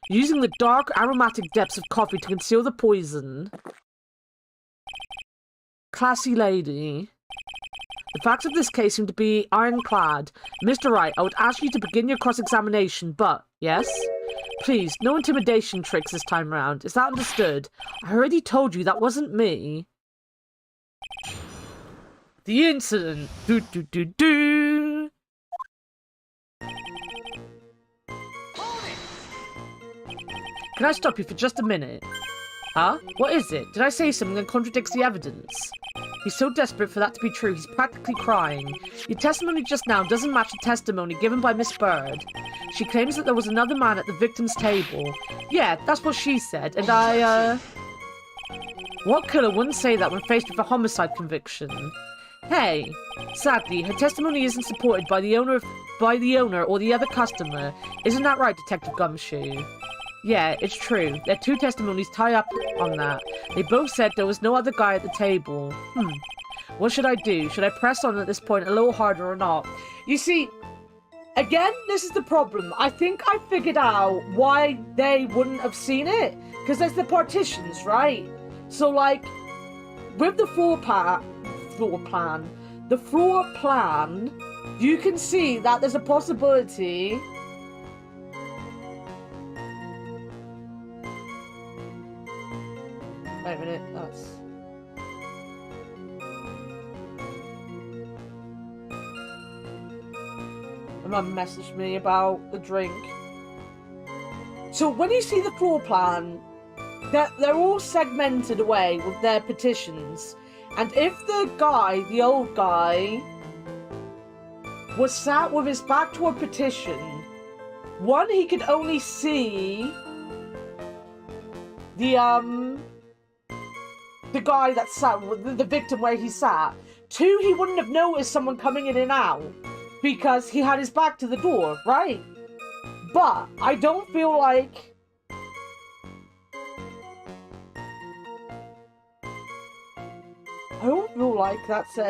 Using the dark, aromatic depths of coffee to conceal the poison. Classy lady. The facts of this case seem to be ironclad. Mr. Wright, I would ask you to begin your cross-examination, but... Yes? Please, no intimidation tricks this time round. Is that understood? I already told you that wasn't me. The incident. Do. Can I stop you for just a minute? Huh? What is it? Did I say something that contradicts the evidence? He's so desperate for that to be true, he's practically crying. Your testimony just now doesn't match the testimony given by Miss Bird. She claims that there was another man at the victim's table. Yeah, that's what she said, and What killer wouldn't say that when faced with a homicide conviction? Hey! Sadly, her testimony isn't supported by the owner or the other customer. Isn't that right, Detective Gumshoe? Yeah, it's true. Their 2 testimonies tie up on that. They both said there was no other guy at the table. What should I do? Should I press on at this point a little harder or not? You see, again, this is the problem. I think I figured out why they wouldn't have seen it. Because there's the partitions, right? So, like, with the floor plan, you can see that there's a possibility... Wait a minute, that's... My mum messaged me about the drink. So when you see the floor plan, they're all segmented away with their petitions. And if the guy, the old guy... was sat with his back to a petition. One, he could only see the guy that sat, the victim where he sat. Two, he wouldn't have noticed someone coming in and out because he had his back to the door, right? But I don't feel like...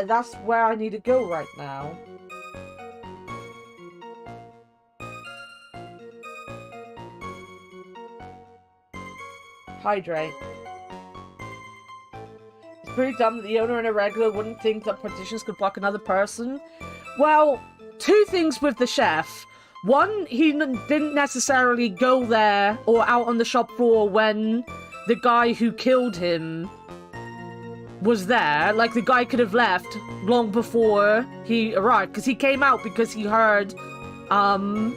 that's where I need to go right now. Hydrate. It's pretty dumb that the owner and a regular wouldn't think that partitions could block another person. Well, two things with the chef. One, he didn't necessarily go there or out on the shop floor when the guy who killed him was there. Like, the guy could have left long before he arrived, because he came out because he heard someone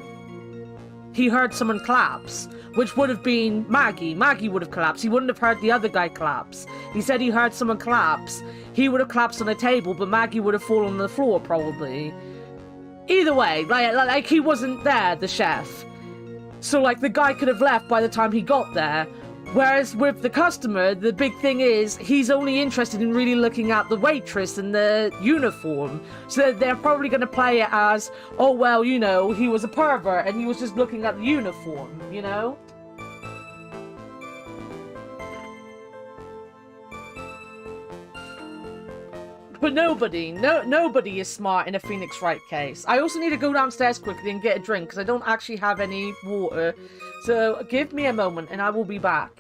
collapse, which would have been Maggie. Maggie would have collapsed. He wouldn't have heard the other guy collapse. He said he heard someone collapse. He would have collapsed on a table, but Maggie would have fallen on the floor, probably. Either way, like he wasn't there, the chef. So, like, the guy could have left by the time he got there. Whereas with the customer, the big thing is he's only interested in really looking at the waitress and the uniform. So they're probably going to play it as, oh, well, you know, he was a pervert and he was just looking at the uniform, you know? But nobody is smart in a Phoenix Wright case. I also need to go downstairs quickly and get a drink because I don't actually have any water. So give me a moment and I will be back.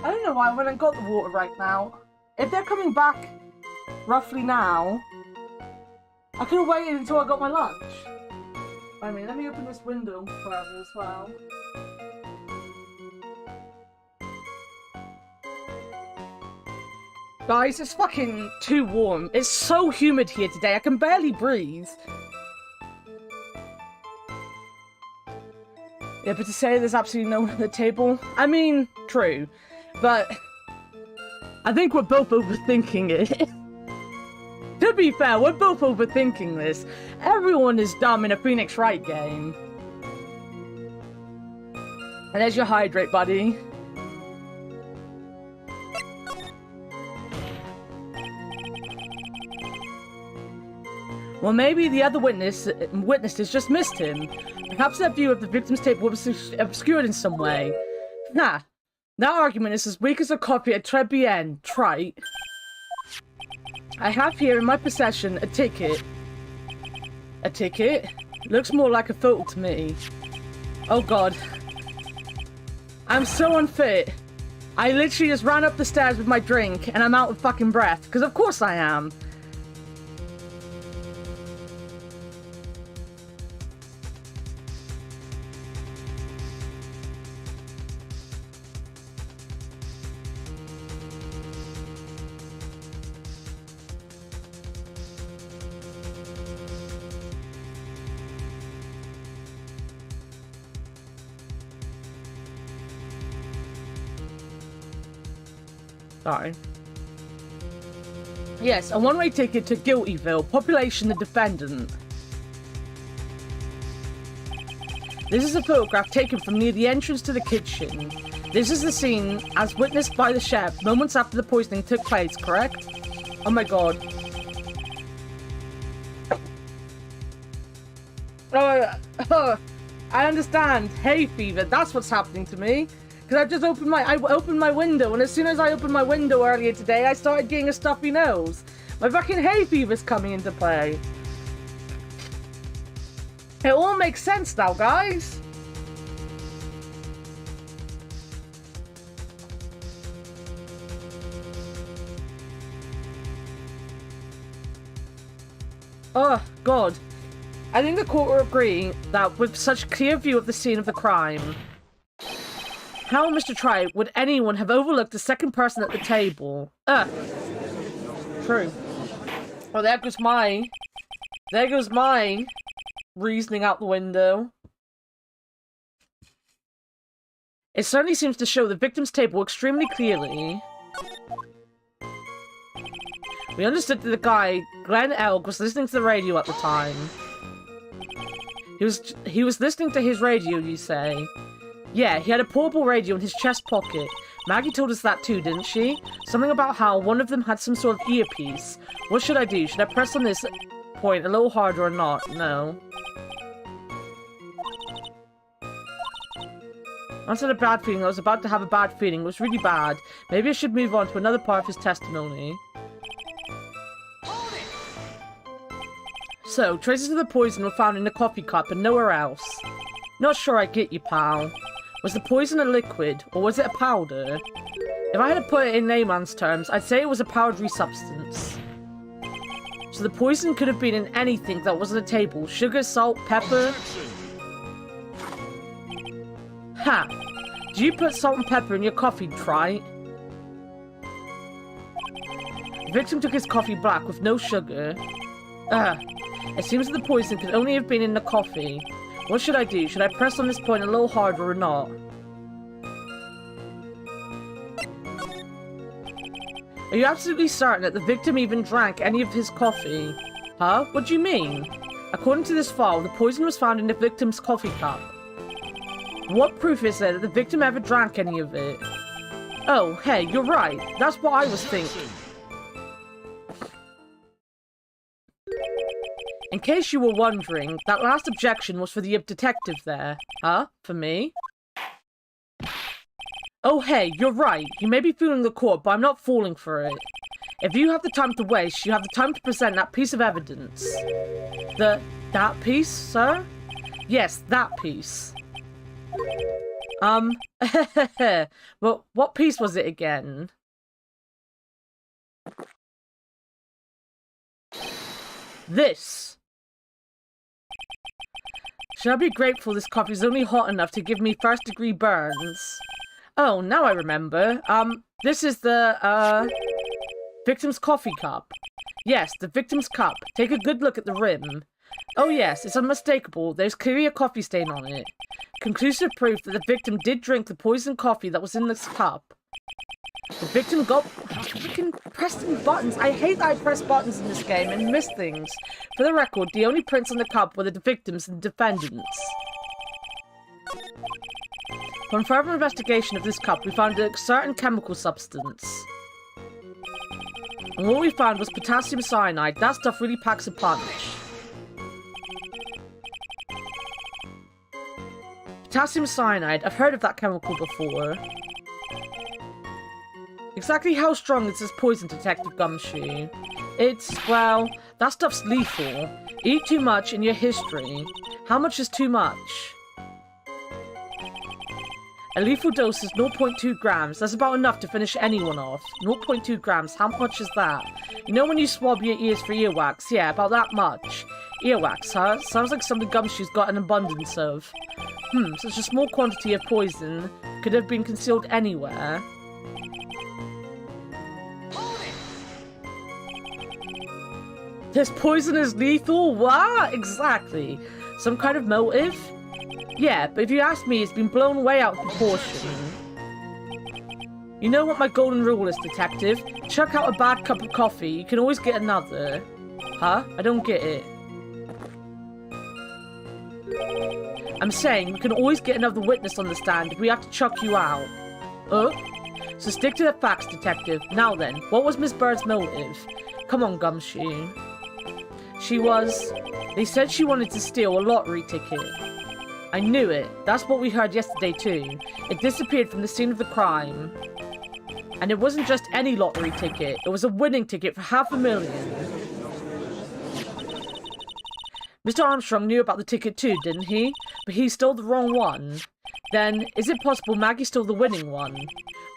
I don't know why I went and got the water right now. If they're coming back roughly now, I could have waited until I got my lunch. Wait a minute, let me open this window further as well. Guys, it's fucking too warm. It's so humid here today, I can barely breathe. Yeah, but to say there's absolutely no one at the table, I mean, true. But I think we're both overthinking it. To be fair, we're both overthinking this. Everyone is dumb in a Phoenix Wright game. And there's your hydrate, buddy. Well, maybe the other witnesses just missed him. Perhaps their view of the victim's tape was obscured in some way. Nah, that argument is as weak as a copy of Trebian, trite. I have here in my possession a ticket. A ticket? Looks more like a photo to me. Oh god. I'm so unfit. I literally just ran up the stairs with my drink and I'm out of fucking breath. Because of course I am. Sorry. Yes, a one-way ticket to Guiltyville. Population the defendant. This is a photograph taken from near the entrance to the kitchen. This is the scene as witnessed by the chef moments after the poisoning took place, correct? Oh my god. Oh, I understand. Hay fever, that's what's happening to me. Because I just opened my window, and as soon as I opened my window earlier today, I started getting a stuffy nose. My fucking hay fever's coming into play. It all makes sense now, guys. Oh, God. I think the court will agree that with such clear view of the scene of the crime, how, Mr. Try, would anyone have overlooked the second person at the table? True. Well, there goes my reasoning out the window. It certainly seems to show the victim's table extremely clearly. We understood that the guy, Glenn Elk, was listening to the radio at the time. He was listening to his radio, you say? Yeah, he had a portable radio in his chest pocket. Maggie told us that too, didn't she? Something about how one of them had some sort of earpiece. What should I do? Should I press on this point a little harder or not? No. Once I had a bad feeling, I was about to have a bad feeling. It was really bad. Maybe I should move on to another part of his testimony. So, traces of the poison were found in a coffee cup and nowhere else. Not sure I get you, pal. Was the poison a liquid, or was it a powder? If I had to put it in layman's terms, I'd say it was a powdery substance. So the poison could have been in anything that was on the table. Sugar, salt, pepper. Ha! Do you put salt and pepper in your coffee, Try? The victim took his coffee black with no sugar. It seems that the poison could only have been in the coffee. What should I do? Should I press on this point a little harder or not? Are you absolutely certain that the victim even drank any of his coffee? Huh? What do you mean? According to this file, the poison was found in the victim's coffee cup. What proof is there that the victim ever drank any of it? Oh, hey, you're right. That's what I was thinking. In case you were wondering, that last objection was for the detective there. Huh? For me? Oh, hey, you're right. You may be fooling the court, but I'm not falling for it. If you have the time to waste, you have the time to present that piece of evidence. That piece, sir? Yes, that piece. Well, what piece was it again? This. Should I be grateful this coffee's only hot enough to give me first-degree burns? Oh, now I remember. This is the, victim's coffee cup. Yes, the victim's cup. Take a good look at the rim. Oh yes, it's unmistakable. There's clearly a coffee stain on it. Conclusive proof that the victim did drink the poisoned coffee that was in this cup. The victim got... freaking pressing buttons. I hate that I press buttons in this game and miss things. For the record, the only prints on the cup were the victims and defendants. Upon further investigation of this cup, we found a certain chemical substance. And what we found was potassium cyanide. That stuff really packs a punch. Potassium cyanide. I've heard of that chemical before. Exactly how strong is this poison, Detective Gumshoe? It's, well, that stuff's lethal. Eat too much in your history. How much is too much? A lethal dose is 0.2 grams. That's about enough to finish anyone off. 0.2 grams, how much is that? You know when you swab your ears for earwax? Yeah, about that much. Earwax, huh? Sounds like something Gumshoe's got an abundance of. Such a small quantity of poison could have been concealed anywhere. This poison is lethal? What? Exactly. Some kind of motive? Yeah, but if you ask me, it's been blown way out of proportion. You know what my golden rule is, detective? Chuck out a bad cup of coffee, you can always get another. Huh? I don't get it. I'm saying we can always get another witness on the stand if we have to chuck you out. So stick to the facts, detective. Now then, what was Miss Bird's motive? Come on, Gumshoe. They said she wanted to steal a lottery ticket. I knew it. That's what we heard yesterday too. It disappeared from the scene of the crime. And it wasn't just any lottery ticket. It was a winning ticket for $500,000. Mr. Armstrong knew about the ticket too, didn't he? But he stole the wrong one. Then, is it possible Maggie stole the winning one?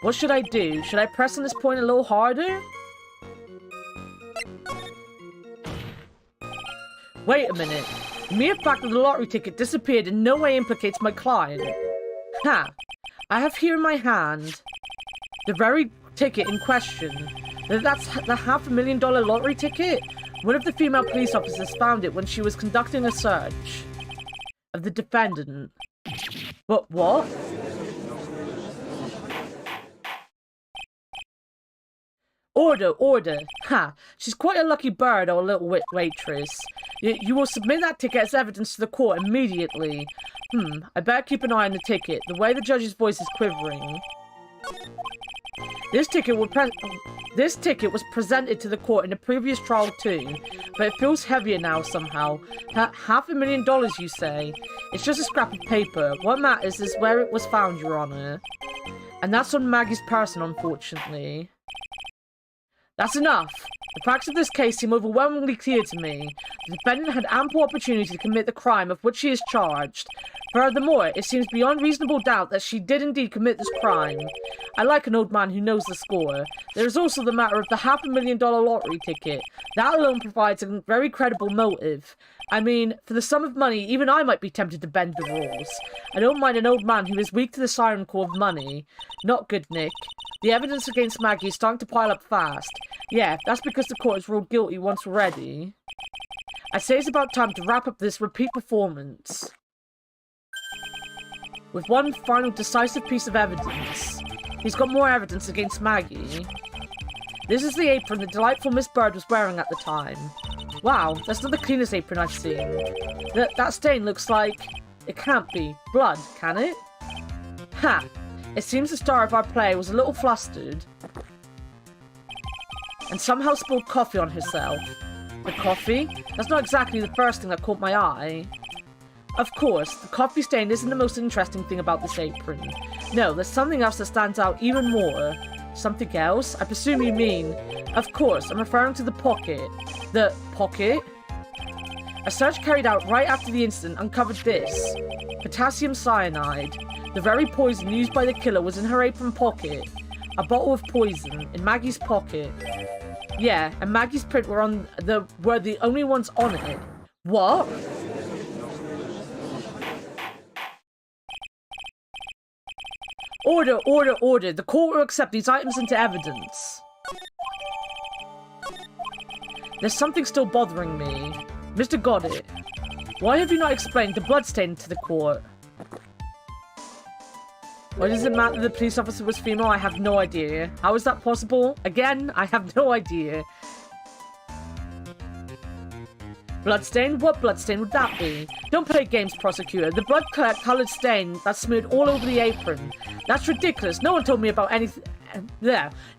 What should I do? Should I press on this point a little harder? Wait a minute. The mere fact that the lottery ticket disappeared in no way implicates my client. Ha! I have here in my hand the very ticket in question. That's the $500,000 lottery ticket? One of the female police officers found it when she was conducting a search of the defendant. But what? Order, order. Ha! She's quite a lucky bird, our little waitress. You will submit that ticket as evidence to the court immediately. I better keep an eye on the ticket. The way the judge's voice is quivering. This ticket was presented to the court in the previous trial too, but it feels heavier now somehow. $500,000, you say? It's just a scrap of paper. What matters is where it was found, Your Honor. And that's on Maggie's person, unfortunately. That's enough. The facts of this case seem overwhelmingly clear to me. The defendant had ample opportunity to commit the crime of which she is charged. Furthermore, it seems beyond reasonable doubt that she did indeed commit this crime. I like an old man who knows the score. There is also the matter of the $500,000 lottery ticket. That alone provides a very credible motive. I mean, for the sum of money, even I might be tempted to bend the rules. I don't mind an old man who is weak to the siren call of money. Not good, Nick. The evidence against Maggie is starting to pile up fast. Yeah, that's because the court has ruled guilty once already. I say it's about time to wrap up this repeat performance with one final decisive piece of evidence. He's got more evidence against Maggie. This is the apron the delightful Miss Bird was wearing at the time. Wow, that's not the cleanest apron I've seen. That stain looks like... It can't be blood, can it? Ha! It seems the star of our play was a little flustered and somehow spilled coffee on herself. The coffee? That's not exactly the first thing that caught my eye. Of course, the coffee stain isn't the most interesting thing about this apron. No, there's something else that stands out even more. Something else? I presume you mean... Of course, I'm referring to the pocket. The pocket? A search carried out right after the incident uncovered this. Potassium cyanide. The very poison used by the killer was in her apron pocket. A bottle of poison in Maggie's pocket. Yeah, and Maggie's print were the only ones on it. What? Order, order, order. The court will accept these items into evidence. There's something still bothering me. Mr. Goddard, why have you not explained the bloodstain to the court? Why does it matter the police officer was female? I have no idea. How is that possible? Again, I have no idea. Bloodstain? What bloodstain would that be? Don't play games, prosecutor. The blood-colored stain that's smeared all over the apron. That's ridiculous. No one told me about anything.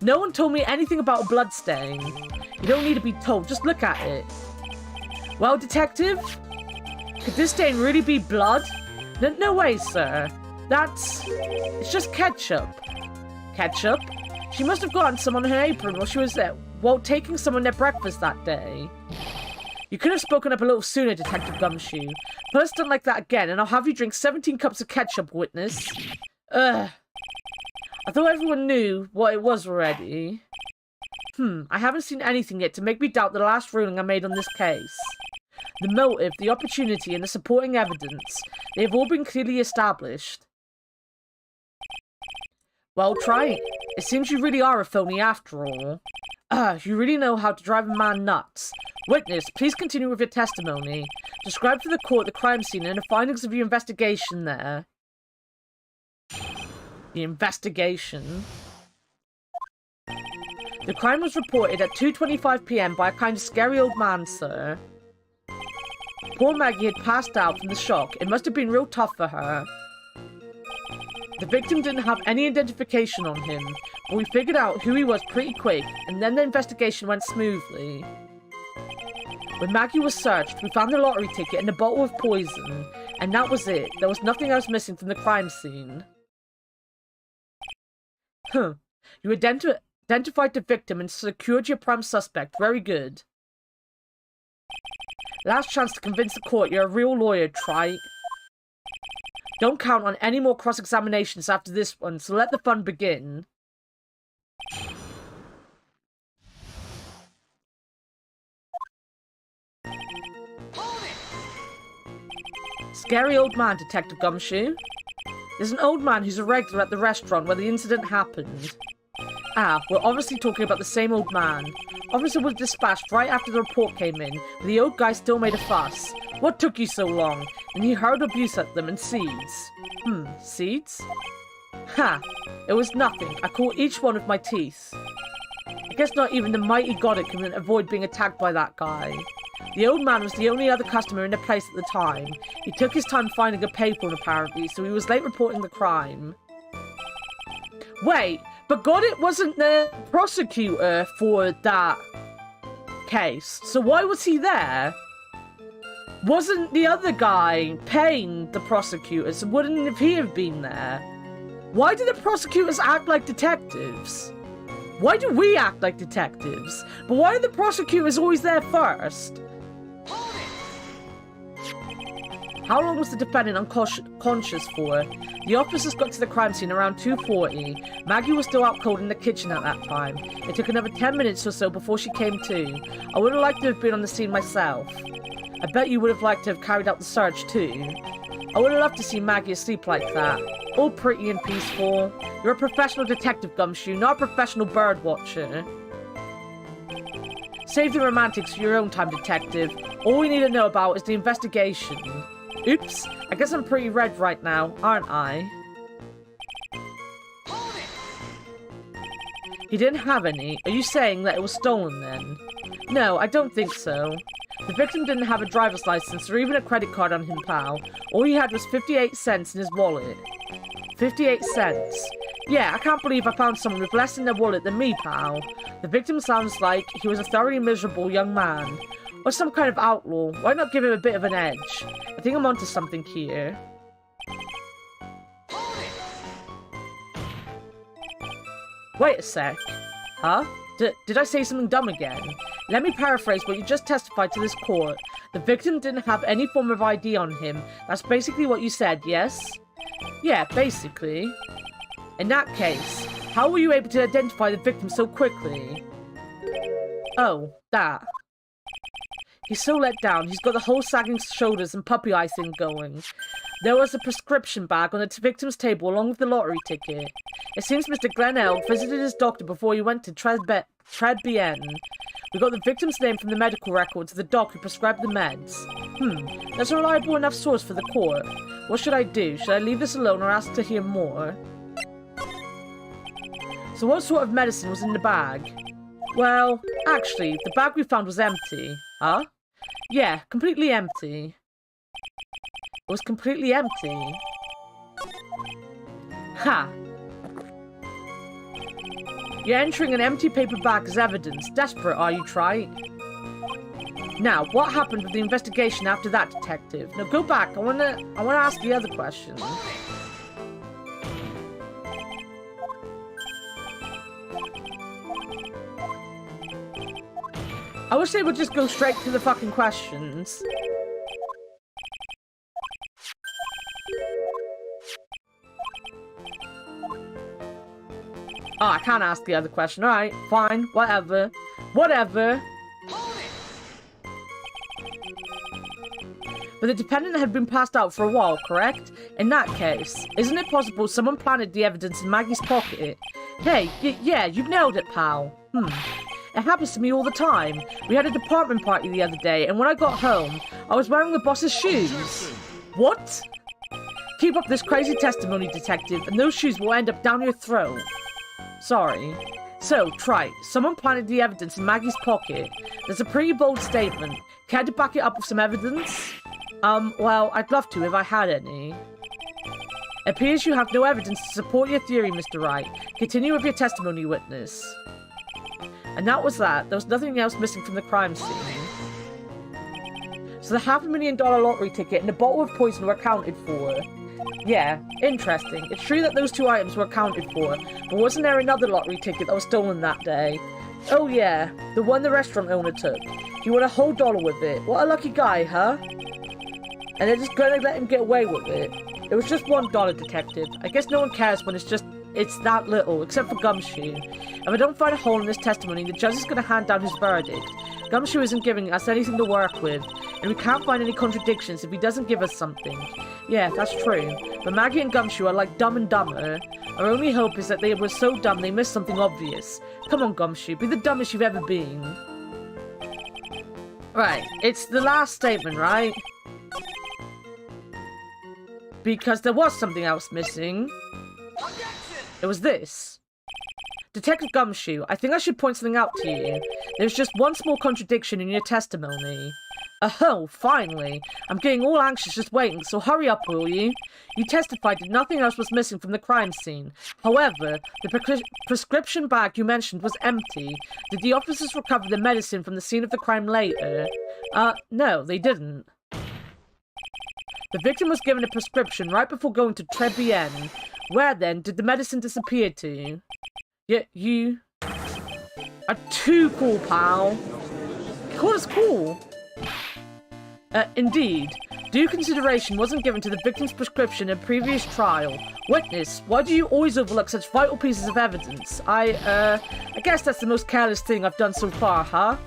No one told me anything about a blood stain. You don't need to be told. Just look at it. Well, detective? Could this stain really be blood? No way, sir. It's just ketchup. Ketchup? She must have gotten some on her apron while she was there, while taking someone their breakfast that day. You could have spoken up a little sooner, Detective Gumshoe. First, don't like that again, and I'll have you drink 17 cups of ketchup, witness. Ugh. I thought everyone knew what it was already. I haven't seen anything yet to make me doubt the last ruling I made on this case. The motive, the opportunity, and the supporting evidence, they have all been clearly established. Well, try it. It seems you really are a phony after all. You really know how to drive a man nuts. Witness, please continue with your testimony. Describe to the court the crime scene and the findings of your investigation there. The investigation? The crime was reported at 2:25 p.m. by a kind of scary old man, sir. Poor Maggie had passed out from the shock. It must have been real tough for her. The victim didn't have any identification on him, but we figured out who he was pretty quick, and then the investigation went smoothly. When Maggie was searched, we found the lottery ticket and a bottle of poison, and that was it. There was nothing else missing from the crime scene. Huh. You identified the victim and secured your prime suspect. Very good. Last chance to convince the court you're a real lawyer, Trite. Don't count on any more cross-examinations after this one, so let the fun begin. Scary old man, Detective Gumshoe. There's an old man who's a regular at the restaurant where the incident happened. Ah, we're obviously talking about the same old man. Officer was dispatched right after the report came in, but the old guy still made a fuss. What took you so long? And he hurled abuse at them and seeds. Seeds? Ha! It was nothing. I caught each one with my teeth. I guess not even the mighty Goddick can avoid being attacked by that guy. The old man was the only other customer in the place at the time. He took his time finding a payphone apparently, so he was late reporting the crime. Wait, but Goddick wasn't the prosecutor for that case, so why was he there? Wasn't the other guy paying the prosecutors? Wouldn't he have been there? Why do the prosecutors act like detectives? Why do we act like detectives? But why are the prosecutors always there first? How long was the defendant unconscious for? The officers got to the crime scene around 2:40. Maggie was still out cold in the kitchen at that time. It took another 10 minutes or so before she came to. I would have liked to have been on the scene myself. I bet you would have liked to have carried out the search too. I would have loved to see Maggie asleep like that. All pretty and peaceful. You're a professional detective, Gumshoe, not a professional bird watcher. Save the romantics for your own time, detective. All we need to know about is the investigation. Oops, I guess I'm pretty red right now, aren't I? He didn't have any. Are you saying that it was stolen then? No, I don't think so. The victim didn't have a driver's license or even a credit card on him, pal. All he had was 58 cents in his wallet. 58 cents. Yeah, I can't believe I found someone with less in their wallet than me, pal. The victim sounds like he was a thoroughly miserable young man. Or some kind of outlaw. Why not give him a bit of an edge? I think I'm onto something here. Wait a sec. Huh? Did I say something dumb again? Let me paraphrase what you just testified to this court. The victim didn't have any form of ID on him. That's basically what you said, yes? Yeah, basically. In that case, how were you able to identify the victim so quickly? Oh, that. He's so let down. He's got the whole sagging shoulders and puppy eye thing going. There was a prescription bag on the victim's table along with the lottery ticket. It seems Mr. Glenelg visited his doctor before he went to Treadbien. We got the victim's name from the medical records of the doc who prescribed the meds. That's a reliable enough source for the court. What should I do? Should I leave this alone or ask to hear more? So what sort of medicine was in the bag? Well, actually, the bag we found was empty. Huh? Yeah, completely empty. It was completely empty. Ha! You're entering an empty paper bag as evidence. Desperate, are you, Trite? Now, what happened with the investigation after that, detective? Now go back. I wanna ask the other question. I wish they would just go straight to the fucking questions. Oh, I can't ask the other question. Alright, fine, whatever. Whatever. But the defendant had been passed out for a while, correct? In that case, isn't it possible someone planted the evidence in Maggie's pocket? Hey, yeah, you've nailed it, pal. It happens to me all the time. We had a department party the other day, and when I got home, I was wearing the boss's shoes. What? Keep up this crazy testimony, detective, and those shoes will end up down your throat. Sorry. So, try. Someone planted the evidence in Maggie's pocket. There's a pretty bold statement. Care to back it up with some evidence? Well, I'd love to if I had any. It appears you have no evidence to support your theory, Mr. Wright. Continue with your testimony, witness. And that was that. There was nothing else missing from the crime scene. So the $500,000 lottery ticket and the bottle of poison were accounted for. Yeah, interesting. It's true that those two items were accounted for, but wasn't there another lottery ticket that was stolen that day? Oh yeah, the one the restaurant owner took. He won a whole dollar with it. What a lucky guy, huh? And they're just gonna let him get away with it. It was just $1, detective. I guess no one cares when it's that little, except for Gumshoe. If I don't find a hole in this testimony, the judge is gonna hand down his verdict. Gumshoe isn't giving us anything to work with, and we can't find any contradictions if he doesn't give us something. Yeah, that's true. But Maggie and Gumshoe are like Dumb and Dumber. Our only hope is that they were so dumb they missed something obvious. Come on, Gumshoe, be the dumbest you've ever been. Right, it's the last statement, right? Because there was something else missing. It was this. Detective Gumshoe, I think I should point something out to you. There's just one small contradiction in your testimony. Oh, finally. I'm getting all anxious just waiting, so hurry up, will you? You testified that nothing else was missing from the crime scene. However, the prescription bag you mentioned was empty. Did the officers recover the medicine from the scene of the crime later? No, they didn't. The victim was given a prescription right before going to Trebienne. Where then did the medicine disappear to? Yeah, you are too cool, pal. Call us cool. Indeed. Due consideration wasn't given to the victim's prescription in a previous trial. Witness, why do you always overlook such vital pieces of evidence? I guess that's the most careless thing I've done so far, huh?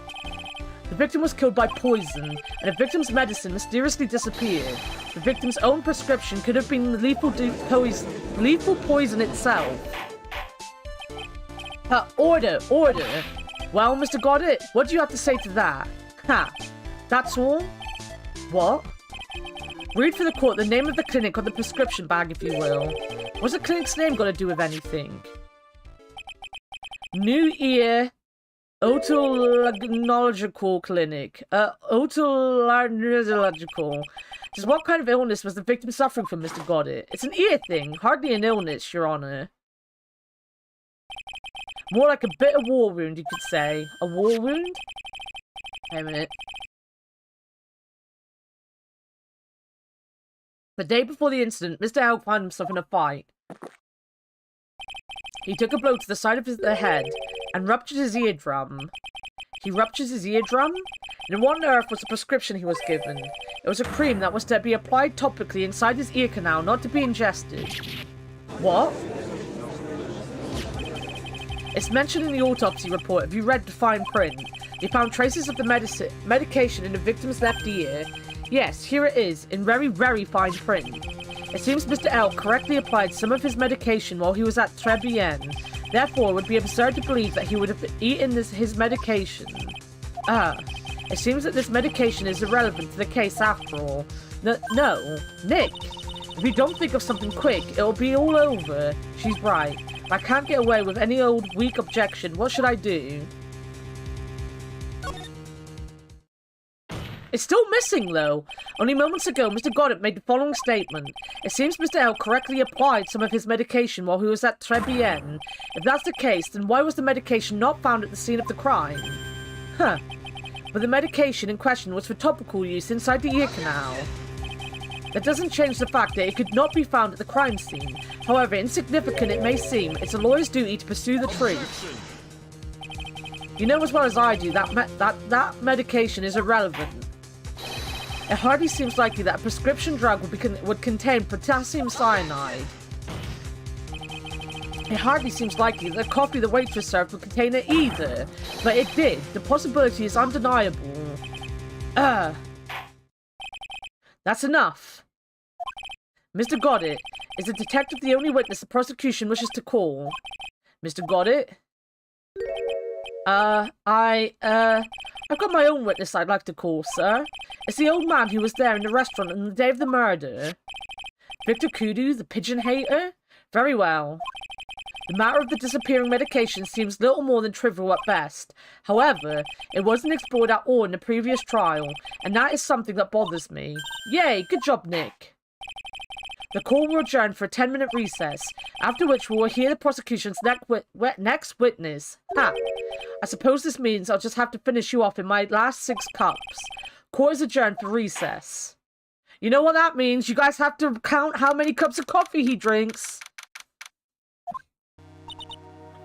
The victim was killed by poison, and the victim's medicine mysteriously disappeared. The victim's own prescription could have been lethal poison itself. Order! Well, Mr. Goddard, what do you have to say to that? Ha! That's all? What? Read for the court the name of the clinic on the prescription bag, if you will. What's the clinic's name got to do with anything? New Ear Otolaryngological Clinic. Otolaryngological. Just what kind of illness was the victim suffering from, Mr. Goddard? It's an ear thing, hardly an illness, Your Honor. More like a bitter war wound, you could say. A war wound? Wait a minute. The day before the incident, Mr. L found himself in a fight. He took a blow to the side of the head and ruptured his eardrum. He ruptured his eardrum? And what on earth was the prescription he was given? It was a cream that was to be applied topically inside his ear canal, not to be ingested. What? It's mentioned in the autopsy report. Have you read the fine print? They found traces of the medication in the victim's left ear. Yes, here it is, in very, very fine print. It seems Mr. L correctly applied some of his medication while he was at Trebienne. Therefore, it would be absurd to believe that he would have eaten his medication. It seems that this medication is irrelevant to the case after all. No, Nick! If you don't think of something quick, it'll be all over. She's right. If I can't get away with any old weak objection, what should I do? It's still missing, though. Only moments ago, Mr. Goddard made the following statement. It seems Mr. L correctly applied some of his medication while he was at Trebienne. If that's the case, then why was the medication not found at the scene of the crime? Huh. But the medication in question was for topical use inside the ear canal. That doesn't change the fact that it could not be found at the crime scene. However insignificant it may seem, it's a lawyer's duty to pursue the truth. You know as well as I do that medication is irrelevant. It hardly seems likely that a prescription drug would contain potassium cyanide. It hardly seems likely that the coffee the waitress served would contain it either. But it did. The possibility is undeniable. That's enough. Mr. Goddard, is the detective the only witness the prosecution wishes to call? Mr. Goddard? I've got my own witness I'd like to call, sir. It's the old man who was there in the restaurant on the day of the murder. Victor Kudu, the pigeon hater? Very well. The matter of the disappearing medication seems little more than trivial at best. However, it wasn't explored at all in the previous trial, and that is something that bothers me. Yay, good job, Nick. The call will adjourn for a 10-minute recess, after which we will hear the prosecution's next witness. Ha! I suppose this means I'll just have to finish you off in my last 6 cups. Court is adjourned for recess. You know what that means? You guys have to count how many cups of coffee he drinks.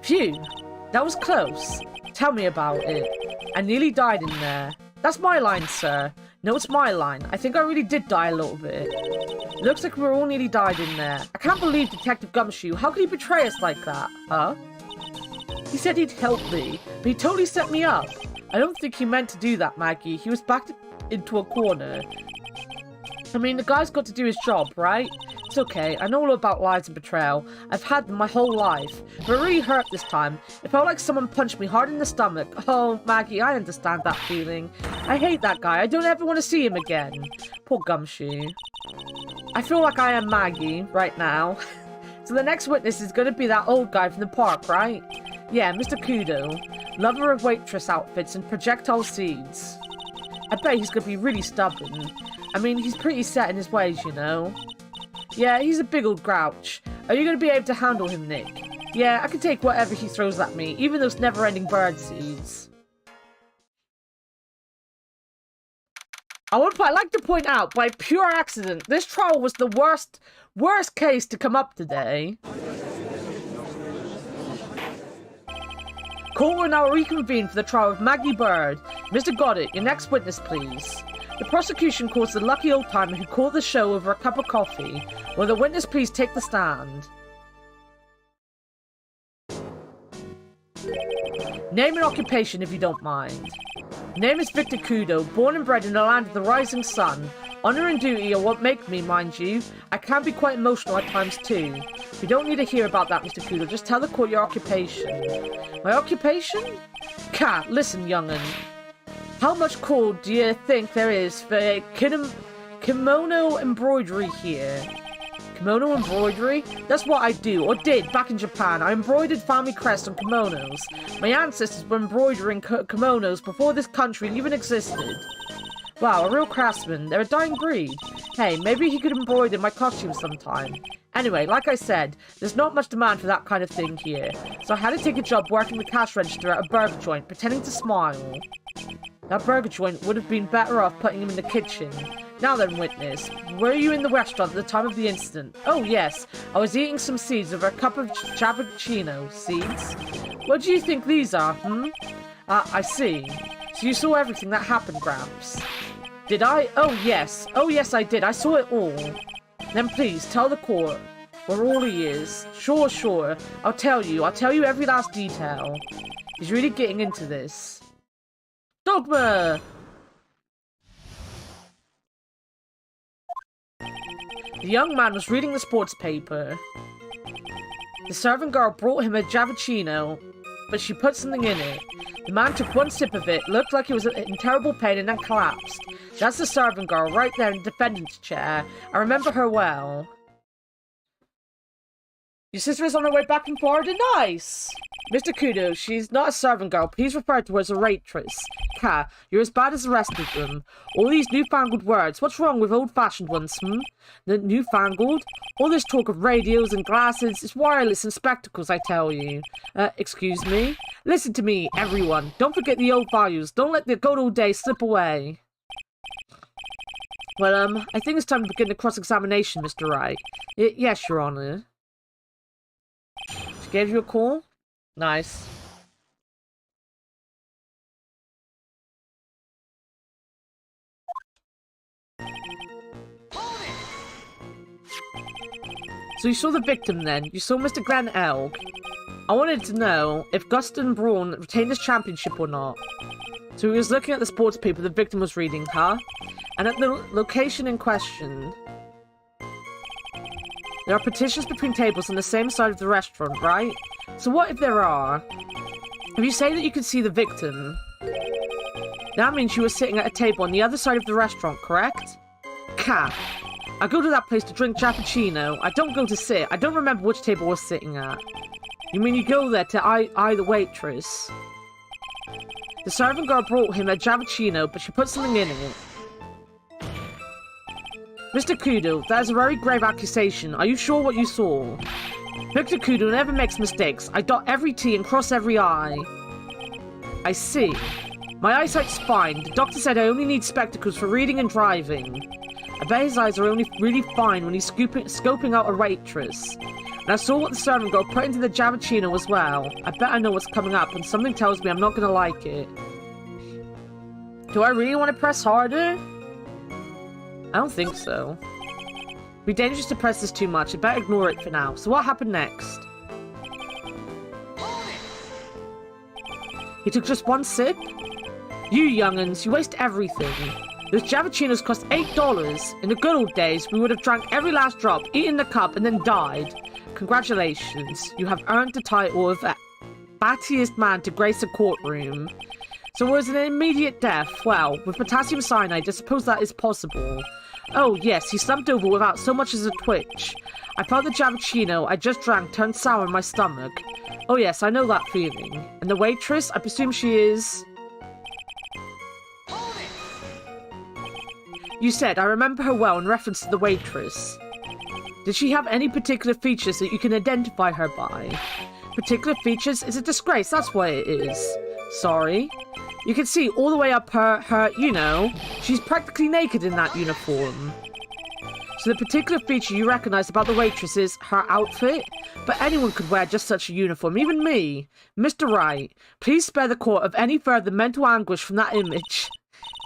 Phew, that was close. Tell me about it. I nearly died in there. That's my line, sir. No, it's my line. I think I really did die a little bit. Looks like we're all nearly died in there. I can't believe Detective Gumshoe. How could he betray us like that? Huh? He said he'd help me, but he totally set me up. I don't think he meant to do that, Maggie. He was backed into a corner. I mean, the guy's got to do his job, right? It's okay. I know all about lies and betrayal. I've had them my whole life. But it really hurt this time. It felt like someone punched me hard in the stomach. Oh, Maggie, I understand that feeling. I hate that guy. I don't ever want to see him again. Poor Gumshoe. I feel like I am Maggie right now. So the next witness is going to be that old guy from the park, right? Yeah, Mr. Kudo. Lover of waitress outfits and projectile seeds. I bet he's going to be really stubborn. I mean, he's pretty set in his ways, you know. Yeah, he's a big old grouch. Are you going to be able to handle him, Nick? Yeah, I can take whatever he throws at me, even those never-ending bird seeds. I'd like to point out, by pure accident, this trial was the worst case to come up today. Court will now reconvene for the trial of Maggie Bird. Mr. Goddard, your next witness, please. The prosecution calls the lucky old-timer who called the show over a cup of coffee. Will the witness please take the stand? Name and occupation, if you don't mind. Name is Victor Kudo, born and bred in the land of the rising sun. Honor and duty are what make me, mind you. I can be quite emotional at times too. You don't need to hear about that, Mr. Kudo. Just tell the court your occupation. My occupation? Cat, listen, young'un. How much call do you think there is for kimono embroidery here? Kimono embroidery? That's what I do, or did, back in Japan. I embroidered family crests on kimonos. My ancestors were embroidering kimonos before this country even existed. Wow, a real craftsman. They're a dying breed. Hey, maybe he could embroider my costume sometime. Anyway, like I said, there's not much demand for that kind of thing here. So I had to take a job working the cash register at a burger joint, pretending to smile. That burger joint would have been better off putting him in the kitchen. Now then, witness, were you in the restaurant at the time of the incident? Oh, yes. I was eating some seeds over a cup of cappuccino. Seeds? What do you think these are, I see. So you saw everything that happened, Gramps. Did I? Oh, yes. Oh, yes, I did. I saw it all. Then please, tell the court. We're all ears. Sure, sure. I'll tell you every last detail. He's really getting into this. Dogma! The young man was reading the sports paper. The servant girl brought him a cappuccino, but she put something in it. The man took one sip of it, looked like he was in terrible pain, and then collapsed. That's the servant girl, right there in the defendant's chair. I remember her well. Your sister is on her way back from Florida? Nice! Mr. Kudo, she's not a servant girl. Please refer to her as a waitress. Ka, you're as bad as the rest of them. All these newfangled words. What's wrong with old-fashioned ones, The newfangled? All this talk of radios and glasses. It's wireless and spectacles, I tell you. Excuse me? Listen to me, everyone. Don't forget the old values. Don't let the good old days slip away. Well, I think it's time to begin the cross-examination, Mr. Wright. Yes, Your Honor. She gave you a call? Nice. So you saw the victim then? You saw Mr. Glenn Elg. I wanted to know if Guston Braun retained his championship or not. So he was looking at the sports paper the victim was reading, huh? And at the location in question, there are partitions between tables on the same side of the restaurant, right? So what if there are? If you say that you could see the victim, that means you were sitting at a table on the other side of the restaurant, correct? Cat. I go to that place to drink cappuccino. I don't go to sit. I don't remember which table we're sitting at. You mean you go there to eye the waitress? The servant girl brought him a Javachino, but she put something in it. Mr. Kudo, that is a very grave accusation. Are you sure what you saw? Victor Kudo never makes mistakes. I dot every T and cross every I. I see. My eyesight's fine. The doctor said I only need spectacles for reading and driving. I bet his eyes are only really fine when he's scoping out a waitress. And I saw what the servant girl put into the Javachino as well. I bet I know what's coming up, and something tells me I'm not gonna like it. Do I really want to press harder? I don't think so. It'd be dangerous to press this too much. I better ignore it for now. So what happened next? He took just one sip? You young'uns, you waste everything. Those Javachinos cost $8. In the good old days, we would have drank every last drop, eaten the cup, and then died. Congratulations, you have earned the title of battiest man to grace a courtroom. So was it an immediate death? Well, with potassium cyanide, I suppose that is possible. Oh yes, he slumped over without so much as a twitch. I felt the Javachino I just drank turn sour in my stomach. Oh yes, I know that feeling. And the waitress, I presume she is... You said, I remember her well in reference to the waitress. Did she have any particular features that you can identify her by? Particular features? It's a disgrace, that's what it is. Sorry. You can see all the way up her, you know, she's practically naked in that uniform. So the particular feature you recognize about the waitress is her outfit? But anyone could wear just such a uniform, even me. Mr. Wright, please spare the court of any further mental anguish from that image.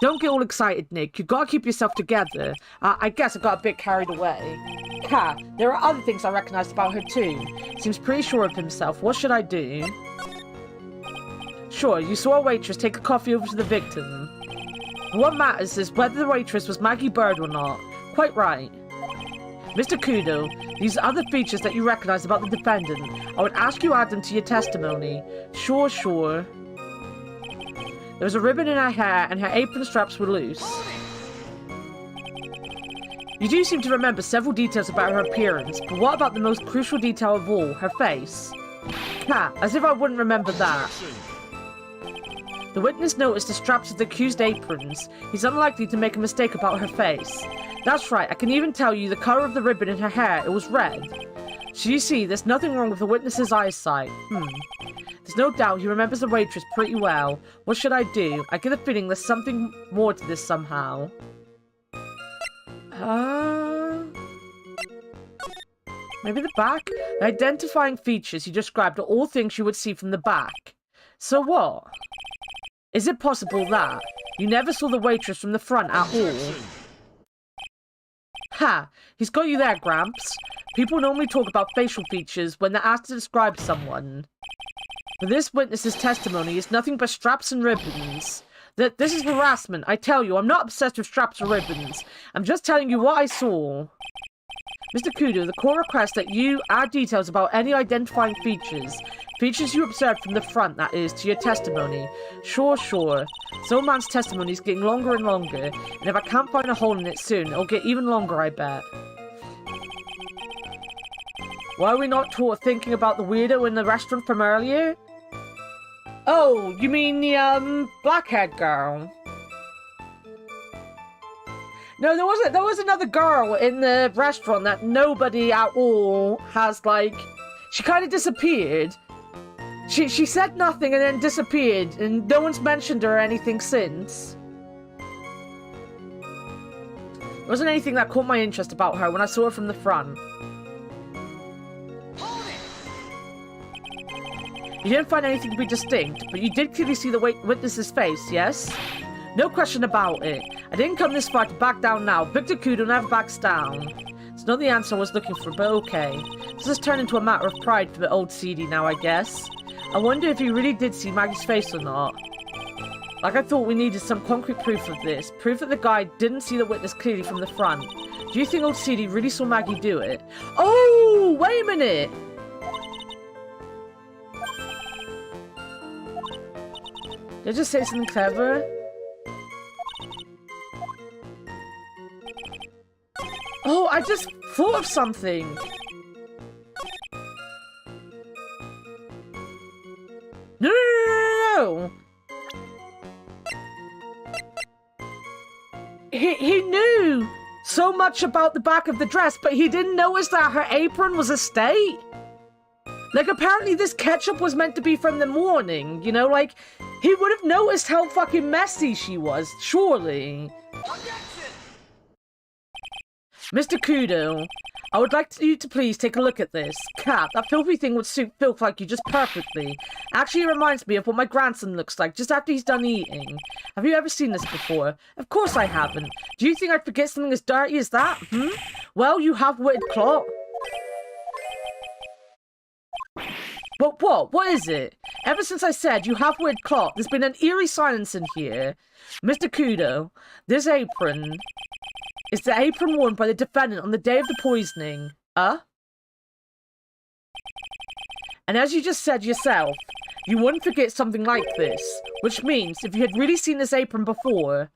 Don't get all excited, Nick. You gotta keep yourself together. I guess I got a bit carried away. Ha, there are other things I recognized about her too. Seems pretty sure of himself. What should I do? Sure, you saw a waitress take a coffee over to the victim. What matters is whether the waitress was Maggie Bird or not. Quite right. Mr. Kudo, these other features that you recognize about the defendant, I would ask you add them to your testimony. Sure. There was a ribbon in her hair and her apron straps were loose. You do seem to remember several details about her appearance, but what about the most crucial detail of all, her face? Ha, as if I wouldn't remember that. The witness noticed the straps of the accused aprons. He's unlikely to make a mistake about her face. That's right, I can even tell you the color of the ribbon in her hair. It was red. So you see, there's nothing wrong with the witness's eyesight. There's no doubt he remembers the waitress pretty well. What should I do? I get a feeling there's something more to this somehow. Maybe the back? The identifying features you described are all things you would see from the back. So what? Is it possible that you never saw the waitress from the front at all? Ha! He's got you there, Gramps. People normally talk about facial features when they're asked to describe someone. But this witness's testimony is nothing but straps and ribbons. This is harassment. I tell you, I'm not obsessed with straps or ribbons. I'm just telling you what I saw. Mr. Kudo, the court requests that you add details about any identifying features. Features you observed from the front, that is, to your testimony. Sure. So man's testimony is getting longer and longer, and if I can't find a hole in it soon, it'll get even longer, I bet. Why are we not thinking about the weirdo in the restaurant from earlier? Oh, you mean the, black-haired girl? No, there was another girl in the restaurant that nobody at all has, like... She kind of disappeared. She said nothing and then disappeared, and no one's mentioned her or anything since. There wasn't anything that caught my interest about her when I saw her from the front. You didn't find anything to be distinct, but you did clearly see the witness's face, yes? No question about it. I didn't come this far to back down now. Victor Kudo never backs down. It's not the answer I was looking for, but okay. This has turned into a matter of pride for the old CD now, I guess. I wonder if he really did see Maggie's face or not. Like I thought we needed some concrete proof of this. Proof that the guy didn't see the witness clearly from the front. Do you think old CD really saw Maggie do it? Oh, wait a minute! Did I just say something clever? Oh, I just thought of something! He knew so much about the back of the dress, but he didn't notice that her apron was a state. Like, apparently this ketchup was meant to be from the morning, you know? Like, he would have noticed how fucking messy she was, surely. Mr. Kudo, I would like you to please take a look at this. Cat, that filthy thing would suit filth like you just perfectly. Actually, it reminds me of what my grandson looks like just after he's done eating. Have you ever seen this before? Of course I haven't. Do you think I'd forget something as dirty as that? Well, you have witted clot. But what? What is it? Ever since I said you have witted clot, there's been an eerie silence in here. Mr. Kudo, this apron is the apron worn by the defendant on the day of the poisoning. And as you just said yourself, you wouldn't forget something like this. Which means, if you had really seen this apron before...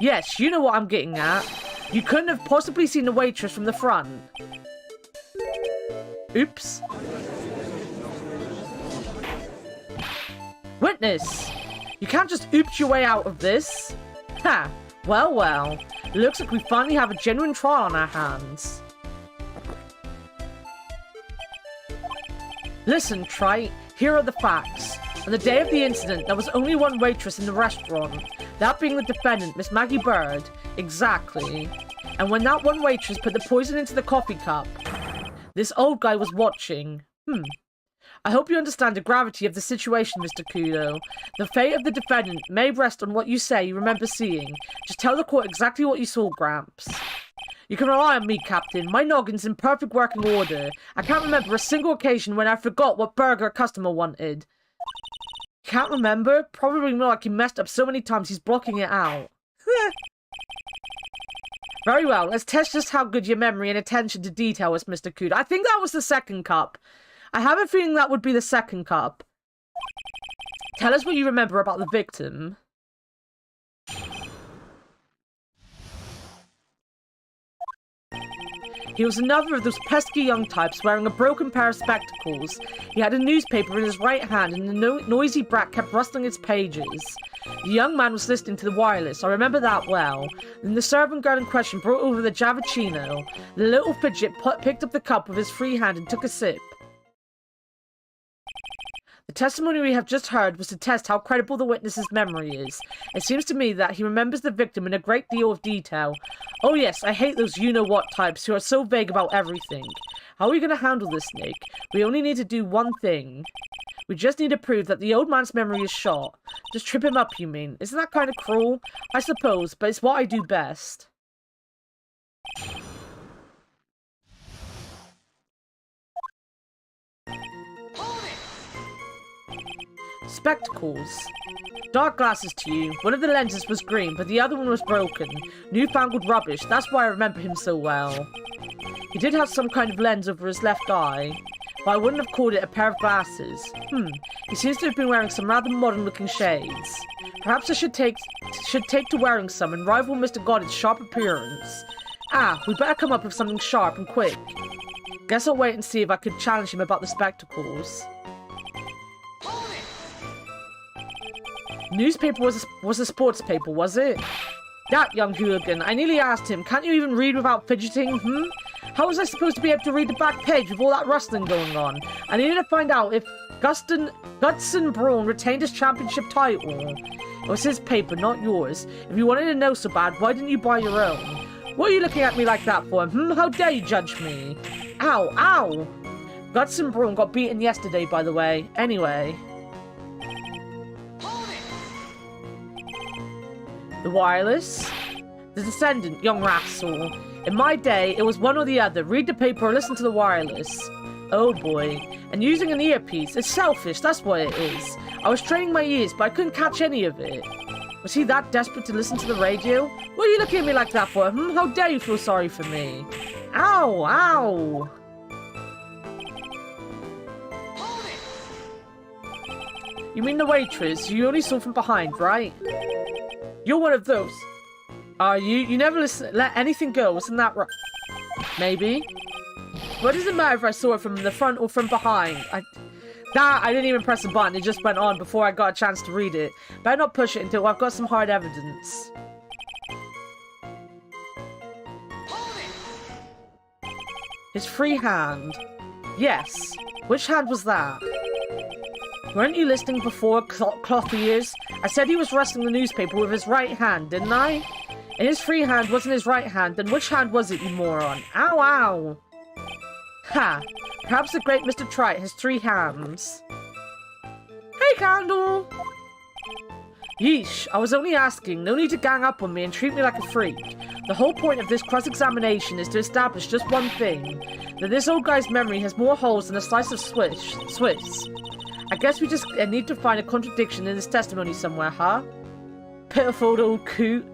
Yes, you know what I'm getting at. You couldn't have possibly seen the waitress from the front. Oops. Witness! You can't just oops your way out of this. Ha! Well, well. It looks like we finally have a genuine trial on our hands. Listen, Trite. Here are the facts. On the day of the incident, there was only one waitress in the restaurant. That being the defendant, Miss Maggie Bird. Exactly. And when that one waitress put the poison into the coffee cup, this old guy was watching. I hope you understand the gravity of the situation, Mr. Kudo. The fate of the defendant may rest on what you say you remember seeing. Just tell the court exactly what you saw, Gramps. You can rely on me, Captain. My noggin's in perfect working order. I can't remember a single occasion when I forgot what burger a customer wanted. Can't remember? Probably more like he messed up so many times he's blocking it out. Very well, let's test just how good your memory and attention to detail is, Mr. Kudo. I think that was the second cup. I have a feeling that would be the second cup. Tell us what you remember about the victim. He was another of those pesky young types wearing a broken pair of spectacles. He had a newspaper in his right hand and the noisy brat kept rustling its pages. The young man was listening to the wireless, I remember that well. Then the servant girl in question brought over the Javicino. The little fidget picked up the cup with his free hand and took a sip. The testimony we have just heard was to test how credible the witness's memory is. It seems to me that he remembers the victim in a great deal of detail. Oh yes, I hate those you-know-what types who are so vague about everything. How are we going to handle this, Nick? We only need to do one thing. We just need to prove that the old man's memory is shot. Just trip him up, you mean? Isn't that kind of cruel? I suppose, but it's what I do best. Spectacles. Dark glasses to you. One of the lenses was green, but the other one was broken. Newfangled rubbish. That's why I remember him so well. He did have some kind of lens over his left eye, but I wouldn't have called it a pair of glasses. He seems to have been wearing some rather modern-looking shades. Perhaps I should take to wearing some and rival Mr. Goddard's sharp appearance. We better come up with something sharp and quick. Guess I'll wait and see if I could challenge him about the spectacles. Newspaper was a sports paper, was it? That young hooligan. I nearly asked him, can't you even read without fidgeting, How was I supposed to be able to read the back page with all that rustling going on? I needed to find out if Gudson Braun retained his championship title. It was his paper, not yours. If you wanted to know so bad, why didn't you buy your own? What are you looking at me like that for? How dare you judge me? Ow, ow! Gudson Braun got beaten yesterday, by the way. Anyway. The wireless? The descendant, young rascal. In my day, it was one or the other. Read the paper or listen to the wireless. Oh boy. And using an earpiece. It's selfish, that's what it is. I was training my ears, but I couldn't catch any of it. Was he that desperate to listen to the radio? What are you looking at me like that for? How dare you feel sorry for me? Ow, ow. You mean the waitress you only saw from behind, right? You're one of those. Are you? You never let anything go, isn't that right? Maybe. What does it matter if I saw it from the front or from behind? Nah, I didn't even press the button. It just went on before I got a chance to read it. Better not push it until I've got some hard evidence. His free hand. Yes. Which hand was that? Weren't you listening before, cloth ears? I said he was wrestling the newspaper with his right hand, didn't I? And his free hand wasn't his right hand, then which hand was it, you moron? Ow, ow! Ha! Perhaps the great Mr. Trite has 3 hands. Hey, Candle! Yeesh, I was only asking. No need to gang up on me and treat me like a freak. The whole point of this cross-examination is to establish just one thing. That this old guy's memory has more holes than a slice of Swiss. I guess we just need to find a contradiction in his testimony somewhere, huh? Pitiful old coot.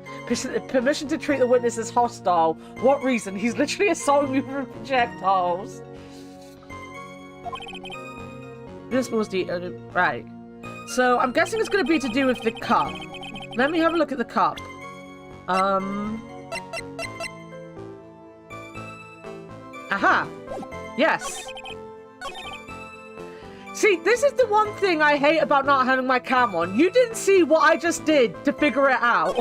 Permission to treat the witness as hostile. What reason? He's literally assaulting me with projectiles. This was the... right. So, I'm guessing it's going to be to do with the cup. Let me have a look at the cup. Aha! Yes! See, this is the one thing I hate about not having my cam on. You didn't see what I just did to figure it out.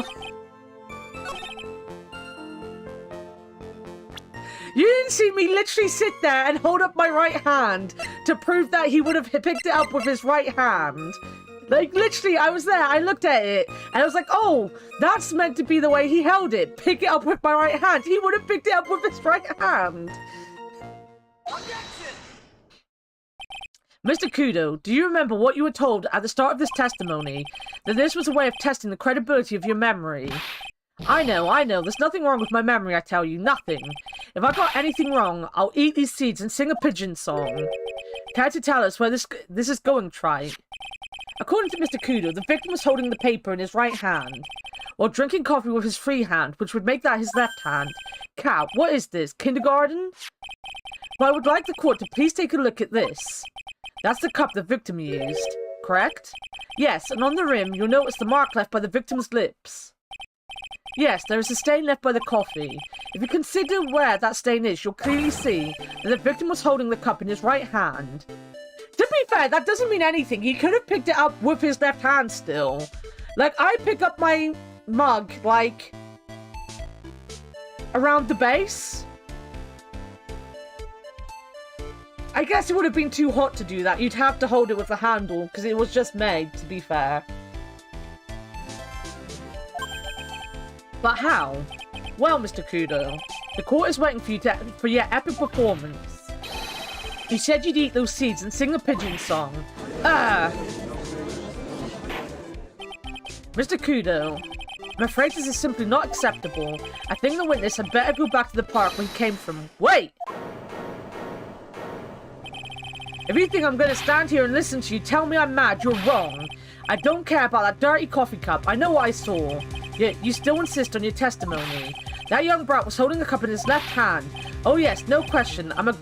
You didn't see me literally sit there and hold up my right hand to prove that he would have picked it up with his right hand. Like, literally, I was there, I looked at it, and I was like, oh, that's meant to be the way he held it. Pick it up with my right hand. He would have picked it up with his right hand. Mr. Kudo, do you remember what you were told at the start of this testimony? That this was a way of testing the credibility of your memory? I know. There's nothing wrong with my memory, I tell you. Nothing. If I got anything wrong, I'll eat these seeds and sing a pigeon song. Care to tell us where this is going, Trite? According to Mr. Kudo, the victim was holding the paper in his right hand, while drinking coffee with his free hand, which would make that his left hand. Cow, what is this? Kindergarten? Well, I would like the court to please take a look at this. That's the cup the victim used, correct? Yes, and on the rim, you'll notice the mark left by the victim's lips. Yes, there is a stain left by the coffee. If you consider where that stain is, you'll clearly see that the victim was holding the cup in his right hand. To be fair, that doesn't mean anything. He could have picked it up with his left hand still. Like, I pick up my mug, like, around the base. I guess it would have been too hot to do that. You'd have to hold it with the handle, because it was just made, to be fair. But how? Well, Mr. Kudo, the court is waiting for you for your epic performance. You said you'd eat those seeds and sing a pigeon song. Mr. Kudo, I'm afraid this is simply not acceptable. I think the witness had better go back to the park where he came from. Wait! If you think I'm going to stand here and listen to you tell me I'm mad, you're wrong. I don't care about that dirty coffee cup. I know what I saw. Yet you still insist on your testimony. That young brat was holding the cup in his left hand. Oh yes, no question. I'm a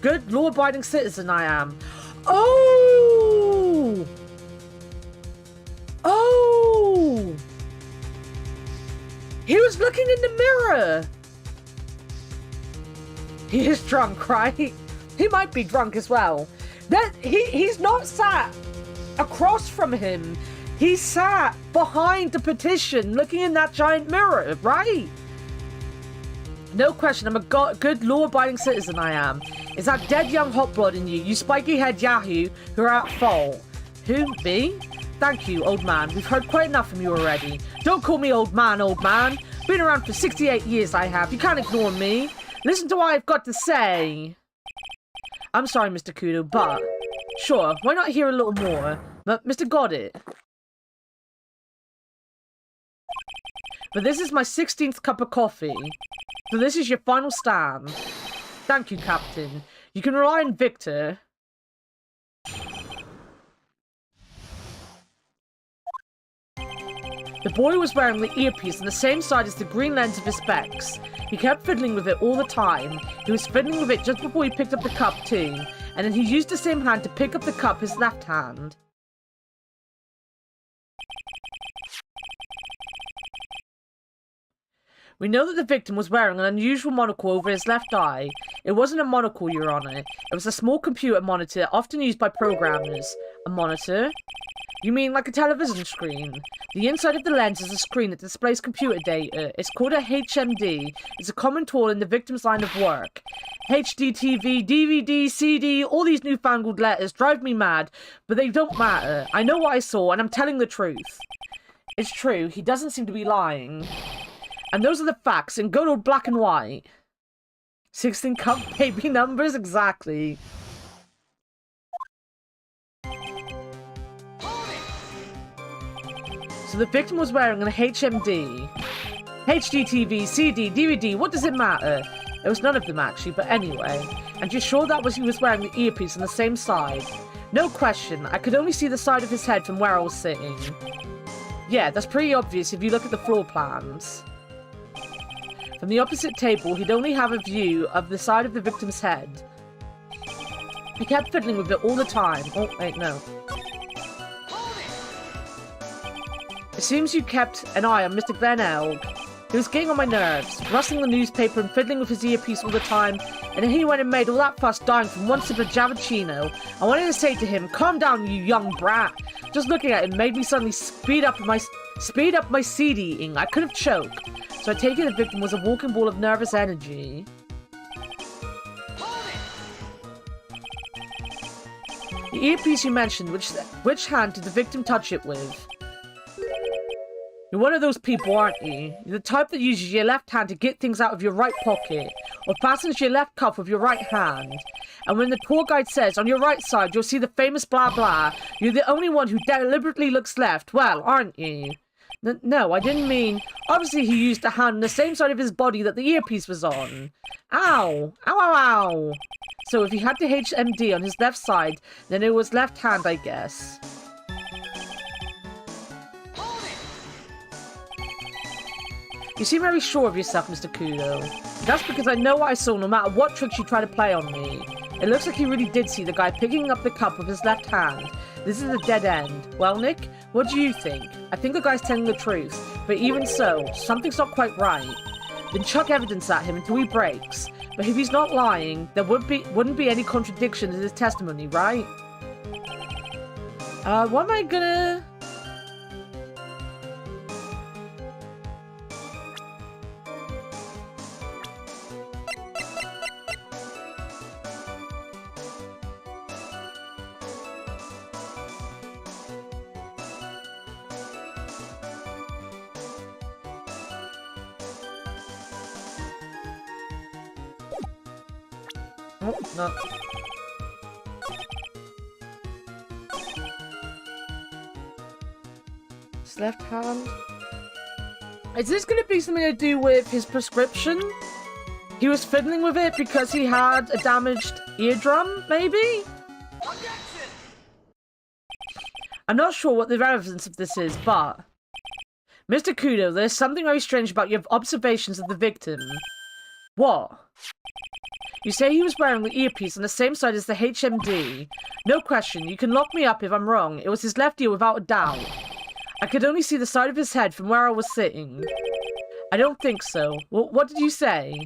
good law-abiding citizen, I am. Oh! Oh! He was looking in the mirror. He is drunk, right? He might be drunk as well. He's not sat across from him. He sat behind the petition looking in that giant mirror, right? No question, I'm a good law-abiding citizen, I am. Is that dead young hot blood in you, you spiky-head yahoo who are at fault? Who, me? Thank you, old man. We've heard quite enough from you already. Don't call me old man, old man. Been around for 68 years, I have. You can't ignore me. Listen to what I've got to say. I'm sorry, Mr. Kudo, but... Sure, why not hear a little more? But, Mr. Goddard... But this is my 16th cup of coffee. So this is your final stand. Thank you, Captain. You can rely on Victor. The boy was wearing the earpiece on the same side as the green lens of his specs. He kept fiddling with it all the time. He was fiddling with it just before he picked up the cup too. And then he used the same hand to pick up the cup, his left hand. We know that the victim was wearing an unusual monocle over his left eye. It wasn't a monocle, Your Honor. It was a small computer monitor often used by programmers. A monitor? You mean like a television screen? The inside of the lens is a screen that displays computer data. It's called a HMD. It's a common tool in the victim's line of work. HDTV, DVD, CD, all these newfangled letters drive me mad, but they don't matter. I know what I saw, and I'm telling the truth. It's true, he doesn't seem to be lying. And those are the facts in good old black and white. 16 cup baby numbers, exactly. So the victim was wearing an HMD. HDTV, CD, DVD, what does it matter? It was none of them actually, but anyway. And you're sure that was he was wearing the earpiece on the same side? No question, I could only see the side of his head from where I was sitting. Yeah, that's pretty obvious if you look at the floor plans. From the opposite table, he'd only have a view of the side of the victim's head. He kept fiddling with it all the time. Oh, wait, no. It seems you kept an eye on Mr. Glenn Elg. He was getting on my nerves, rustling the newspaper and fiddling with his earpiece all the time, and then he went and made all that fuss dying from one sip of Javicino. I wanted to say to him, calm down, you young brat. Just looking at him made me suddenly speed up my seed eating. I could have choked. So I take it the victim was a walking ball of nervous energy. The earpiece you mentioned, which hand did the victim touch it with? You're one of those people, aren't you? You're the type that uses your left hand to get things out of your right pocket, or fastens your left cuff with your right hand. And when the tour guide says, on your right side, you'll see the famous blah blah, you're the only one who deliberately looks left, well, aren't you? No, I didn't mean... Obviously, he used a hand on the same side of his body that the earpiece was on. Ow! Ow, ow, ow! So if he had the HMD on his left side, then it was left hand, I guess. You seem very sure of yourself, Mr. Kudo. That's because I know what I saw no matter what tricks you try to play on me. It looks like he really did see the guy picking up the cup with his left hand. This is a dead end. Well, Nick, what do you think? I think the guy's telling the truth, but even so, something's not quite right. Then chuck evidence at him until he breaks. But if he's not lying, there wouldn't be any contradiction in his testimony, right? What am I gonna... Oh, no. His left hand. Is this going to be something to do with his prescription? He was fiddling with it because he had a damaged eardrum, maybe? I'm not sure what the relevance of this is, but... Mr. Kudo, there's something very strange about your observations of the victim. What? You say he was wearing the earpiece on the same side as the HMD. No question, you can lock me up if I'm wrong. It was his left ear without a doubt. I could only see the side of his head from where I was sitting. I don't think so. Well, what did you say?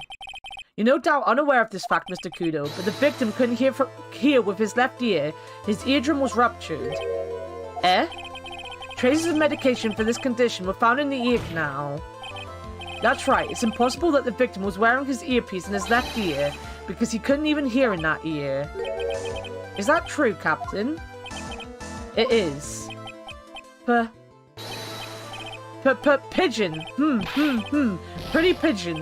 You're no doubt unaware of this fact, Mr. Kudo, but the victim couldn't hear with his left ear. His eardrum was ruptured. Eh? Traces of medication for this condition were found in the ear canal. That's right, it's impossible that the victim was wearing his earpiece in his left ear, because he couldn't even hear in that ear. Is that true, Captain? It is. Pigeon. Pretty pigeon.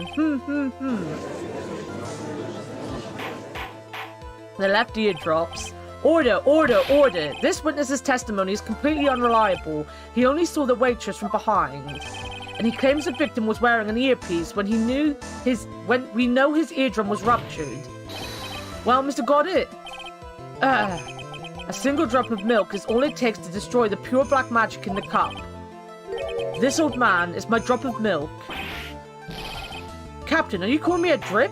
The left ear drops. Order, order, order. This witness's testimony is completely unreliable. He only saw the waitress from behind. And he claims the victim was wearing an earpiece when we know his eardrum was ruptured. Well, Mr. Goddard, a single drop of milk is all it takes to destroy the pure black magic in the cup. This old man is my drop of milk. Captain, are you calling me a drip?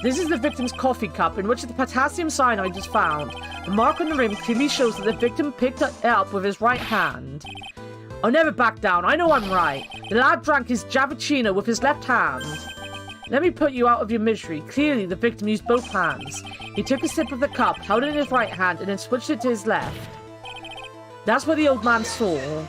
This is the victim's coffee cup in which the potassium cyanide was found. The mark on the rim clearly shows that the victim picked it up with his right hand. I'll never back down. I know I'm right. The lad drank his Javicino with his left hand. Let me put you out of your misery. Clearly, the victim used both hands. He took a sip of the cup, held it in his right hand, and then switched it to his left. That's what the old man saw.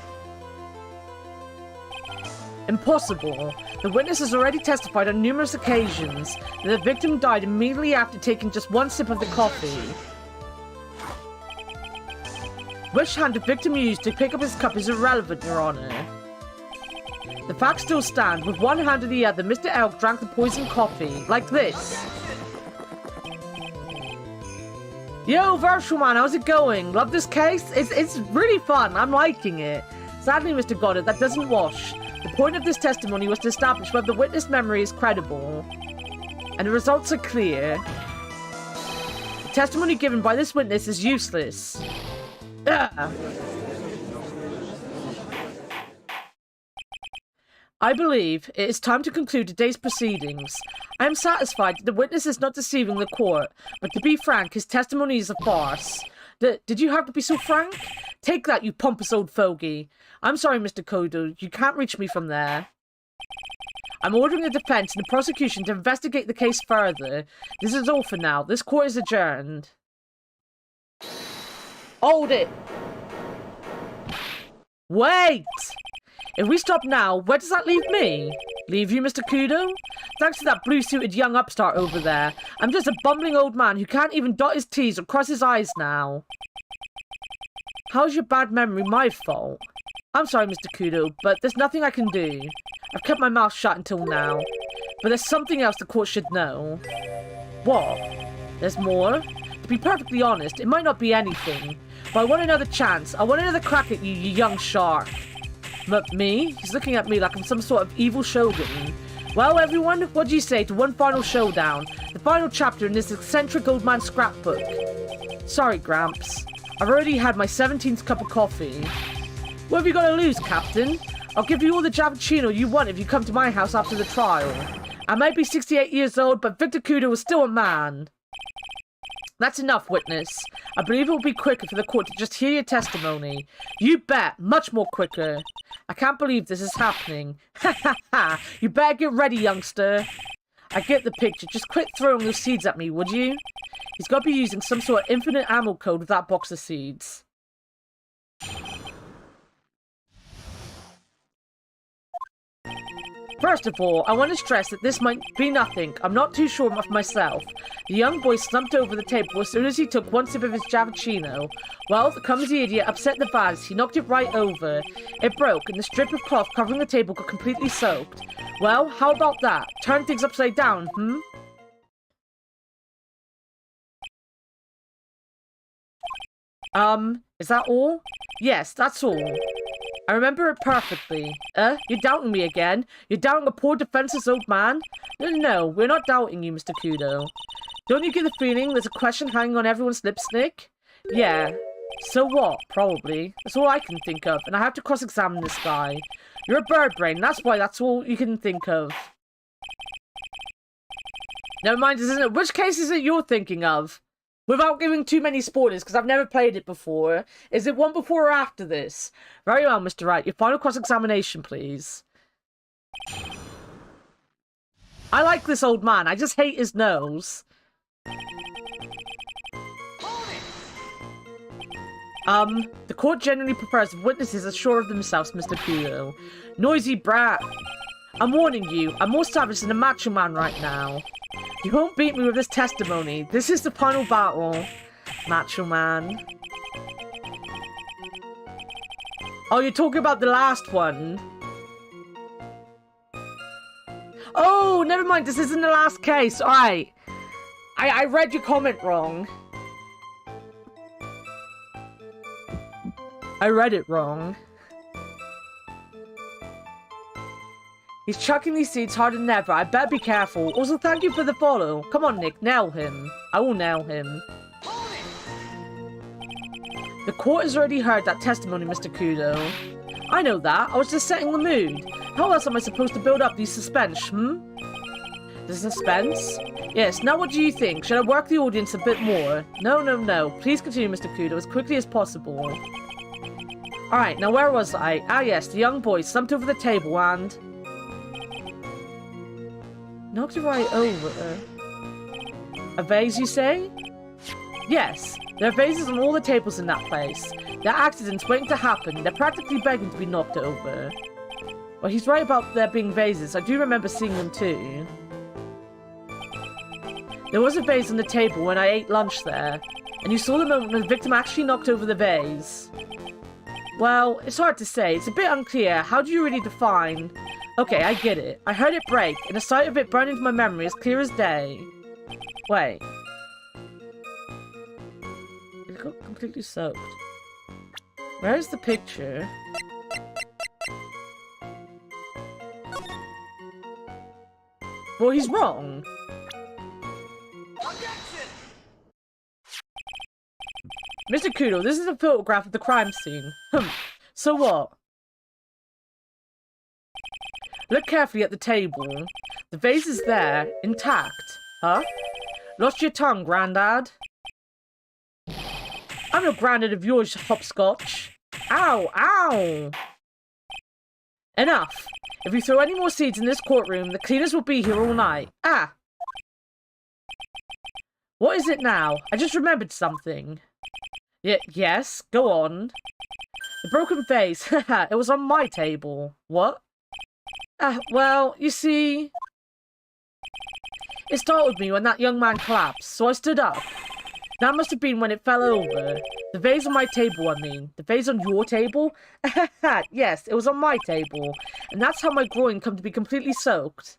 Impossible. The witness has already testified on numerous occasions that the victim died immediately after taking just one sip of the coffee. Which hand the victim used to pick up his cup is irrelevant, Your Honor. The facts still stand. With one hand or the other, Mr. Elk drank the poisoned coffee, like this. Yo, Virtual Man, how's it going? Love this case? It's really fun. I'm liking it. Sadly, Mr. Goddard, that doesn't wash. The point of this testimony was to establish whether the witness memory is credible. And the results are clear. The testimony given by this witness is useless. Ugh. I believe it is time to conclude today's proceedings. I am satisfied that the witness is not deceiving the court, but to be frank, his testimony is a farce. Did you have to be so frank? Take that, you pompous old fogey. I'm sorry, Mr. Kodo, you can't reach me from there. I'm ordering the defense and the prosecution to investigate the case further. This is all for now. This court is adjourned. Hold it! Wait! If we stop now, where does that leave me? Leave you, Mr. Kudo? Thanks to that blue-suited young upstart over there. I'm just a bumbling old man who can't even dot his T's or cross his I's now. How's your bad memory my fault? I'm sorry, Mr. Kudo, but there's nothing I can do. I've kept my mouth shut until now. But there's something else the court should know. What? There's more? To be perfectly honest, it might not be anything. But I want another chance. I want another crack at you, you young shark. Me? He's looking at me like I'm some sort of evil shogun. Well, everyone, what do you say to one final showdown? The final chapter in this eccentric old man's scrapbook. Sorry, Gramps. I've already had my 17th cup of coffee. What have you got to lose, Captain? I'll give you all the Javicino you want if you come to my house after the trial. I might be 68 years old, but Victor Kudo is still a man. That's enough, witness. I believe it will be quicker for the court to just hear your testimony. You bet, much more quicker. I can't believe this is happening. Ha ha ha! You better get ready, youngster. I get the picture. Just quit throwing those seeds at me, would you? He's got to be using some sort of infinite ammo code with that box of seeds. First of all, I want to stress that this might be nothing. I'm not too sure of myself. The young boy slumped over the table as soon as he took one sip of his Javicino. Well, the clumsy idiot upset the vase. He knocked it right over. It broke, and the strip of cloth covering the table got completely soaked. Well, how about that? Turn things upside down, Is that all? Yes, that's all. I remember it perfectly. You're doubting me again? You're doubting a poor defenseless old man? No, we're not doubting you, Mr. Kudo. Don't you get the feeling there's a question hanging on everyone's lips, Nick? Yeah. So what? Probably. That's all I can think of, and I have to cross-examine this guy. You're a bird brain, that's why that's all you can think of. Never mind, isn't it? Which case is it you're thinking of? Without giving too many spoilers, because I've never played it before. Is it one before or after this? Very well, Mr. Wright. Your final cross-examination, please. I like this old man. I just hate his nose. The court generally prefers witnesses as sure of themselves, Mr. Kudo. Noisy brat. I'm warning you, I'm more savage than a macho man right now. You won't beat me with this testimony. This is the final battle, macho man. Oh, you're talking about the last one. Oh, never mind. This isn't the last case. All right. I read your comment wrong. I read it wrong. He's chucking these seeds harder than ever. I better be careful. Also, thank you for the follow. Come on, Nick. Nail him. I will nail him. The court has already heard that testimony, Mr. Kudo. I know that. I was just setting the mood. How else am I supposed to build up the suspense, The suspense? Yes, now what do you think? Should I work the audience a bit more? No. Please continue, Mr. Kudo, as quickly as possible. Alright, now where was I? Ah yes, the young boy slumped over the table and... knocked it right over. A vase, you say? Yes, there are vases on all the tables in that place. There are accidents waiting to happen. They're practically begging to be knocked over. Well, he's right about there being vases. I do remember seeing them too. There was a vase on the table when I ate lunch there. And you saw the moment when the victim actually knocked over the vase. Well, it's hard to say. It's a bit unclear. How do you really define... Okay, I get it. I heard it break, and the sight of it burned into my memory as clear as day. Wait. It got completely soaked. Where's the picture? Well, he's wrong. Mr. Kudo, this is a photograph of the crime scene. So what? Look carefully at the table. The vase is there, intact. Huh? Lost your tongue, Grandad? I'm no grandad of yours, hopscotch. Ow, ow! Enough. If you throw any more seeds in this courtroom, the cleaners will be here all night. Ah! What is it now? I just remembered something. Yes, go on. The broken vase. It was on my table. What? Well, you see... It startled me when that young man collapsed, so I stood up. That must have been when it fell over. The vase on my table, I mean. The vase on your table? Yes, it was on my table. And that's how my groin come to be completely soaked.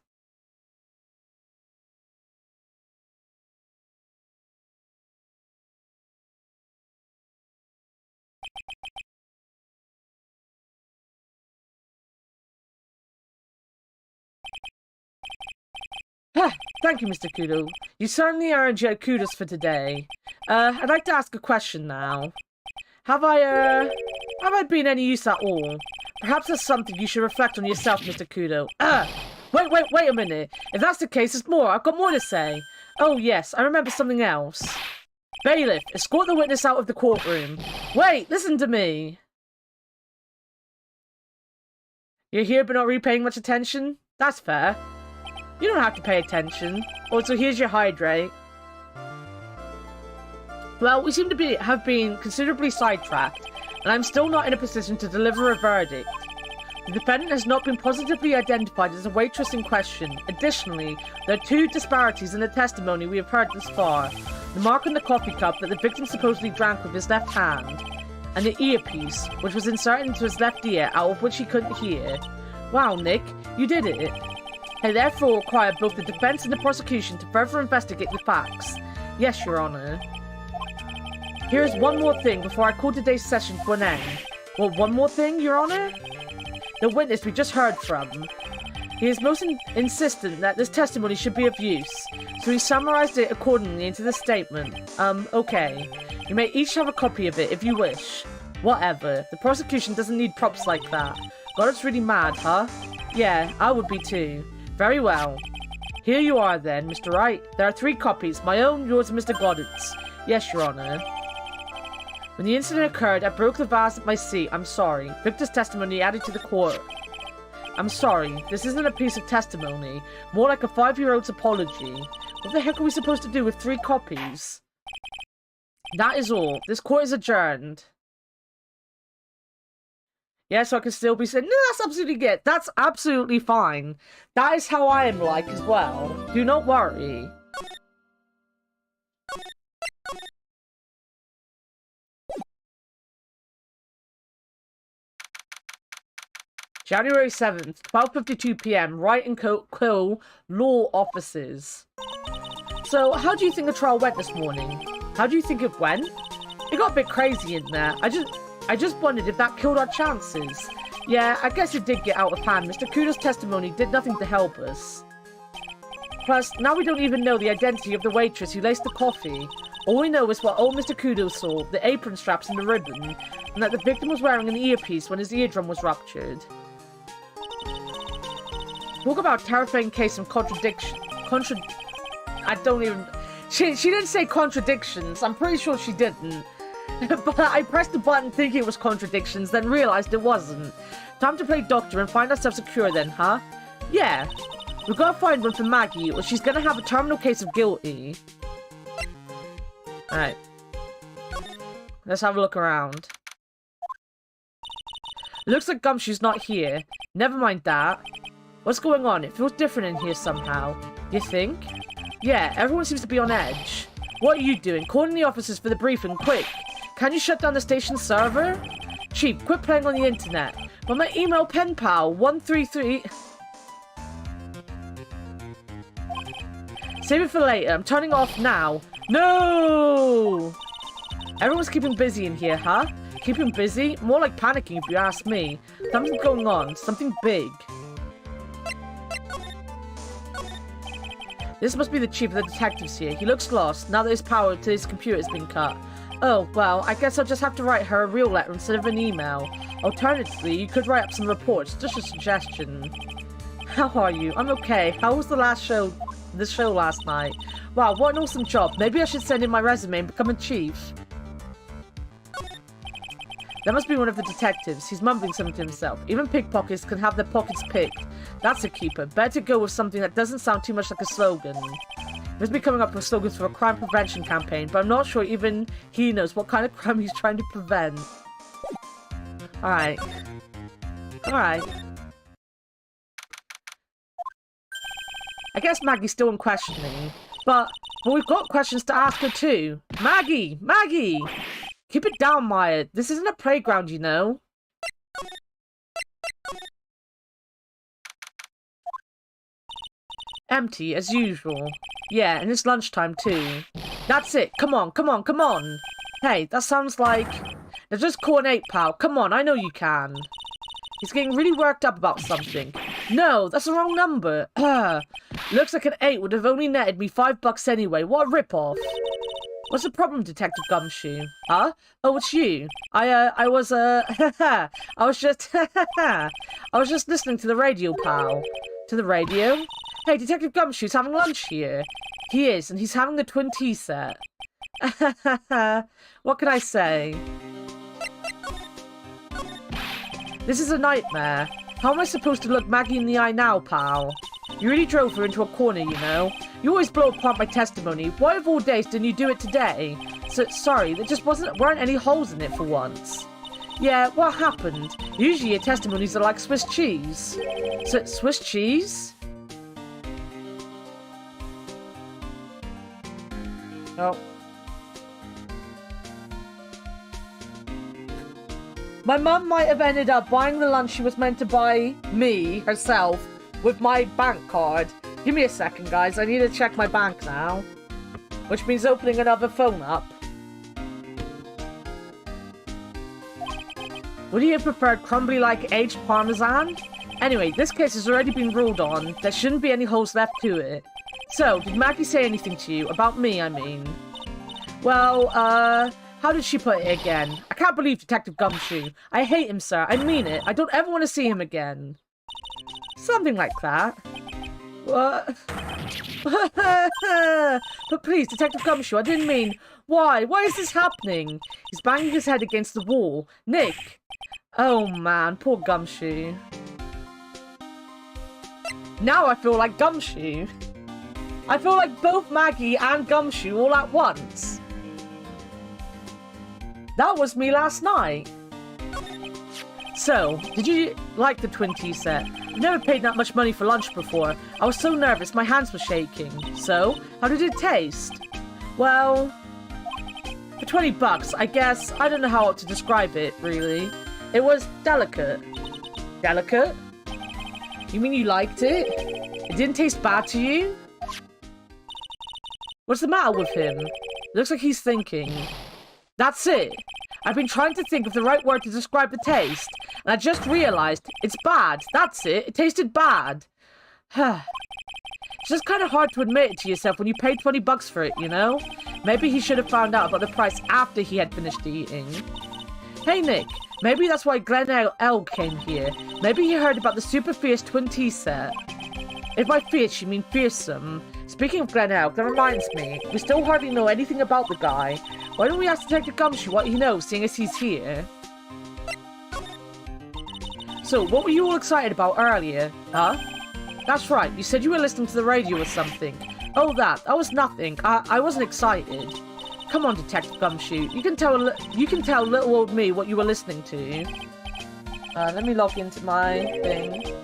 Thank you, Mr. Kudo. You certainly earned your kudos for today. I'd like to ask a question now. Have I been any use at all? Perhaps that's something you should reflect on yourself, Mr. Kudo. Wait a minute. If that's the case, there's more. I've got more to say. Oh, yes, I remember something else. Bailiff, escort the witness out of the courtroom. Wait, listen to me. You're here but not really paying much attention? That's fair. You don't have to pay attention. Also, here's your hydrate. Well, we seem to have been considerably sidetracked, and I'm still not in a position to deliver a verdict. The defendant has not been positively identified as a waitress in question. Additionally, there are two disparities in the testimony we have heard thus far. The mark on the coffee cup that the victim supposedly drank with his left hand, and the earpiece, which was inserted into his left ear, out of which he couldn't hear. Wow, Nick, you did it. I therefore require both the defense and the prosecution to further investigate the facts. Yes, Your Honor. Here is one more thing before I call today's session to an end. Well, one more thing, Your Honor? The witness we just heard from. He is most insistent that this testimony should be of use, so he summarized it accordingly into the statement. Okay. You may each have a copy of it if you wish. Whatever. The prosecution doesn't need props like that. God, it's really mad, huh? Yeah, I would be too. Very well. Here you are then, Mr. Wright. There are 3 copies, my own, yours, and Mr. Goddard's. Yes, Your Honor. When the incident occurred, I broke the vase at my seat. I'm sorry. Victor's testimony added to the court. I'm sorry. This isn't a piece of testimony. More like a 5-year-old's apology. What the heck are we supposed to do with 3 copies? That is all. This court is adjourned. Yeah, so I can still be saying, no, that's absolutely good. That's absolutely fine. That is how I am like as well. Do not worry. January 7th, 12:52 PM, Wright and Co. Law Offices. So, how do you think the trial went this morning? How do you think it went? It got a bit crazy in there. I just wondered if that killed our chances. Yeah, I guess it did get out of hand. Mr. Kudo's testimony did nothing to help us. Plus, now we don't even know the identity of the waitress who laced the coffee. All we know is what old Mr. Kudo saw, the apron straps and the ribbon, and that the victim was wearing an earpiece when his eardrum was ruptured. Talk about terrifying case of contradiction. I don't even... She didn't say contradictions. I'm pretty sure she didn't. But I pressed the button thinking it was contradictions, then realized it wasn't. Time to play doctor and find ourselves a cure then, huh? Yeah. We've got to find one for Maggie, or she's gonna have a terminal case of guilty. Alright. Let's have a look around. Looks like Gumshoe's not here. Never mind that. What's going on? It feels different in here somehow. You think? Yeah, everyone seems to be on edge. What are you doing? Calling the officers for the briefing, quick! Can you shut down the station server? Chief, quit playing on the internet. But my email pen pal, 133... Save it for later. I'm turning off now. No! Everyone's keeping busy in here, huh? Keeping busy? More like panicking if you ask me. Something's going on. Something big. This must be the chief of the detectives here. He looks lost now that his power to his computer has been cut. Oh, well, I guess I'll just have to write her a real letter instead of an email. Alternatively, you could write up some reports. Just a suggestion. How are you? I'm okay. How was the show last night? Wow, what an awesome job. Maybe I should send in my resume and become a chief. That must be one of the detectives. He's mumbling something to himself. Even pickpockets can have their pockets picked. That's a keeper. Better go with something that doesn't sound too much like a slogan. He must be coming up with slogans for a crime prevention campaign, but I'm not sure even he knows what kind of crime he's trying to prevent. Alright. Alright. I guess Maggie's still in questioning, but we've got questions to ask her too. Maggie! Maggie! Keep it down, Maya. This isn't a playground, you know. Empty, as usual. Yeah, and it's lunchtime, too. That's it. Come on, come on, come on. Hey, that sounds like... Now just call an 8, pal. Come on, I know you can. He's getting really worked up about something. No, that's the wrong number. Looks like an 8 would have only netted me $5 anyway. What a rip-off. What's the problem, Detective Gumshoe? Huh? Oh, it's you. I was just listening to the radio, pal. To the radio? Hey, Detective Gumshoe's having lunch here. He is, and he's having the twin tea set. What can I say? This is a nightmare. How am I supposed to look Maggie in the eye now, pal? You really drove her into a corner, you know. You always blow apart my testimony. Why of all days didn't you do it today? Sorry, there just weren't any holes in it for once. Yeah, what happened? Usually your testimonies are like Swiss cheese. Swiss cheese? Oh. My mum might have ended up buying the lunch she was meant to buy me, herself, with my bank card. Give me a second, guys. I need to check my bank now. Which means opening another phone up. Would you have preferred crumbly like aged parmesan? Anyway, this case has already been ruled on. There shouldn't be any holes left to it. So, did Maggie say anything to you? About me, I mean. Well, how did she put it again? I can't believe Detective Gumshoe. I hate him, sir. I mean it. I don't ever want to see him again. Something like that. What? But please, Detective Gumshoe, I didn't mean... Why? Why is this happening? He's banging his head against the wall. Nick! Oh, man. Poor Gumshoe. Now I feel like Gumshoe. I feel like both Maggie and Gumshoe all at once. That was me last night. So, did you like the twin tea set? I've never paid that much money for lunch before. I was so nervous, my hands were shaking. So, how did it taste? Well, for $20, I guess. I don't know how to describe it, really. It was delicate. Delicate? You mean you liked it? It didn't taste bad to you? What's the matter with him? Looks like he's thinking. That's it. I've been trying to think of the right word to describe the taste, and I just realized it's bad. That's it. It tasted bad. It's just kind of hard to admit it to yourself when you paid $20 for it, you know? Maybe he should have found out about the price after he had finished eating. Hey, Nick. Maybe that's why Glen L came here. Maybe he heard about the super fierce twin tea set. If by fierce you mean fearsome. Speaking of Glen Elk, that reminds me, we still hardly know anything about the guy. Why don't we ask Detective Gumshoe what he knows, seeing as he's here? So, what were you all excited about earlier? Huh? That's right, you said you were listening to the radio or something. Oh, that was nothing. I wasn't excited. Come on, Detective Gumshoe. You can tell little old me what you were listening to. Let me log into my thing.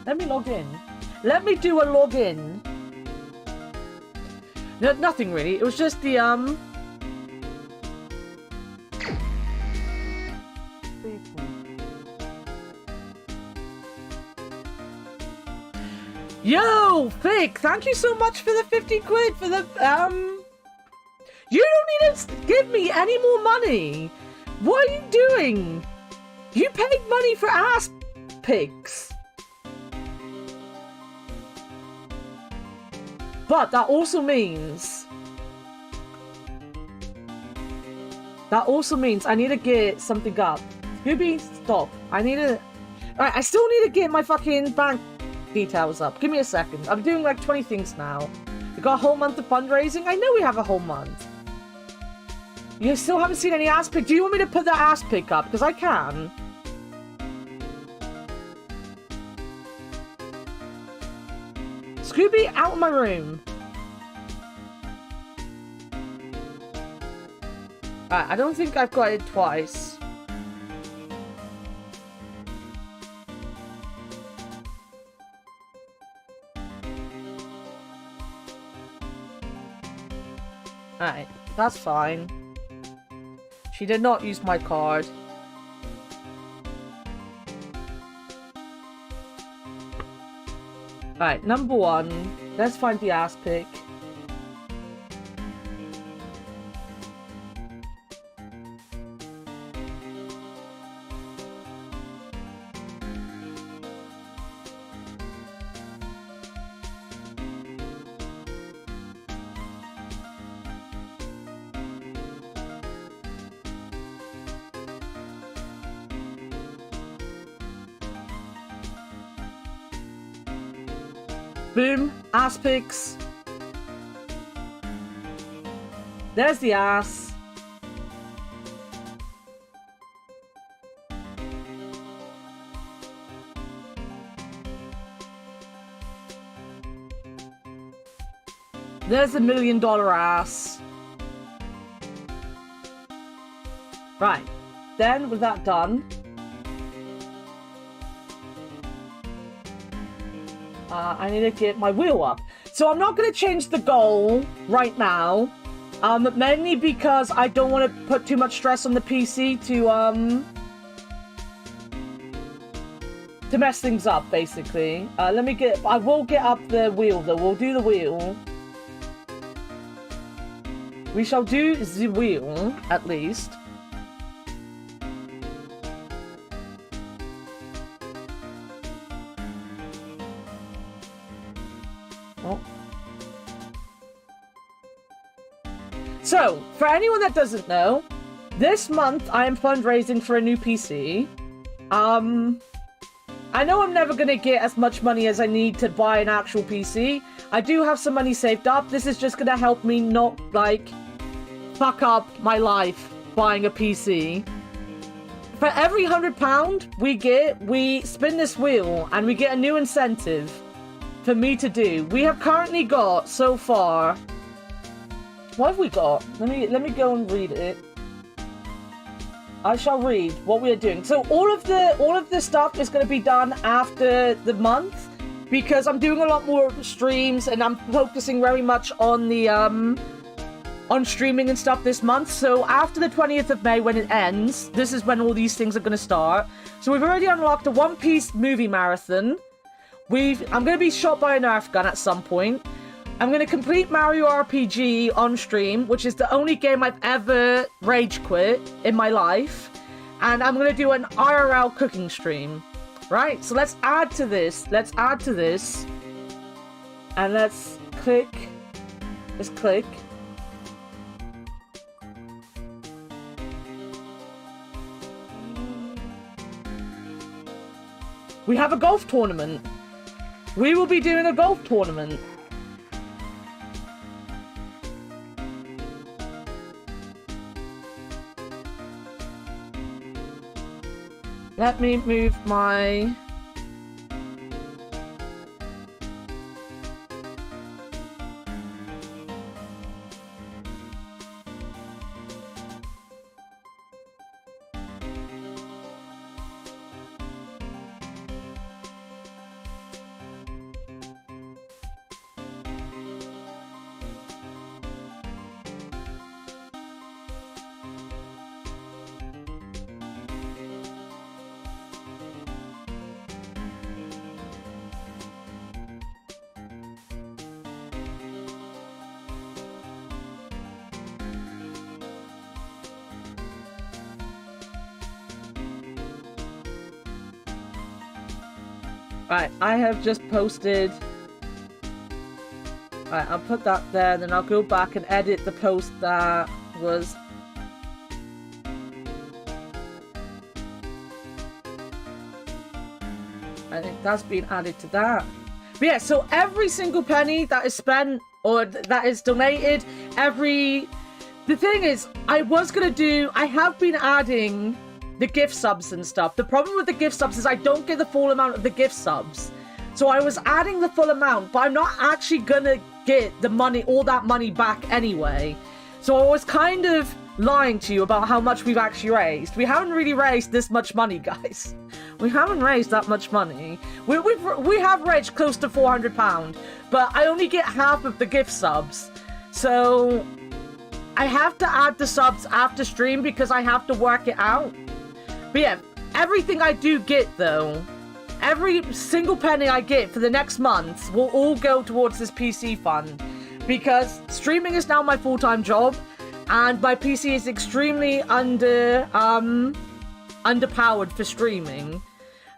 Let me log in. Let me do a login. No, nothing really. It was just the, Yo, Fig, thank you so much for the 50 quid for the, You don't need to give me any more money. What are you doing? You paid money for ass pics. But that also means I need to get something up. Scooby, stop. Right, I still need to get my fucking bank details up. Give me a second. I'm doing like 20 things now. We got a whole month of fundraising. I know we have a whole month. You still haven't seen any ass pic. Do you want me to put that ass pic up? Because I can. Scooby, out of my room. Alright, I don't think I've got it twice. Alright, that's fine. She did not use my card. Alright, number one. Let's find the ass pic. Boom, ass pics. There's the ass. There's the $1 million ass. Right. Then, with that done, I need to get my wheel up. So I'm not going to change the goal right now. Mainly because I don't want to put too much stress on the PC to mess things up, basically. I will get up the wheel, though. We'll do the wheel. We shall do the wheel, at least. So, for anyone that doesn't know, this month I am fundraising for a new PC. I know I'm never going to get as much money as I need to buy an actual PC. I do have some money saved up. This is just going to help me not, like, fuck up my life buying a PC. For every £100 we spin this wheel and we get a new incentive for me to do. We have currently got, so far... What have we got? Let me go and read it. I shall read what we are doing. So all of the stuff is going to be done after the month because I'm doing a lot more streams and I'm focusing very much on the on streaming and stuff this month. So after the 20th of May when it ends, this is when all these things are going to start. So we've already unlocked a One Piece movie marathon. I'm going to be shot by a Nerf gun at some point. I'm going to complete Mario RPG on stream, which is the only game I've ever rage quit in my life. And I'm going to do an IRL cooking stream. Right? So let's add to this. And let's click. We have a golf tournament. We will be doing a golf tournament. let me move my... Right, I have just posted... Right, I'll put that there, then I'll go back and edit the post that was... I think that's been added to that. But yeah, so every single penny that is spent, or that is donated, every... The thing is, I have been adding the gift subs and stuff. The problem with the gift subs is I don't get the full amount of the gift subs. So I was adding the full amount, but I'm not actually gonna get the money, all that money back anyway. So I was kind of lying to you about how much we've actually raised. We haven't really raised this much money, guys. We haven't raised that much money. We have raised close to £400, but I only get half of the gift subs. So I have to add the subs after stream because I have to work it out. But yeah, everything I do get, though, every single penny I get for the next month will all go towards this PC fund. Because streaming is now my full-time job, and my PC is extremely underpowered for streaming.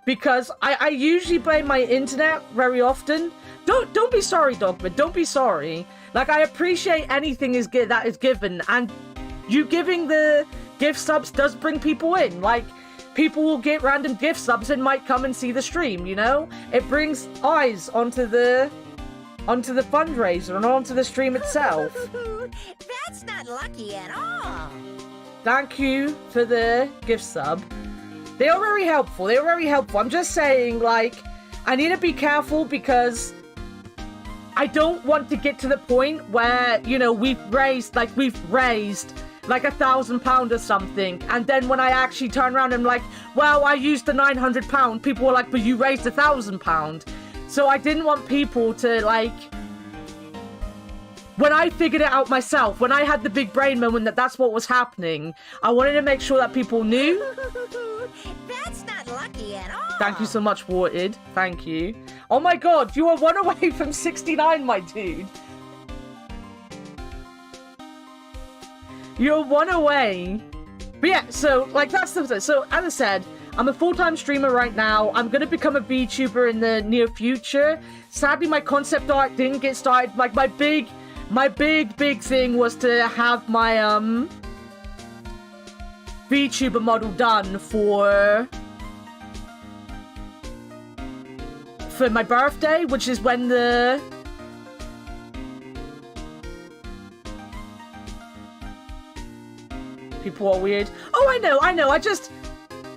Because I usually blame my internet very often. Don't be sorry, Dogma, don't be sorry. Like, I appreciate anything that is given, and you giving the gift subs does bring people in. Like, people will get random gift subs and might come and see the stream, you know? It brings eyes onto the fundraiser and onto the stream itself. That's not lucky at all. Thank you for the gift sub. They are very helpful. They are very helpful. I'm just saying, like, I need to be careful because I don't want to get to the point where, you know, we've raised like £1,000 or something, and then when I actually turn around and I'm like, well, I used the £900, people were like, but you raised £1,000. So I didn't want people to, like, when I figured it out myself, when I had the big brain moment that that's what was happening, I wanted to make sure that people knew. That's not lucky at all. Thank you so much, Warted. Thank you. Oh my god, you are one away from 69, my dude. You're one away. But yeah, so, like, that's the... So, as I said, I'm a full-time streamer right now. I'm going to become a VTuber in the near future. Sadly, my concept art didn't get started. Like, my big thing was to have my, VTuber model done for my birthday, which is when the... People are weird. Oh, I know.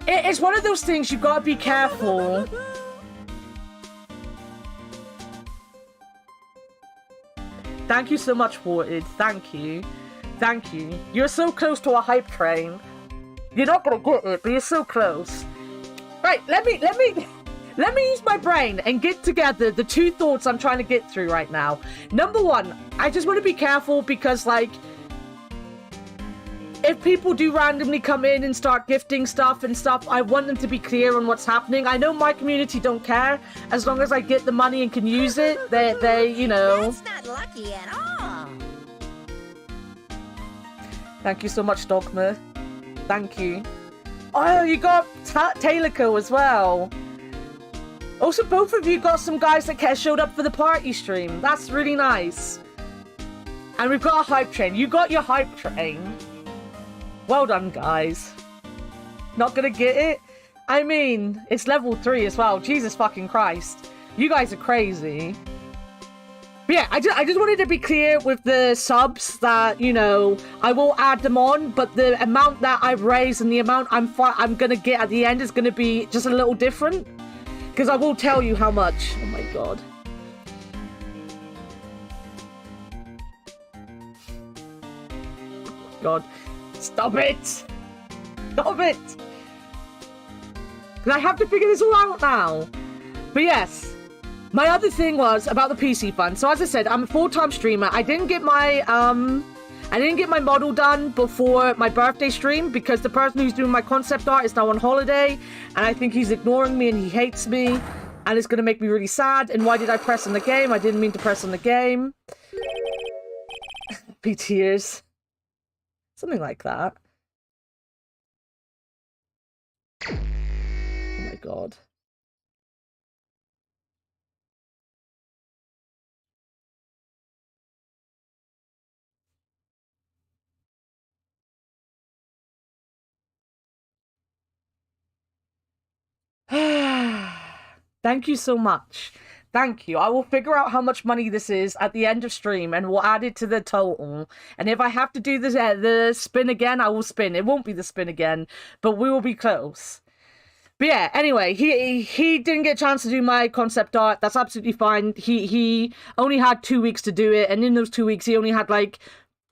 It's one of those things you've got to be careful. Thank you so much, Warted. Thank you. Thank you. You're so close to a hype train. You're not gonna get it, but you're so close. Right, let me use my brain and get together the two thoughts I'm trying to get through right now. Number one, I just want to be careful because, like, if people do randomly come in and start gifting stuff and stuff, I want them to be clear on what's happening. I know my community don't care. As long as I get the money and can use it, they you know. That's not lucky at all. Thank you so much, Dogma. Thank you. Oh, you got Taylorco as well. Also, both of you got some guys that showed up for the party stream. That's really nice. And we've got a hype train. You got your hype train. Well done, guys. Not gonna get it? I mean, it's level 3 as well. Jesus fucking Christ. You guys are crazy. But yeah, I just wanted to be clear with the subs that, you know, I will add them on, but the amount that I've raised and the amount I'm gonna get at the end is gonna be just a little different. Because I will tell you how much. Oh my god. God. Stop it! Stop it! Because I have to figure this all out now. But yes. My other thing was about the PC fund. So as I said, I'm a full-time streamer. I didn't get my model done before my birthday stream because the person who's doing my concept art is now on holiday, and I think he's ignoring me and he hates me, and it's gonna make me really sad. And why did I press on the game? I didn't mean to press on the game. Be tears. Something like that. Oh my god. Thank you so much. Thank you. I will figure out how much money this is at the end of stream and we'll add it to the total. And if I have to do this, the spin again, I will spin. It won't be the spin again, but we will be close. But yeah, anyway, he didn't get a chance to do my concept art. That's absolutely fine. He only had 2 weeks to do it, and in those 2 weeks, he only had like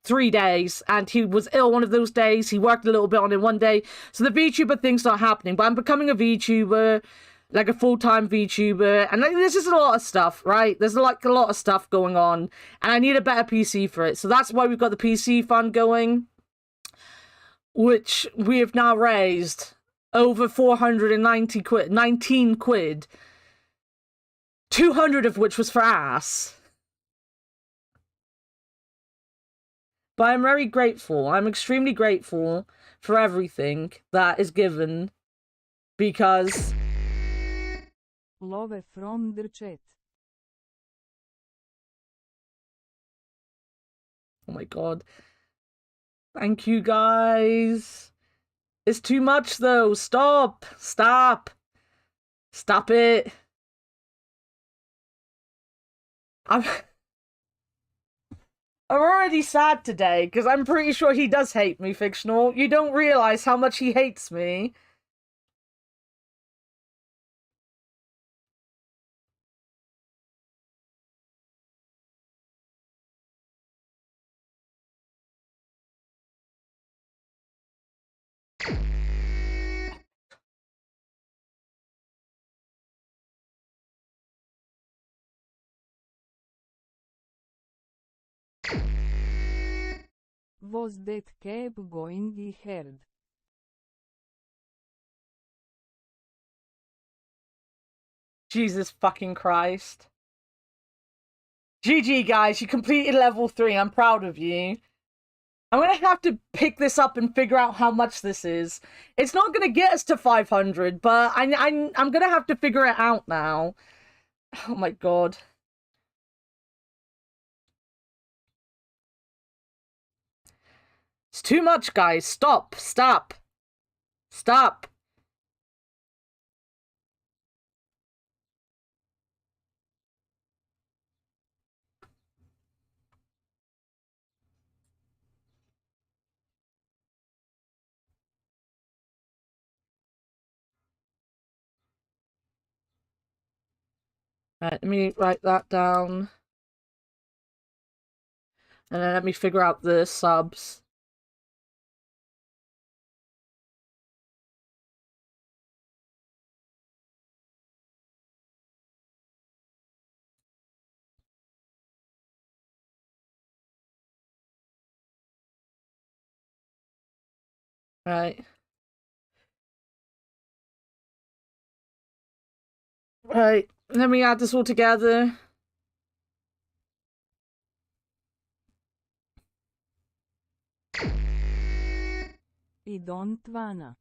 3 days, and he was ill one of those days. He worked a little bit on it one day, so the VTuber thing's not happening. But I'm becoming a VTuber, like a full-time VTuber, and there's just a lot of stuff, right? There's like a lot of stuff going on, and I need a better PC for it. So that's why we've got the PC fund going, which we have now raised over 490 quid, 19 quid, 200 of which was for ass. But I'm very grateful. I'm extremely grateful for everything that is given because... Love from the chat. Oh my god. Thank you guys. It's too much though. Stop. Stop. Stop it. I'm already sad today because I'm pretty sure he does hate me, Fictional. You don't realize how much he hates me. Was that kept going ahead? Jesus fucking Christ. GG, guys. You completed level 3. I'm proud of you. I'm gonna have to pick this up and figure out how much this is. It's not gonna get us to 500, but I'm gonna have to figure it out now. Oh my god. It's too much, guys. Stop. Stop. Stop. Right, let me write that down. And then let me figure out the subs. Right. Right. Let me add this all together. I don't wanna.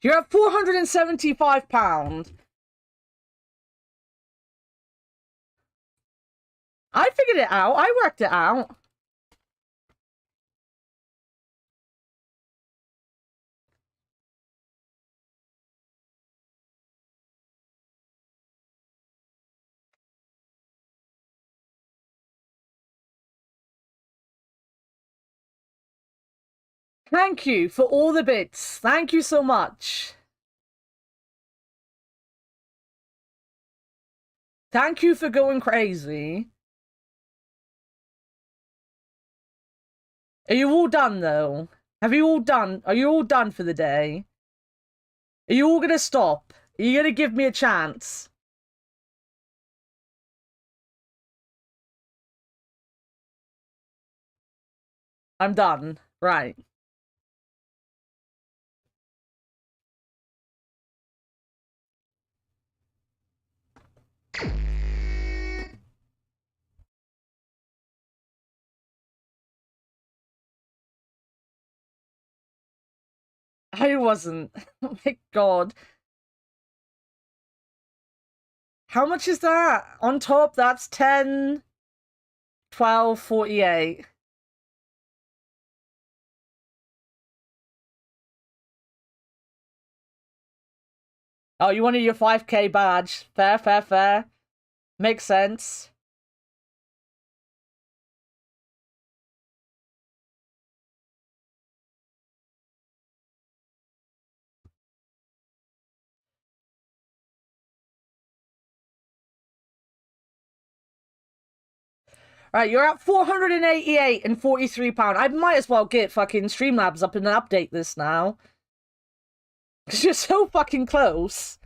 You're at £475. I figured it out. I worked it out. Thank you for all the bits. Thank you so much. Thank you for going crazy. Are you all done, though? Have you all done? Are you all done for the day? Are you all gonna stop? Are you gonna give me a chance? I'm done. Right. I wasn't. Oh my god. How much is that? On top, that's 10, 12, 48. Oh, you wanted your 5k badge. Fair, fair, fair. Makes sense. Right, you're at 488 and 43 pound. I might as well get fucking Streamlabs up and update this now. Because you're so fucking close.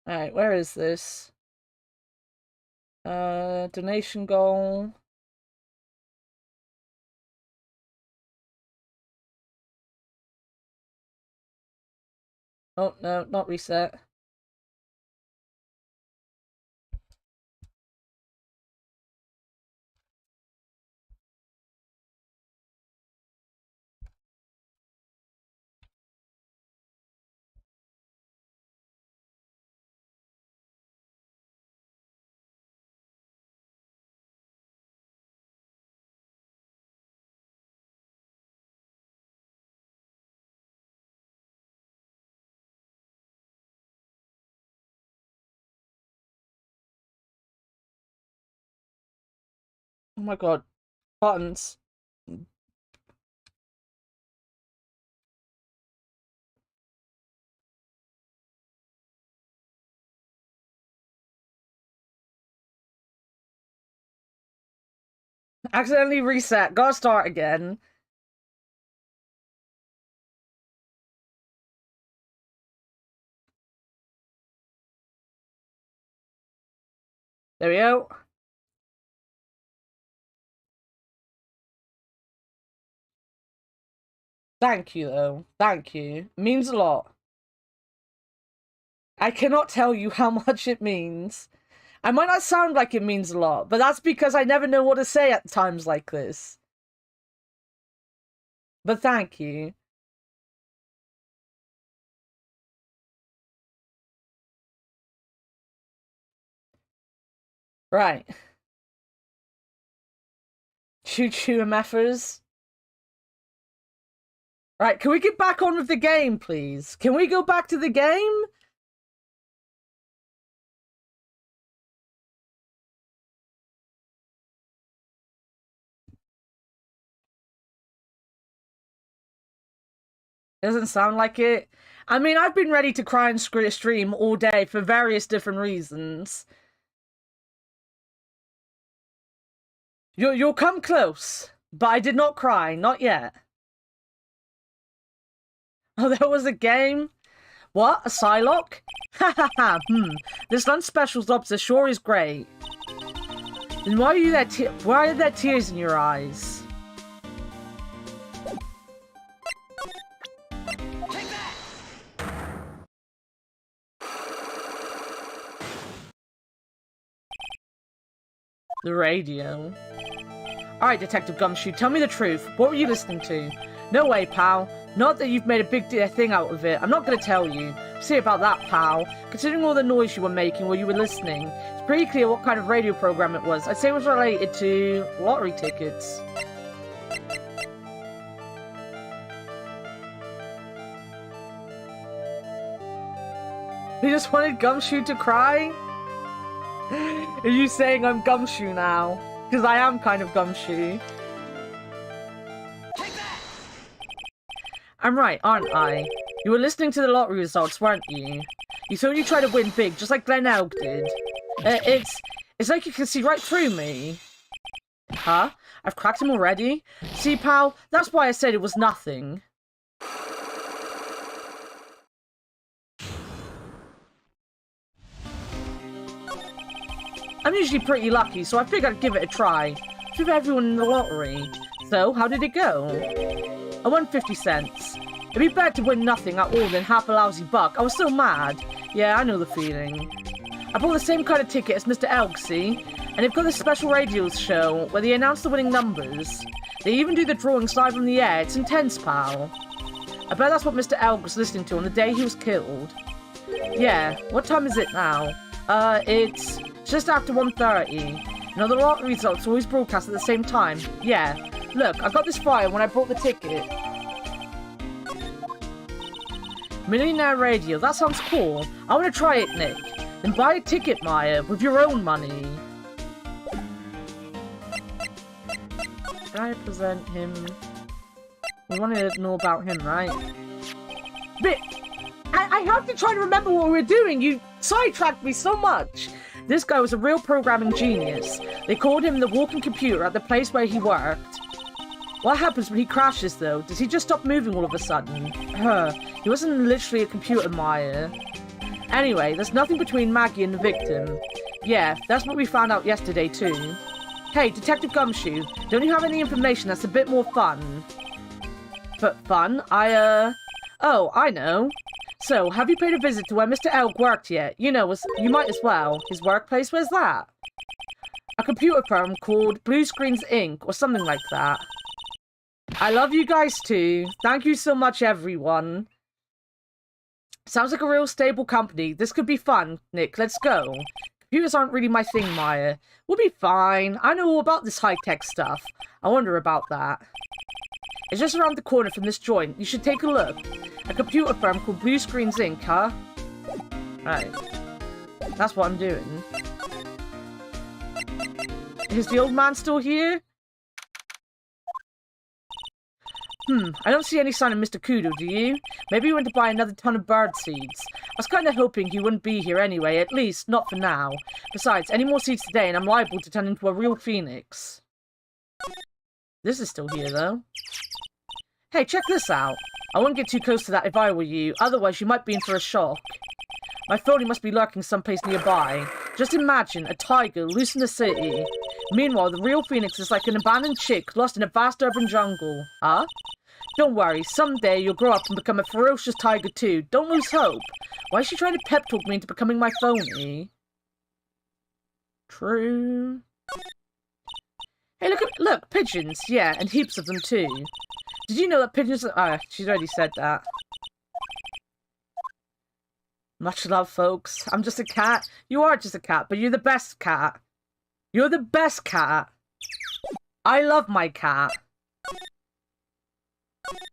Alright, where is this? Donation goal. Oh, no, not reset. Oh my god. Buttons. Accidentally reset. Gotta start again. There we go. Thank you, though. Thank you. It means a lot. I cannot tell you how much it means. I might not sound like it means a lot, but that's because I never know what to say at times like this. But thank you. Right. Choo-choo MFers. Right, can we get back on with the game, please? Can we go back to the game? Doesn't sound like it. I mean, I've been ready to cry and stream all day for various different reasons. You'll come close, but I did not cry, not yet. Oh, there was a game? What? A Psylocke? Ha ha ha, This lunch special's lobster sure is great. Then why are there tears in your eyes? The radio. Alright, Detective Gumshoe, tell me the truth. What were you listening to? No way, pal. Not that you've made a big thing out of it. I'm not going to tell you. See about that, pal. Considering all the noise you were making while you were listening, it's pretty clear what kind of radio program it was. I'd say it was related to lottery tickets. You just wanted Gumshoe to cry? Are you saying I'm Gumshoe now? Because I am kind of Gumshoe. I'm right, aren't I? You were listening to the lottery results, weren't you? You thought you'd try to win big, just like Glenn Elg did. It's like you can see right through me. Huh? I've cracked him already? See, pal, that's why I said it was nothing. I'm usually pretty lucky, so I figured I'd give it a try. With everyone in the lottery. So, how did it go? I won 50 cents. It'd be better to win nothing at all than half a lousy buck. I was so mad. Yeah, I know the feeling. I bought the same kind of ticket as Mr. Elk, see? And they've got this special radio show where they announce the winning numbers. They even do the drawings live on the air. It's intense, pal. I bet that's what Mr. Elk was listening to on the day he was killed. Yeah, what time is it now? It's just after 1:30. You know, the lottery results always broadcast at the same time. Yeah. Look, I got this flyer when I bought the ticket. Millionaire Radio, that sounds cool. I want to try it, Nick. Then buy a ticket, Maya, with your own money. Can I present him? We want to know about him, right? But I have to try to remember what we're doing. You sidetracked me so much. This guy was a real programming genius. They called him the walking computer at the place where he worked. What happens when he crashes, though? Does he just stop moving all of a sudden? He wasn't literally a computer, Maya. Anyway, there's nothing between Maggie and the victim. Yeah, that's what we found out yesterday, too. Hey, Detective Gumshoe, don't you have any information that's a bit more fun? But fun? Oh, I know. So, have you paid a visit to where Mr. Elk worked yet? You know, you might as well. His workplace, where's that? A computer firm called Blue Screens Inc. or something like that. I love you guys too. Thank you so much, everyone. Sounds like a real stable company. This could be fun, Nick. Let's go. Computers aren't really my thing, Maya. We'll be fine. I know all about this high-tech stuff. I wonder about that. It's just around the corner from this joint. You should take a look. A computer firm called Blue Screens Inc., huh? Right. That's what I'm doing. Is the old man still here? I don't see any sign of Mr. Kudo, do you? Maybe he went to buy another ton of bird seeds. I was kind of hoping he wouldn't be here anyway, at least not for now. Besides, any more seeds today and I'm liable to turn into a real phoenix. This is still here, though. Hey, check this out. I wouldn't get too close to that if I were you, otherwise you might be in for a shock. My phony must be lurking someplace nearby. Just imagine, a tiger loose in the city. Meanwhile, the real phoenix is like an abandoned chick lost in a vast urban jungle. Huh? Don't worry, someday you'll grow up and become a ferocious tiger too. Don't lose hope. Why is she trying to pep talk me into becoming my phony? True. Hey, look, pigeons. Yeah, and heaps of them too. Did you know that pigeons are... she's already said that. Much love, folks. I'm just a cat. You are just a cat, but you're the best cat. You're the best cat. I love my cat.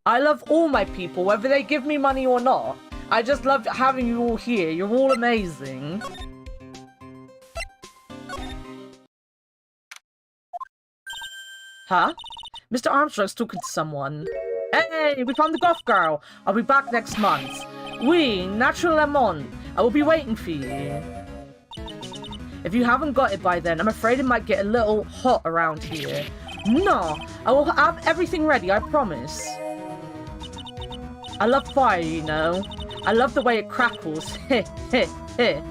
I love all my people, whether they give me money or not. I just love having you all here. You're all amazing. Huh? Mr. Armstrong's talking to someone. Hey, we found the goth girl. I'll be back next month. Oui, naturellement. I will be waiting for you. If you haven't got it by then, I'm afraid it might get a little hot around here. No, I will have everything ready, I promise. I love fire, you know. I love the way it crackles. Heh, heh, heh.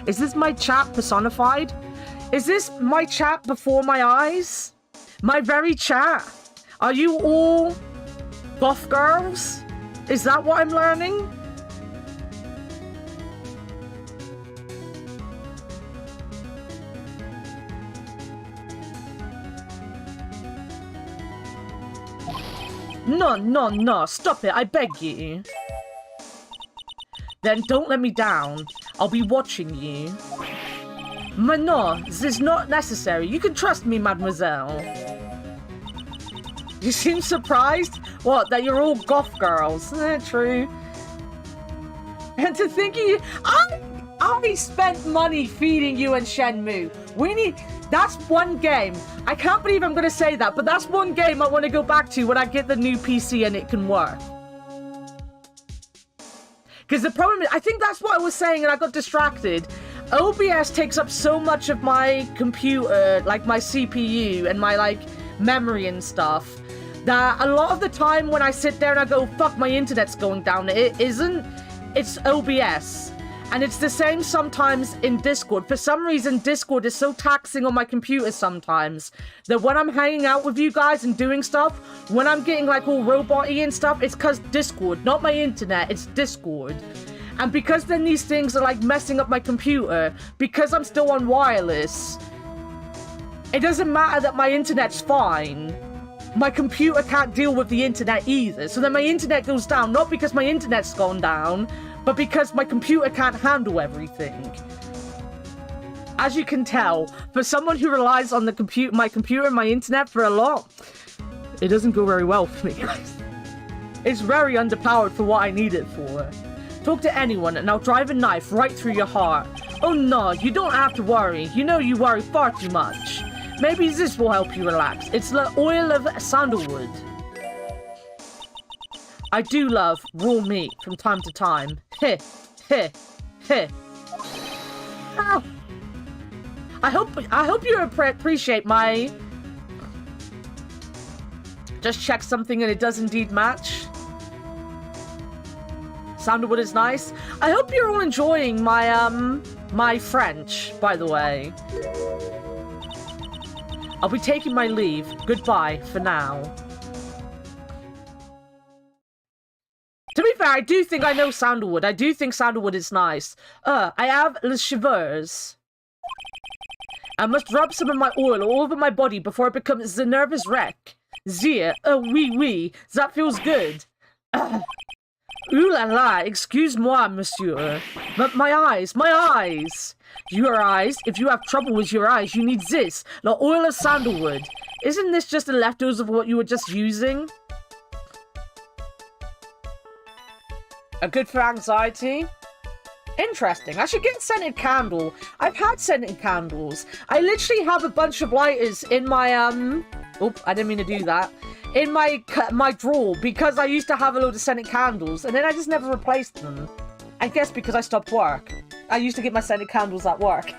Is this my chat personified? Is this my chat before my eyes? My very chat? Are you all goth girls? Is that what I'm learning? No, stop it, I beg you. Then don't let me down. I'll be watching you. But no, this is not necessary. You can trust me, mademoiselle. You seem surprised? What, that you're all goth girls? True. And to think I spent money feeding you and Shenmue. That's one game. I can't believe I'm gonna say that, but that's one game I want to go back to when I get the new PC and it can work. Because the problem is, I think that's what I was saying and I got distracted. OBS takes up so much of my computer, like my CPU and my like memory and stuff, that a lot of the time when I sit there and I go, fuck, my internet's going down, it isn't. It's OBS. And it's the same sometimes in Discord. For some reason, Discord is so taxing on my computer sometimes that when I'm hanging out with you guys and doing stuff, when I'm getting like all robot-y and stuff, it's because Discord, not my internet, it's Discord. And because then these things are like messing up my computer, because I'm still on wireless, it doesn't matter that my internet's fine. My computer can't deal with the internet either. So then my internet goes down, not because my internet's gone down, but because my computer can't handle everything. As you can tell, for someone who relies on my computer and my internet for a lot, it doesn't go very well for me, guys. It's very underpowered for what I need it for. Talk to anyone and I'll drive a knife right through your heart. Oh no, you don't have to worry. You know you worry far too much. Maybe this will help you relax. It's the oil of sandalwood. I do love raw meat from time to time. Heh, heh, heh. Ow. I hope you appreciate my... Just check something and it does indeed match. Sandalwood is nice. I hope you're all enjoying my, my French, by the way. I'll be taking my leave. Goodbye for now. To be fair, I do think I know sandalwood. I do think sandalwood is nice. I have les cheveux. I must rub some of my oil all over my body before it becomes the nervous wreck. Zia, oui, that feels good. Ooh la la, excuse-moi, monsieur. But my eyes. Your eyes? If you have trouble with your eyes, you need this, the oil of sandalwood. Isn't this just the leftovers of what you were just using? A good for anxiety? Interesting. I should get a scented candle. I've had scented candles. I literally have a bunch of lighters in my, Oh, I didn't mean to do that. In my drawer, because I used to have a load of scented candles, and then I just never replaced them. I guess because I stopped work. I used to get my scented candles at work.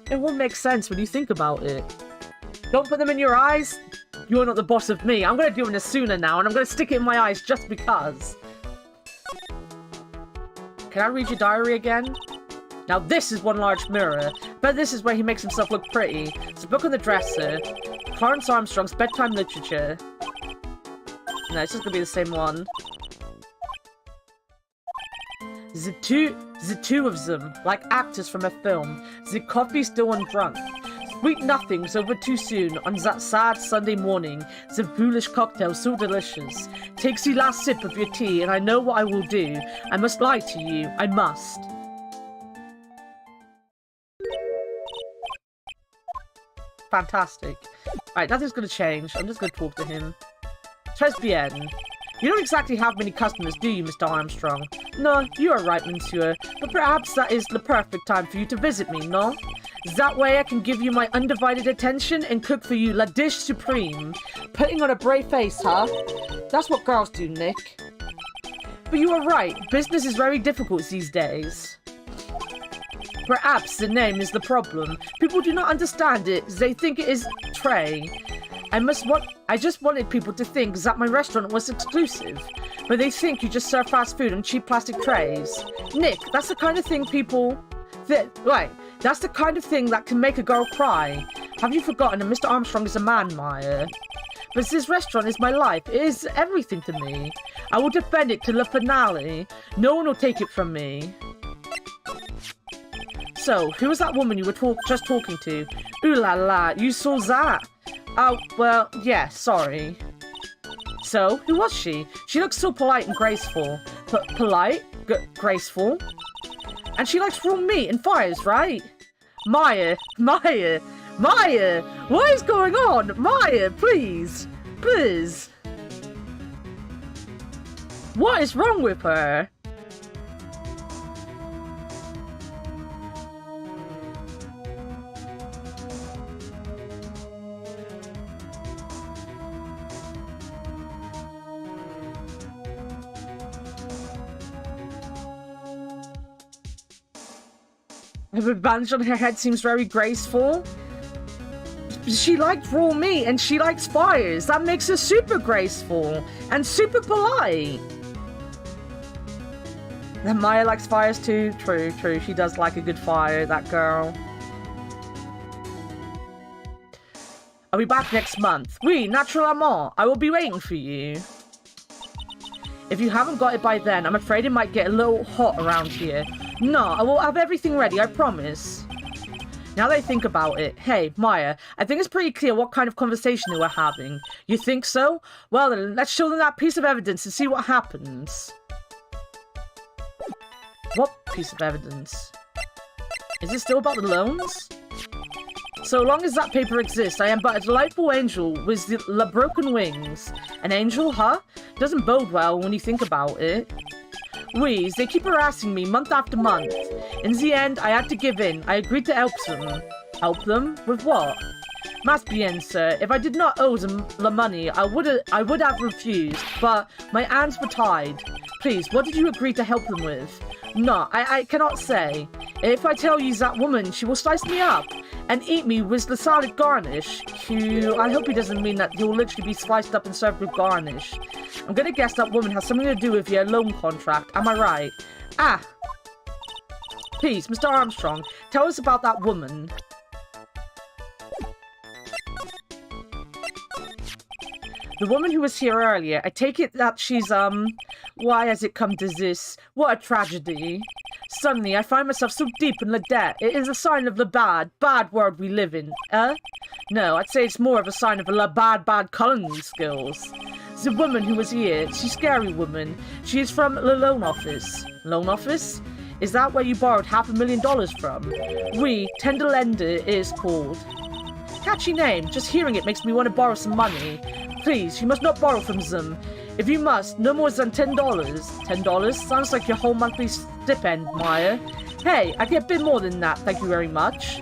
It won't make sense when you think about it. Don't put them in your eyes. You're not the boss of me. I'm going to do an Asuna now, and I'm going to stick it in my eyes just because. Can I read your diary again? Now this is one large mirror. But this is where he makes himself look pretty. It's a book on the dresser. Clarence Armstrong's bedtime literature. No, it's just gonna be the same one. The two of them, like actors from a film. The coffee still undrunk. Sweet nothings over too soon on that sad Sunday morning. The foolish cocktail so delicious. Takes the last sip of your tea, and I know what I will do. I must lie to you. I must. Fantastic. Alright, nothing's gonna change. I'm just gonna talk to him. Très bien. You don't exactly have many customers, do you, Mr. Armstrong? No, you are right, monsieur. But perhaps that is the perfect time for you to visit me, no? That way I can give you my undivided attention and cook for you la dish supreme. Putting on a brave face, huh? That's what girls do, Nick. But you are right. Business is very difficult these days. Perhaps the name is the problem. People do not understand it. They think it is tray. I just wanted people to think that my restaurant was exclusive. But they think you just serve fast food on cheap plastic trays. Nick, that's the kind of thing that's the kind of thing that can make a girl cry. Have you forgotten that Mr. Armstrong is a man, Maya? But this restaurant is my life. It is everything to me. I will defend it to the finale. No one will take it from me. So, who was that woman you were just talking to? Ooh la la, you saw that? Oh, well, yeah, sorry. So, who was she? She looks so polite and graceful. Polite? Graceful? And she likes raw meat and fires, right? Maya! What is going on? Maya, please! Please! What is wrong with her? The bandage on her head seems very graceful. She likes raw meat and she likes fires. That makes her super graceful and super polite. And Maya likes fires too. True. She does like a good fire, that girl. I'll be back next month. Oui, naturellement. I will be waiting for you. If you haven't got it by then, I'm afraid it might get a little hot around here. No, I will have everything ready, I promise. Now that I think about it, hey, Maya, I think it's pretty clear what kind of conversation they were having. You think so? Well then, let's show them that piece of evidence and see what happens. What piece of evidence? Is it still about the loans? So long as that paper exists, I am but a delightful angel with the broken wings. An angel, huh? Doesn't bode well when you think about it. Oui, they keep harassing me month after month. In the end, I had to give in. I agreed to help them. Help them? With what? Mas bien, sir. If I did not owe them the money, I would have refused, but my hands were tied. Please, what did you agree to help them with? No, I cannot say. If I tell you that woman, she will slice me up and eat me with the salad garnish. I hope he doesn't mean that you'll literally be sliced up and served with garnish. I'm gonna guess that woman has something to do with your loan contract. Am I right? Ah! Please, Mr. Armstrong, tell us about that woman. The woman who was here earlier, I take it that she's, why has it come to this? What a tragedy. Suddenly, I find myself so deep in the debt. It is a sign of the bad world we live in. No, I'd say it's more of a sign of the bad culinary skills. The woman who was here, she's a scary woman. She is from the loan office. Loan office? Is that where you borrowed $500,000 from? Oui, tender lender is called. Catchy name. Just hearing it makes me want to borrow some money. Please, you must not borrow from them. If you must, no more than $10. $10? Sounds like your whole monthly stipend, Maya. Hey, I get a bit more than that, thank you very much.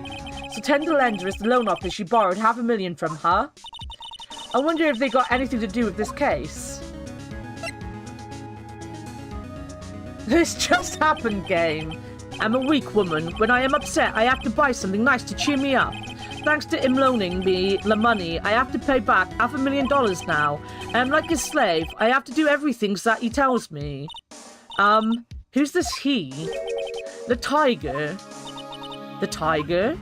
So tender lender is the loan office you borrowed $500,000 from, huh? I wonder if they got anything to do with this case. This just happened, game. I'm a weak woman. When I am upset, I have to buy something nice to cheer me up. Thanks to him loaning me the money, I have to pay back $500,000 now. I am like a slave. I have to do everything that he tells me. Who's this he? The tiger. The tiger?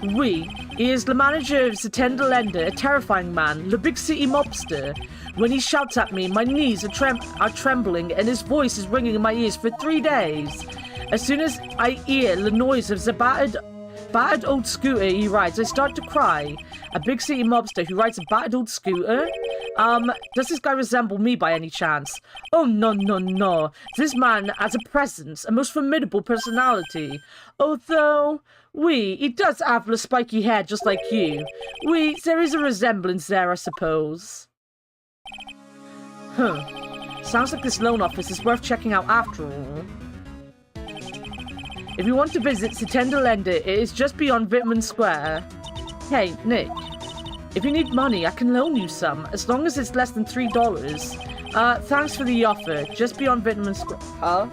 Oui, he is the manager of the tender lender, a terrifying man, the big city mobster. When he shouts at me, my knees are trembling and his voice is ringing in my ears for 3 days. As soon as I hear the noise of the battered old scooter he rides, I start to cry. A big city mobster who rides a battered old scooter? Does this guy resemble me by any chance? Oh, no. This man has a presence, a most formidable personality. Although, oui, he does have the spiky hair just like you. Oui, there is a resemblance there, I suppose. Sounds like this loan office is worth checking out after all. If you want to visit the tender lender, it is just beyond Vitamin Square. Hey, Nick. If you need money, I can loan you some, as long as it's less than $3. Thanks for the offer. Just beyond Vitamin Square. Huh?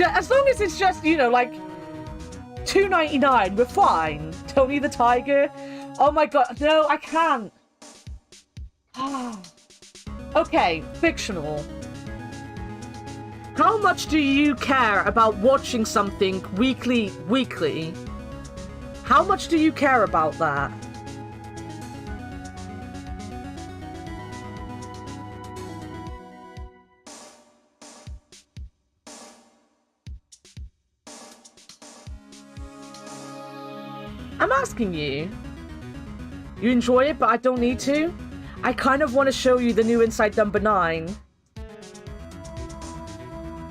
As long as it's just, you know, like, $2.99, we're fine. Tony the Tiger. Oh my god, no, I can't. Okay, fictional. How much do you care about watching something weekly? How much do you care about that? I'm asking you. You enjoy it, but I don't need to? I kind of want to show you the new Inside number 9.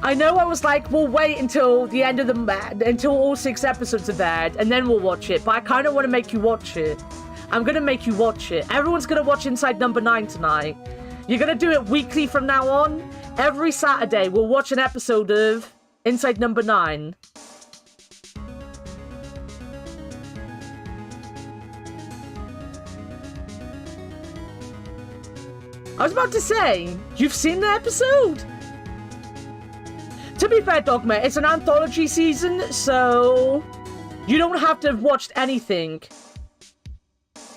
I know I was like, we'll wait until the end of until all 6 episodes are aired, and then we'll watch it. But I kind of want to make you watch it. I'm gonna make you watch it. Everyone's gonna watch Inside number 9 tonight. You're gonna do it weekly from now on. Every Saturday, we'll watch an episode of Inside number 9. I was about to say, you've seen the episode? To be fair, Dogma, it's an anthology season, so you don't have to have watched anything.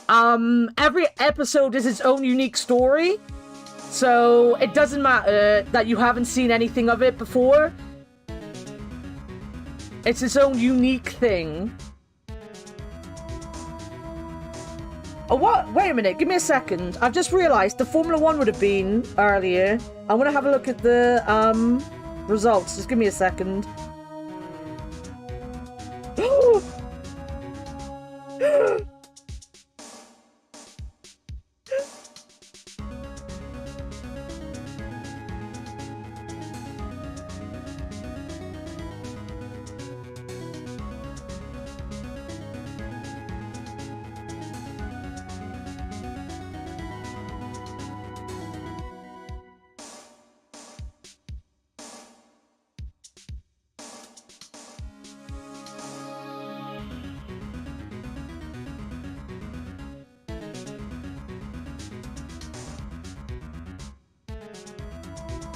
Every episode is its own unique story, so it doesn't matter that you haven't seen anything of it before. It's its own unique thing. Oh, what? Wait a minute. Give me a second. I've just realized the Formula 1 would have been earlier. I want to have a look at the, results. Just give me a second.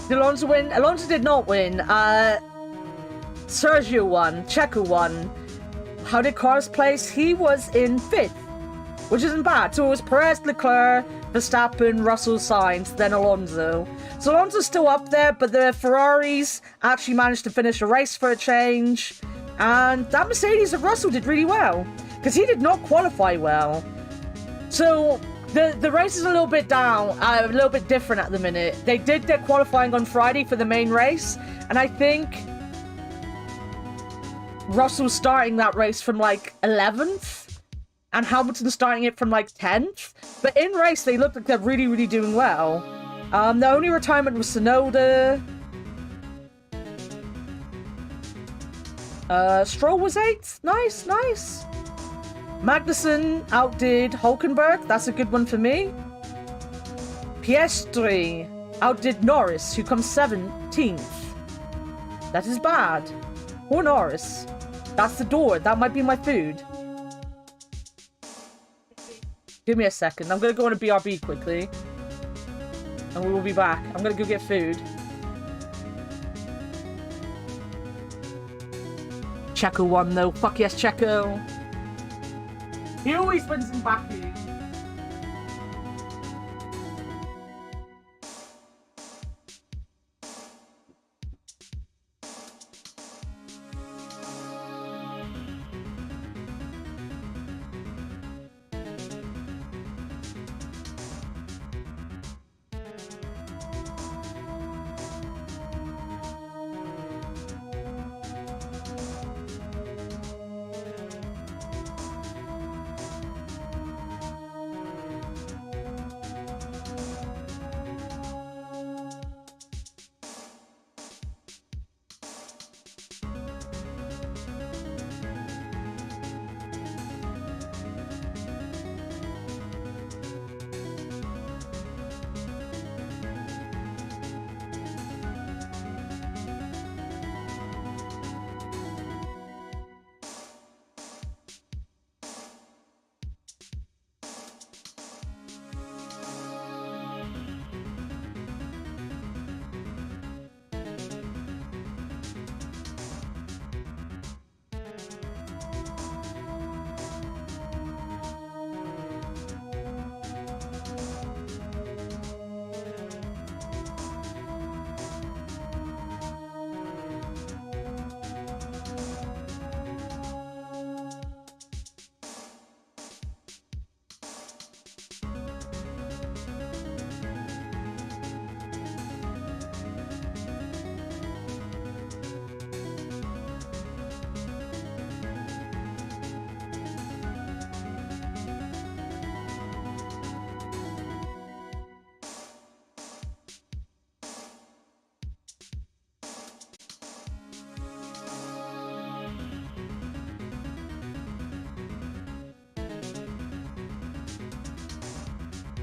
Did Alonso win? Alonso did not win. Sergio won. Checo won. How did Carlos place? He was in 5th, which isn't bad. So it was Perez, Leclerc, Verstappen, Russell, Sainz, then Alonso. So Alonso's still up there, but the Ferraris actually managed to finish a race for a change. And that Mercedes of Russell did really well, because he did not qualify well. So the race is a little bit down, a little bit different at the minute. They did get qualifying on Friday for the main race, and I think Russell's starting that race from like 11th, and Hamilton's starting it from like 10th. But in race, they look like they're really, really doing well. The only retirement was Tsunoda. Stroll was 8th. Nice, nice. Magnussen outdid Hulkenberg. That's a good one for me. Piastri outdid Norris, who comes 17th. That is bad. Poor Norris. That's the door. That might be my food. Give me a second. I'm going to go on a BRB quickly. And we will be back. I'm going to go get food. Checo won, though. Fuck yes, Checo. He always wins in Baku.